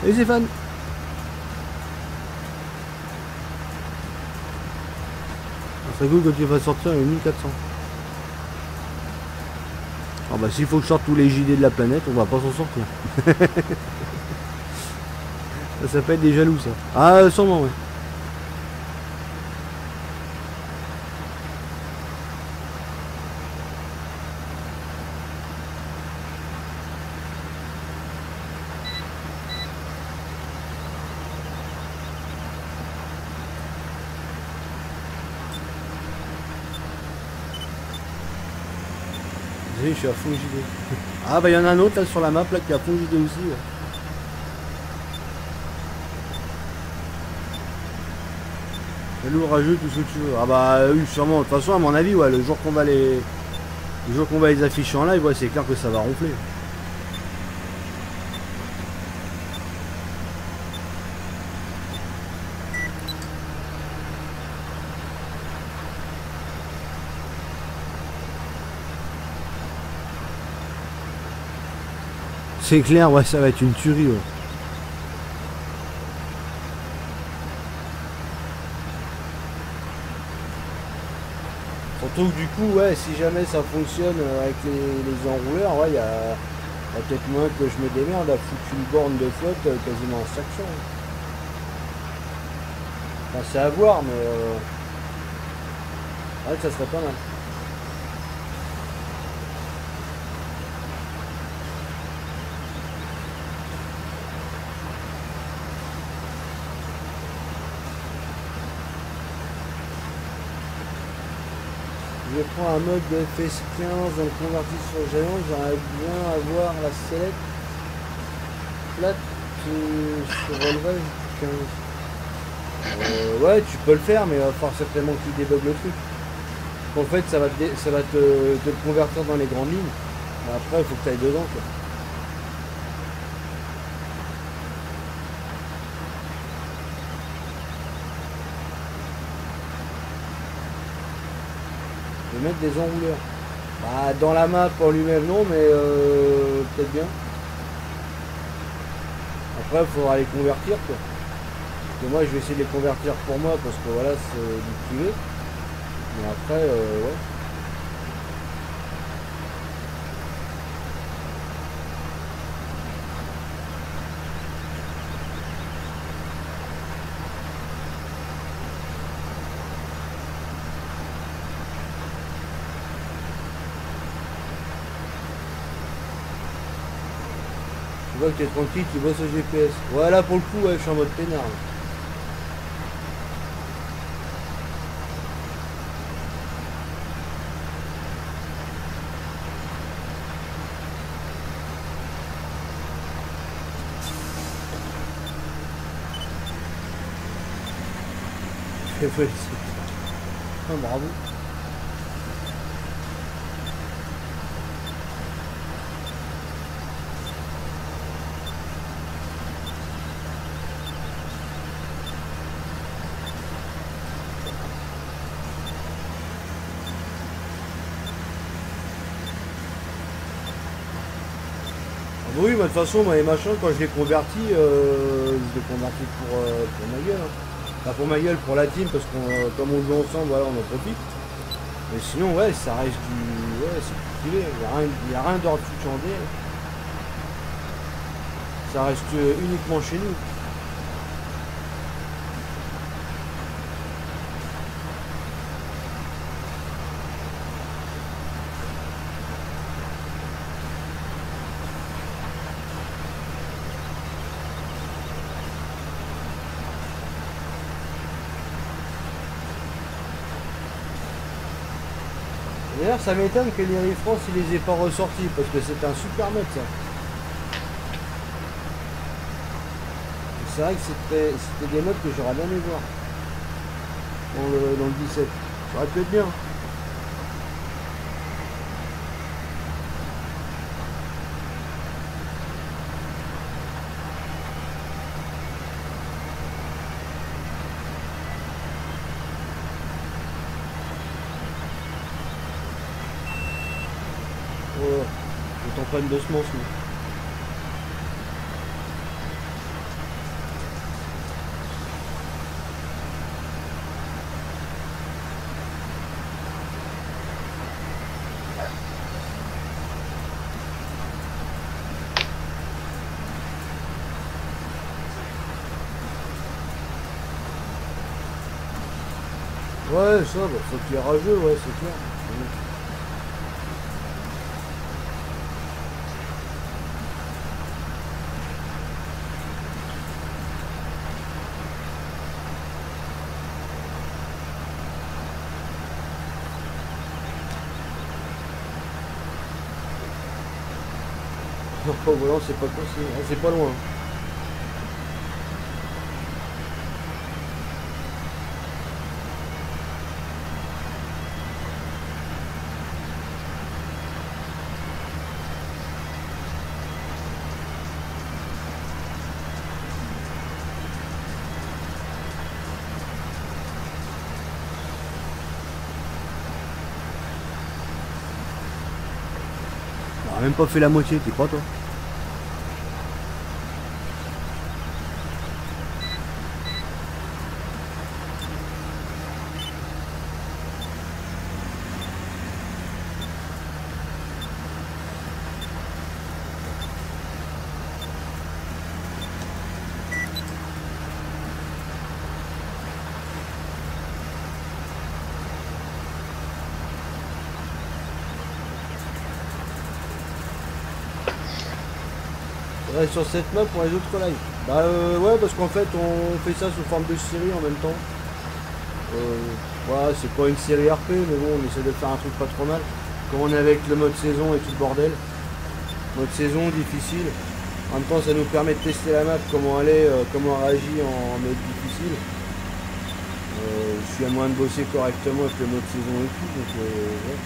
Et Stéphane. Ça cool quand tu vas sortir avec 1400. Ah bah s'il faut que je sorte tous les JD de la planète, on va pas s'en sortir. Ça peut être des jaloux ça. Ah sûrement ouais. Je suis à fond JD. Ah bah il y en a un autre là sur la map là qui est à fond JD aussi. Ouais. Fais-le rajoute tout ce que tu veux. Ah bah oui sûrement. De toute façon à mon avis ouais, le jour qu'on va les afficher en live, ouais, c'est clair que ça va ronfler. C'est clair, ouais, ça va être une tuerie, ouais. Surtout que du coup, ouais, si jamais ça fonctionne avec les enrouleurs, ouais, il y a peut-être moins que je me démerde à foutre une borne de flotte quasiment en section. Enfin, c'est à voir, mais ouais, ça serait pas mal. Je prends un mode de FS15 dans le converti sur Jalon, j'aimerais bien avoir la sellette plate sur relevage du 15. Ouais, tu peux le faire, mais il va falloir certainement que tu débugges le truc. En fait, ça va te le convertir dans les grandes lignes. Après, il faut que tu ailles dedans, quoi. Je vais mettre des enrouleurs. Bah, dans la map en lui-même, non, mais peut-être bien. Après, il faudra les convertir, quoi. Parce que moi, je vais essayer de les convertir pour moi, parce que voilà, c'est du privé. Mais après, ouais. Tu vois que t'es tranquille, tu bosses au GPS. Voilà, pour le coup, ouais, je suis en mode peinard. Là. Ah, bravo. Oui, mais de toute façon, moi, les machins, quand je les convertis, je les convertis pour ma gueule. Hein. Pas pour ma gueule, pour la team, parce qu'on, comme on joue ensemble, voilà, on en profite. Mais sinon, ouais, ça reste du... Ouais, c'est privé. Il n'y a rien d'ordre foutu en DL. Ça reste uniquement chez nous. D'ailleurs, ça m'étonne que l'Iri France il les ait pas ressortis parce que c'est un super mode ça. C'est vrai que c'était des modes que j'aurais bien aimé voir dans le 17. Ça aurait pu être bien. Oh, je t'en prenne de semences. Ouais, ça, bah, faut qu'il y ait rageux, ouais, c'est clair. Oh, voilà, c'est pas possible, c'est pas loin. On a même pas fait la moitié, t'y crois toi? Ouais, sur cette map pour les autres lives. Bah ouais, parce qu'en fait on fait ça sous forme de série en même temps. Voilà, c'est pas une série RP, mais bon, on essaie de faire un truc pas trop mal. Comme on est avec le mode saison et tout le bordel. Mode saison difficile. En même temps, ça nous permet de tester la map, comment elle est, comment elle réagit en mode difficile. S'il y a moyen de bosser correctement avec le mode saison et tout, donc ouais.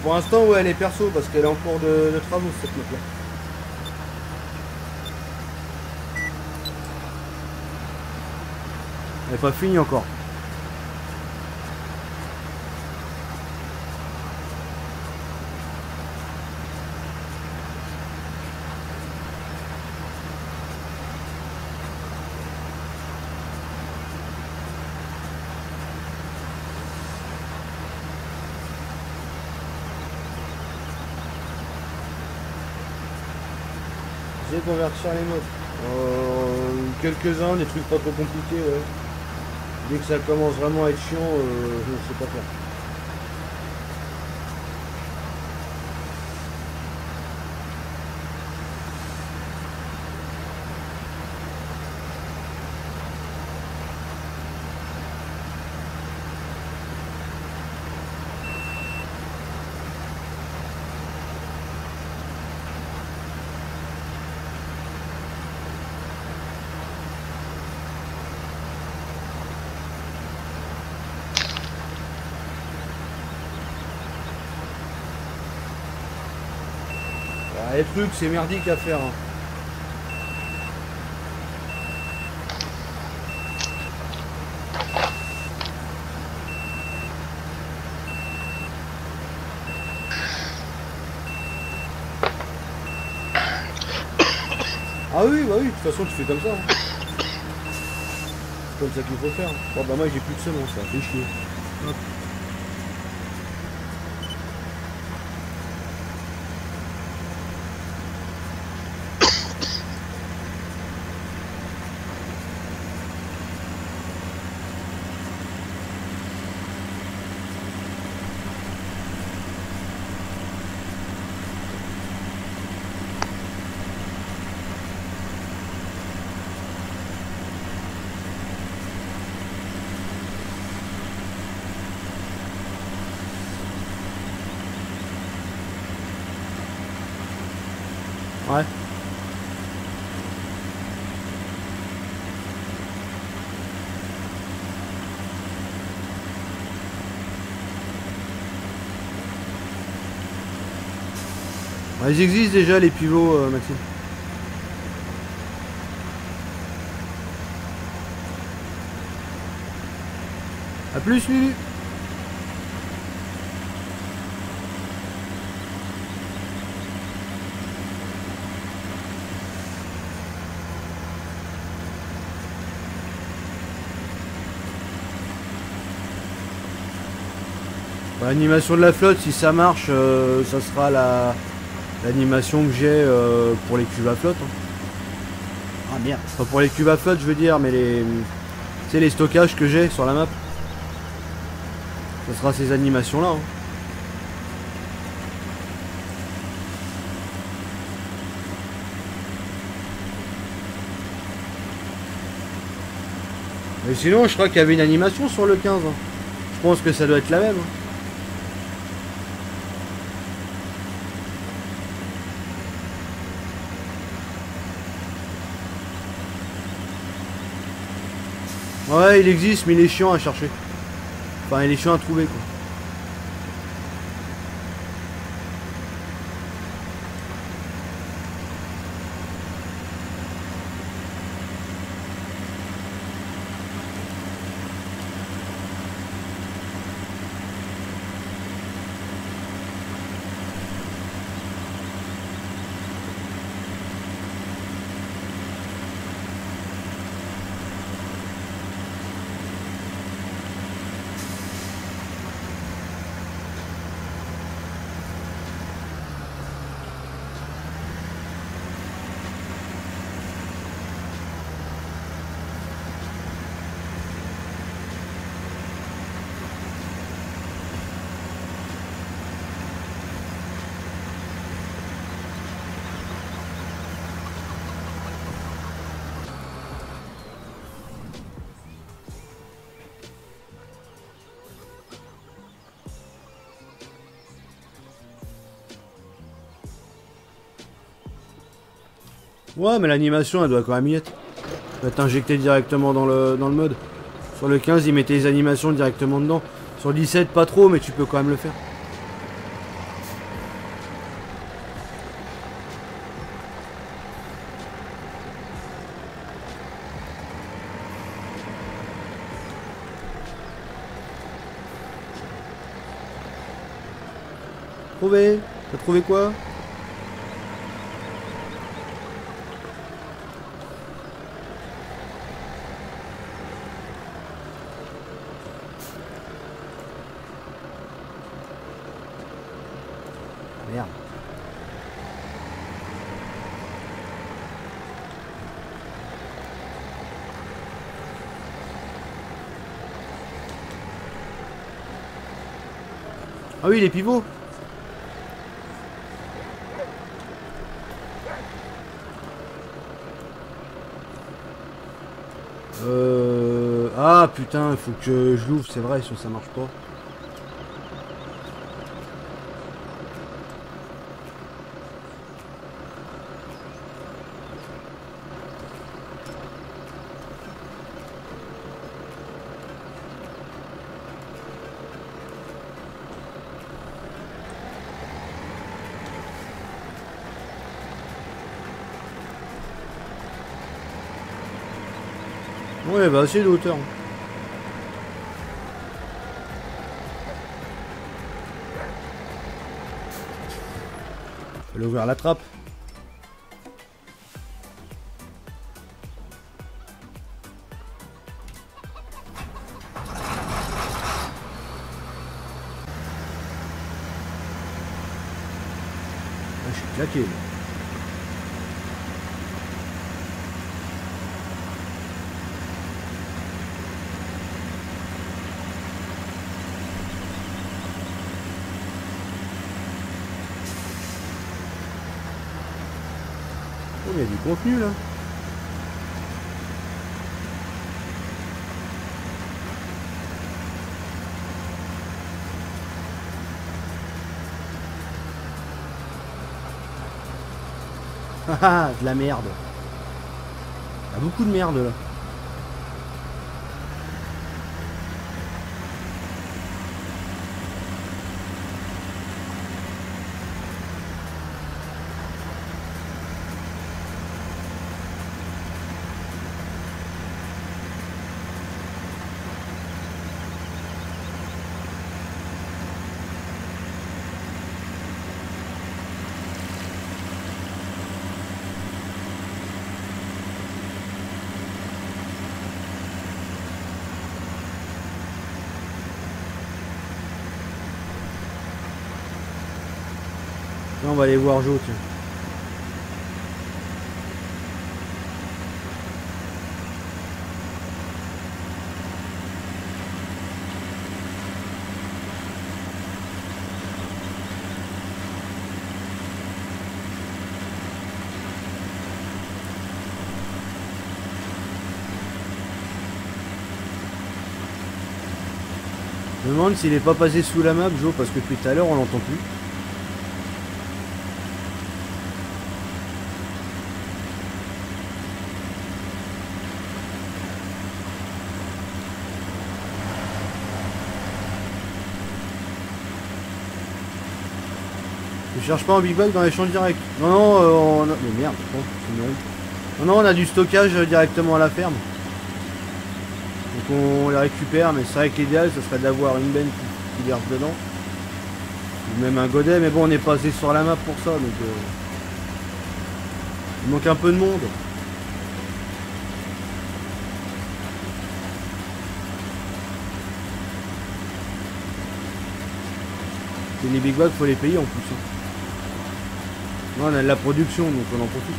Pour l'instant, ouais, elle est perso parce qu'elle est en cours de travaux cette map là. Elle n'est pas finie encore. J'ai convertir les modes. Quelques-uns, des trucs pas trop compliqués, ouais. Dès que ça commence vraiment à être chiant, je ne sais pas faire. Les trucs, c'est merdique à faire. Hein. Ah oui, bah oui, de toute façon tu fais comme ça. Hein. C'est comme ça qu'il faut faire. Bon bah moi j'ai plus de semences, ça fait chier. Hop. Ouais. Ouais, ils existent déjà les pivots, Maxime. A plus, Lulu. L'animation de la flotte, si ça marche, ça sera l'animation que j'ai pour les cubes à flotte. Hein. Ah merde. Enfin, pour les cubes à flotte, je veux dire, mais tu sais, les stockages que j'ai sur la map. Ça sera ces animations-là. Hein. Mais sinon, je crois qu'il y avait une animation sur le 15. Hein. Je pense que ça doit être la même. Hein. Ouais, il existe, mais il est chiant à chercher. Enfin, il est chiant à trouver, quoi. Ouais, mais l'animation, elle doit quand même y être. Elle va être injectée directement dans le mode. Sur le 15, ils mettaient les animations directement dedans. Sur le 17, pas trop, mais tu peux quand même le faire. Trouvé? T'as trouvé quoi? Merde. Ah oui, les pivots. Ah putain, il faut que je l'ouvre, c'est vrai, sinon ça marche pas. Ouais, bah assez de hauteur. Fallait ouvrir la trappe. Ah, je suis claqué là. Oh, il y a du contenu là. Haha, de la merde. Il y a beaucoup de merde là. Là, on va aller voir Jo, tiens. Je me demande s'il est pas passé sous la map, Jo, parce que depuis tout à l'heure, on l'entend plus. Je cherche pas un big bag dans les champs directs. Non, non, on a... Mais merde, c'est une honte. Non, non, on a du stockage directement à la ferme. Donc on les récupère, mais c'est vrai que l'idéal, ce serait d'avoir une benne qui verse dedans. Ou même un godet, mais bon, on est passé sur la map pour ça, donc... Il manque un peu de monde. Et les big bags, faut les payer en plus. Hein. Non, on a de la production, donc on en profite.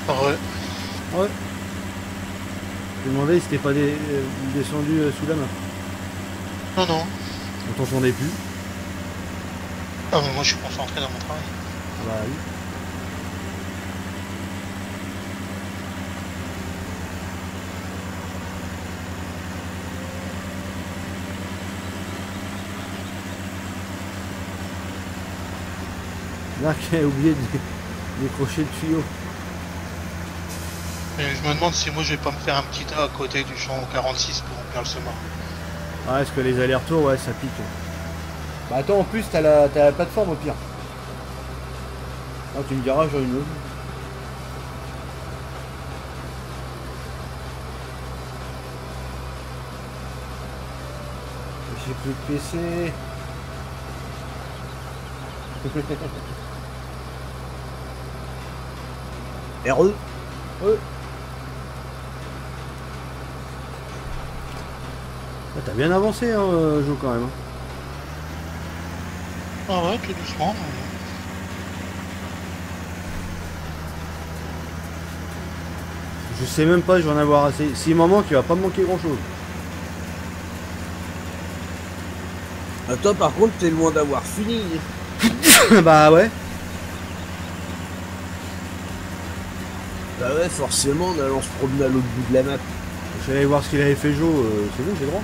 Ouais. Ouais. Je me demandais si t'es pas descendu sous la main. Non, non. On t'entendait plus. Ah, mais moi je suis concentré dans mon travail. Ah bah oui. Dark a oublié de décrocher le tuyau. Et je me demande si moi je vais pas me faire un petit tas à côté du champ 46 pour remplir le semoir. Ah, est-ce que les allers-retours, ouais, ça pique. Bah attends, en plus, t'as la plateforme au pire. Ah, tu me diras, j'en ai une autre. J'ai plus de PC. RE. Ouais. Ah, t'as bien avancé, hein, Jo, quand même. Hein. Ah ouais, tout doucement. Je sais même pas, je vais en avoir assez. S'il m'en manque, il va pas me manquer grand chose. Toi, par contre, t'es loin d'avoir fini. Bah ouais. Bah ouais, forcément, en allant se promener à l'autre bout de la map. Je vais aller voir ce qu'il avait fait Jo, c'est bon, j'ai droit.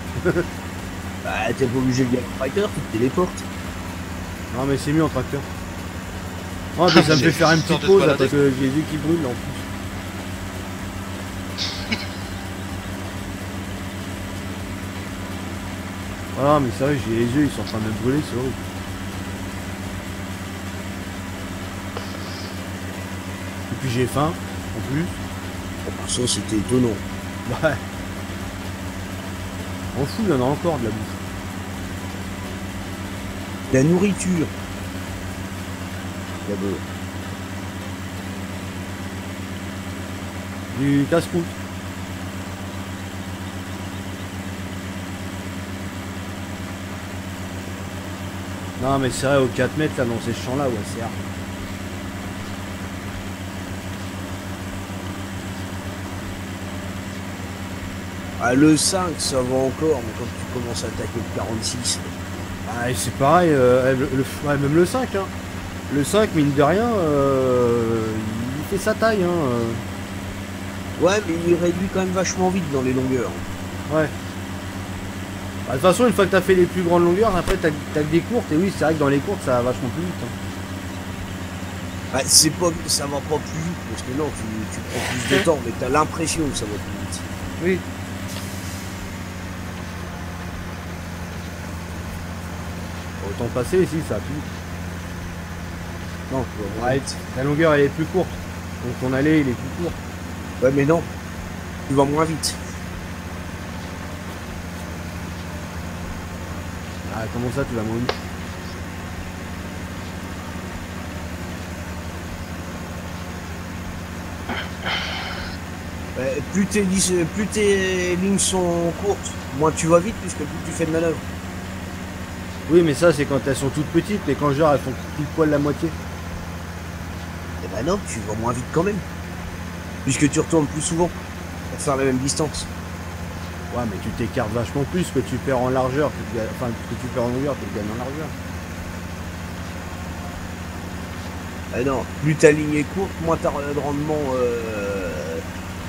Bah, t'es pas obligé de gagner le fighter, tu te téléportes. Non mais c'est mieux en tracteur. Oh mais ça me fait faire une petite pause là, parce que j'ai les yeux qui brûlent en plus. Voilà mais c'est vrai, j'ai les yeux, ils sont en train de me brûler, c'est horrible. Et puis j'ai faim, en plus. Bon, ça, c'était étonnant. Ouais. On fout, il y en a encore de la bouffe. La nourriture. D'abord. Du casse-croûte. Non mais c'est vrai, aux 4 mètres là dans ces champs là, ouais c'est hard. Ah, le 5, ça va encore, mais quand tu commences à attaquer le 46... Ah, et c'est pareil, ouais, même le 5, hein. Le 5, mine de rien, il fait sa taille, hein. Ouais, mais il réduit quand même vachement vite dans les longueurs. Ouais. Bah, de toute façon, une fois que t'as fait les plus grandes longueurs, après t'as que des courtes, et oui, c'est vrai que dans les courtes, ça va vachement plus vite. Hein. Ouais, c'est pas, ça va pas plus vite, parce que non, tu prends plus de temps, mais t'as l'impression que ça va plus vite. Oui. Autant passer ici, ça a plus vite. Non, ouais, la longueur elle est plus courte, donc ton aller il est plus court. Ouais, mais non, tu vas moins vite. Ah, comment ça, tu vas moins vite? Plus tes lignes sont courtes, moins tu vas vite, puisque plus tu fais de manœuvre. Oui, mais ça c'est quand elles sont toutes petites, mais quand genre elles font pile poil la moitié. Eh ben non, tu vas moins vite quand même. Puisque tu retournes plus souvent pour faire la même distance. Ouais, mais tu t'écartes vachement plus que tu perds en largeur, enfin que tu perds en longueur, que tu gagnes en largeur. Ah non, plus ta ligne est courte, moins t'as de rendement,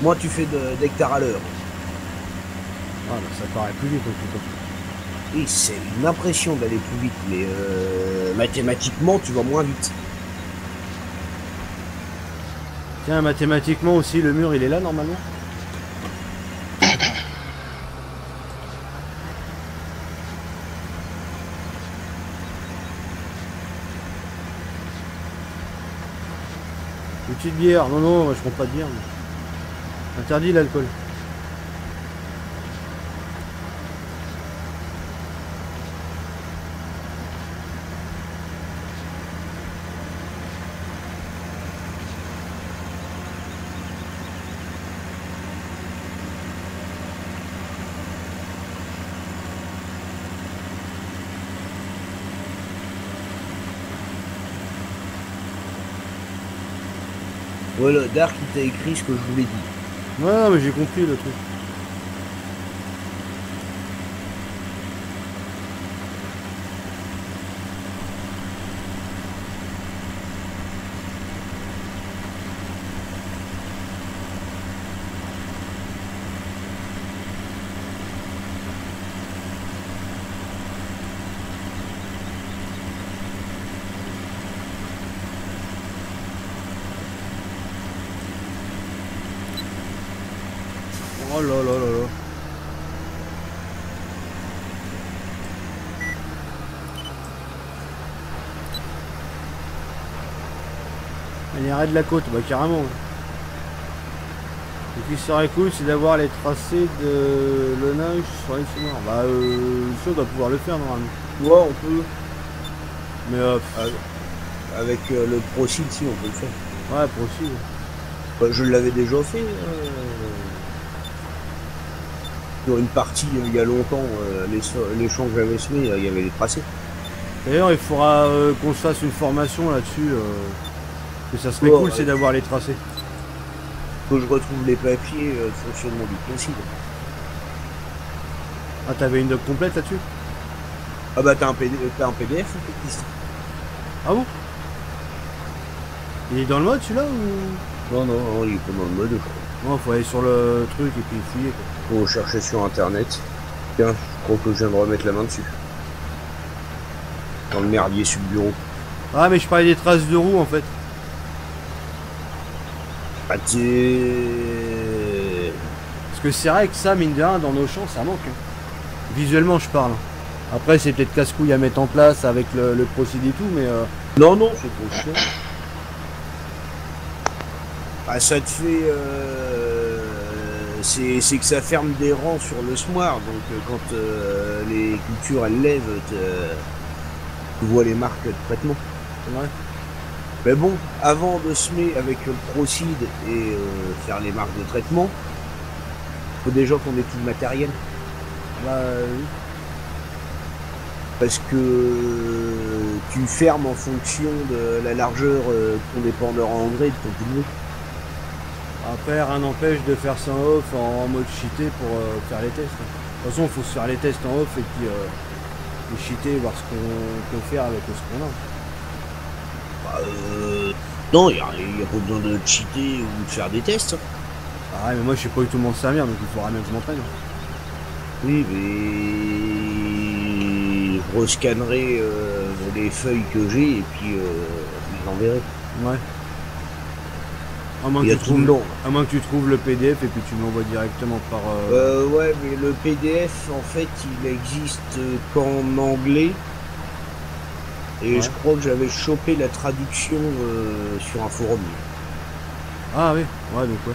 moins tu fais d'hectares à l'heure. Ah, bah, ça paraît plus vite en tout cas. Oui, c'est une impression d'aller plus vite, mais mathématiquement, tu vas moins vite. Tiens, mathématiquement aussi, le mur il est là normalement. Une petite bière, non, non, je prends pas de bière. Mais... Interdit l'alcool. Voilà, Dark il t'a écrit ce que je voulais dire. Ouais, non, mais j'ai compris le truc. Oh là là là là. Allez, arrête de la côte, bah carrément. Ce qui serait cool, c'est d'avoir les tracés de l'onage sur les sommeurs. Bah, ça, on doit pouvoir le faire normalement. Ouais, on peut. Mais, Avec le ProSeed, si, on peut le faire. ouais, possible. Bah, je l'avais déjà fait. Sur une partie, il y a longtemps, les champs que j'avais semés, il y avait les tracés. D'ailleurs, il faudra qu'on se fasse une formation là-dessus. Que ça serait Ouais, cool, ouais. c'est d'avoir les tracés. Faut que je retrouve les papiers de fonctionnement du ProSeed. Ah, t'avais une doc complète là-dessus? Ah bah t'as un PDF ou quelque chose? Ah bon? Il est dans le mode celui-là ou... Non, il est pas dans le mode. Non, faut aller sur le truc et puis fouiller quoi. Faut chercher sur internet. Tiens, je crois que je viens de remettre la main dessus. Dans le merdier sur le bureau. Ah, mais je parlais des traces de roues en fait. Ah t'es... Parce que c'est vrai que ça, mine de rien, dans nos champs, ça manque. Hein. Visuellement, je parle. Après, c'est peut-être casse-couille à mettre en place avec le procédé et tout, mais... Non, c'est trop chiant. Ah, ça te fait... C'est que ça ferme des rangs sur le semoir, donc quand les cultures elles lèvent, tu vois les marques de traitement. Ouais. Mais bon, avant de semer avec le ProSeed et faire les marques de traitement, faut déjà qu'on ait tout le matériel. Bah, oui. Parce que tu fermes en fonction de la largeur de ton épandeur à engrais de ton pilier. Après, rien n'empêche de faire ça en off, en mode cheaté pour faire les tests. De toute façon, il faut se faire les tests en off et puis les cheater, voir ce qu'on peut faire avec ce qu'on a. Non, il n'y a pas besoin de cheater ou de faire des tests. Ah ouais, mais moi je sais pas du tout m'en servir, donc il faudra bien que je m'entraîne. Oui, mais je rescannerai les feuilles que j'ai et puis je l'enverrai. Ouais. À moins, Il y a que tu tout le trouves, long. à moins que tu trouves le PDF et puis tu me l'envoies directement par... Ouais, mais le PDF, en fait, il existe qu'en anglais. Et Ouais. je crois que j'avais chopé la traduction sur un forum. Ah oui, ouais, donc ouais.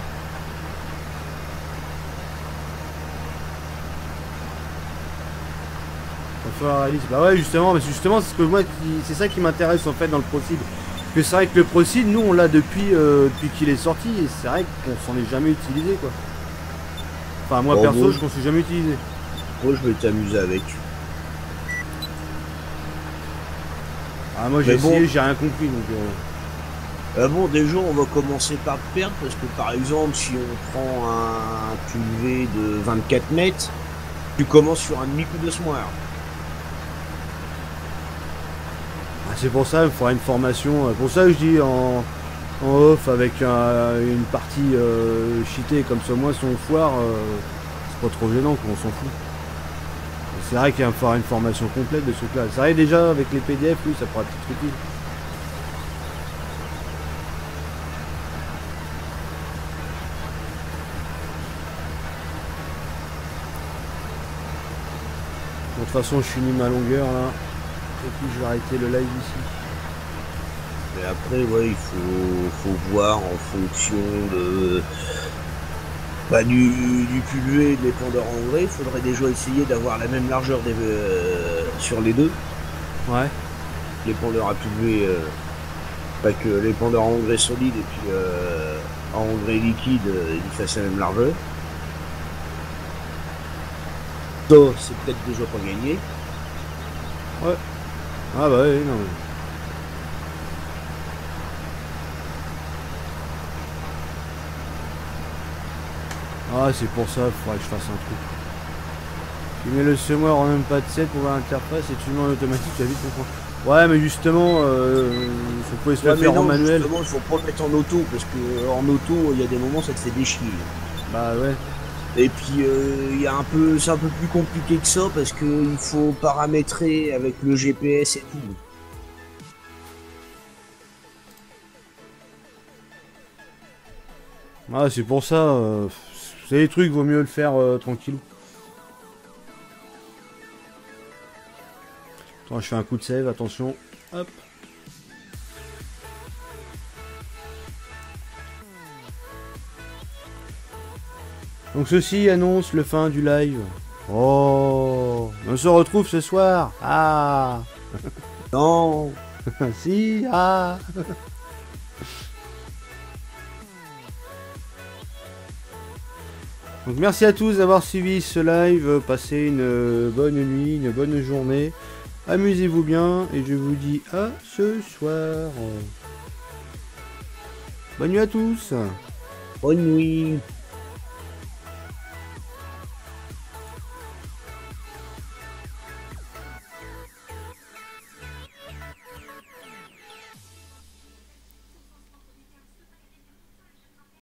Va falloir réaliser. Bah ouais, justement, mais justement, c'est ce que moi, c'est ça qui m'intéresse en fait dans le ProSeed. Parce que c'est vrai que le ProSeed, nous, on l'a depuis qu'il est sorti, et c'est vrai qu'on s'en est jamais utilisé, quoi. Enfin, moi, Bon, perso, bon. je m'en suis jamais utilisé. Moi, je vais t'amuser avec. Ah, moi, j'ai Mais bon. essayé, j'ai rien compris, donc... Bon, déjà, on va commencer par te perdre, parce que par exemple, si on prend un culvé de 24 mètres, tu commences sur un demi-coup de semoir. Ah, c'est pour ça, il faudra une formation. Pour ça, je dis en off avec une partie cheatée, comme ça, moi, si on foire, c'est pas trop gênant, quoi, on s'en fout. C'est vrai qu'il va falloir une formation complète de ce truc-là. C'est vrai, déjà, avec les PDF, oui, ça pourra être utile. Bon, de toute façon, je finis ma longueur, là. Et puis, je vais arrêter le live ici. Mais après, ouais, il faut voir en fonction de du culvé et de l'épandeur engrais. Il faudrait déjà essayer d'avoir la même largeur sur les deux. Ouais. L'épandeur à culvé, pas que l'épandeur à engrais solide et puis à engrais liquide, il fasse la même largeur. Ça, c'est peut-être déjà pas gagné. Ouais. Ah bah oui, non. Ah, c'est pour ça, il faudrait que je fasse un truc. Tu mets le semoir en même pas de 7 pour voir l'interface et tu le mets en automatique, tu vas vite comprendre. Ouais, mais justement, faut pas se le faire en manuel. Justement, il faut pas le mettre en auto, parce que en auto, il y a des moments, ça te fait déchirer. Bah ouais. Et puis, c'est un peu plus compliqué que ça, parce qu'il faut paramétrer avec le GPS et tout. Ah, c'est pour ça, C'est des trucs, vaut mieux le faire tranquillou. Attends, je fais un coup de save, attention. Hop. Donc ceci annonce le fin du live. Oh, on se retrouve ce soir. Ah. Non. Si, ah. Donc merci à tous d'avoir suivi ce live. Passez une bonne nuit, une bonne journée. Amusez-vous bien et je vous dis à ce soir. Bonne nuit à tous. Bonne nuit.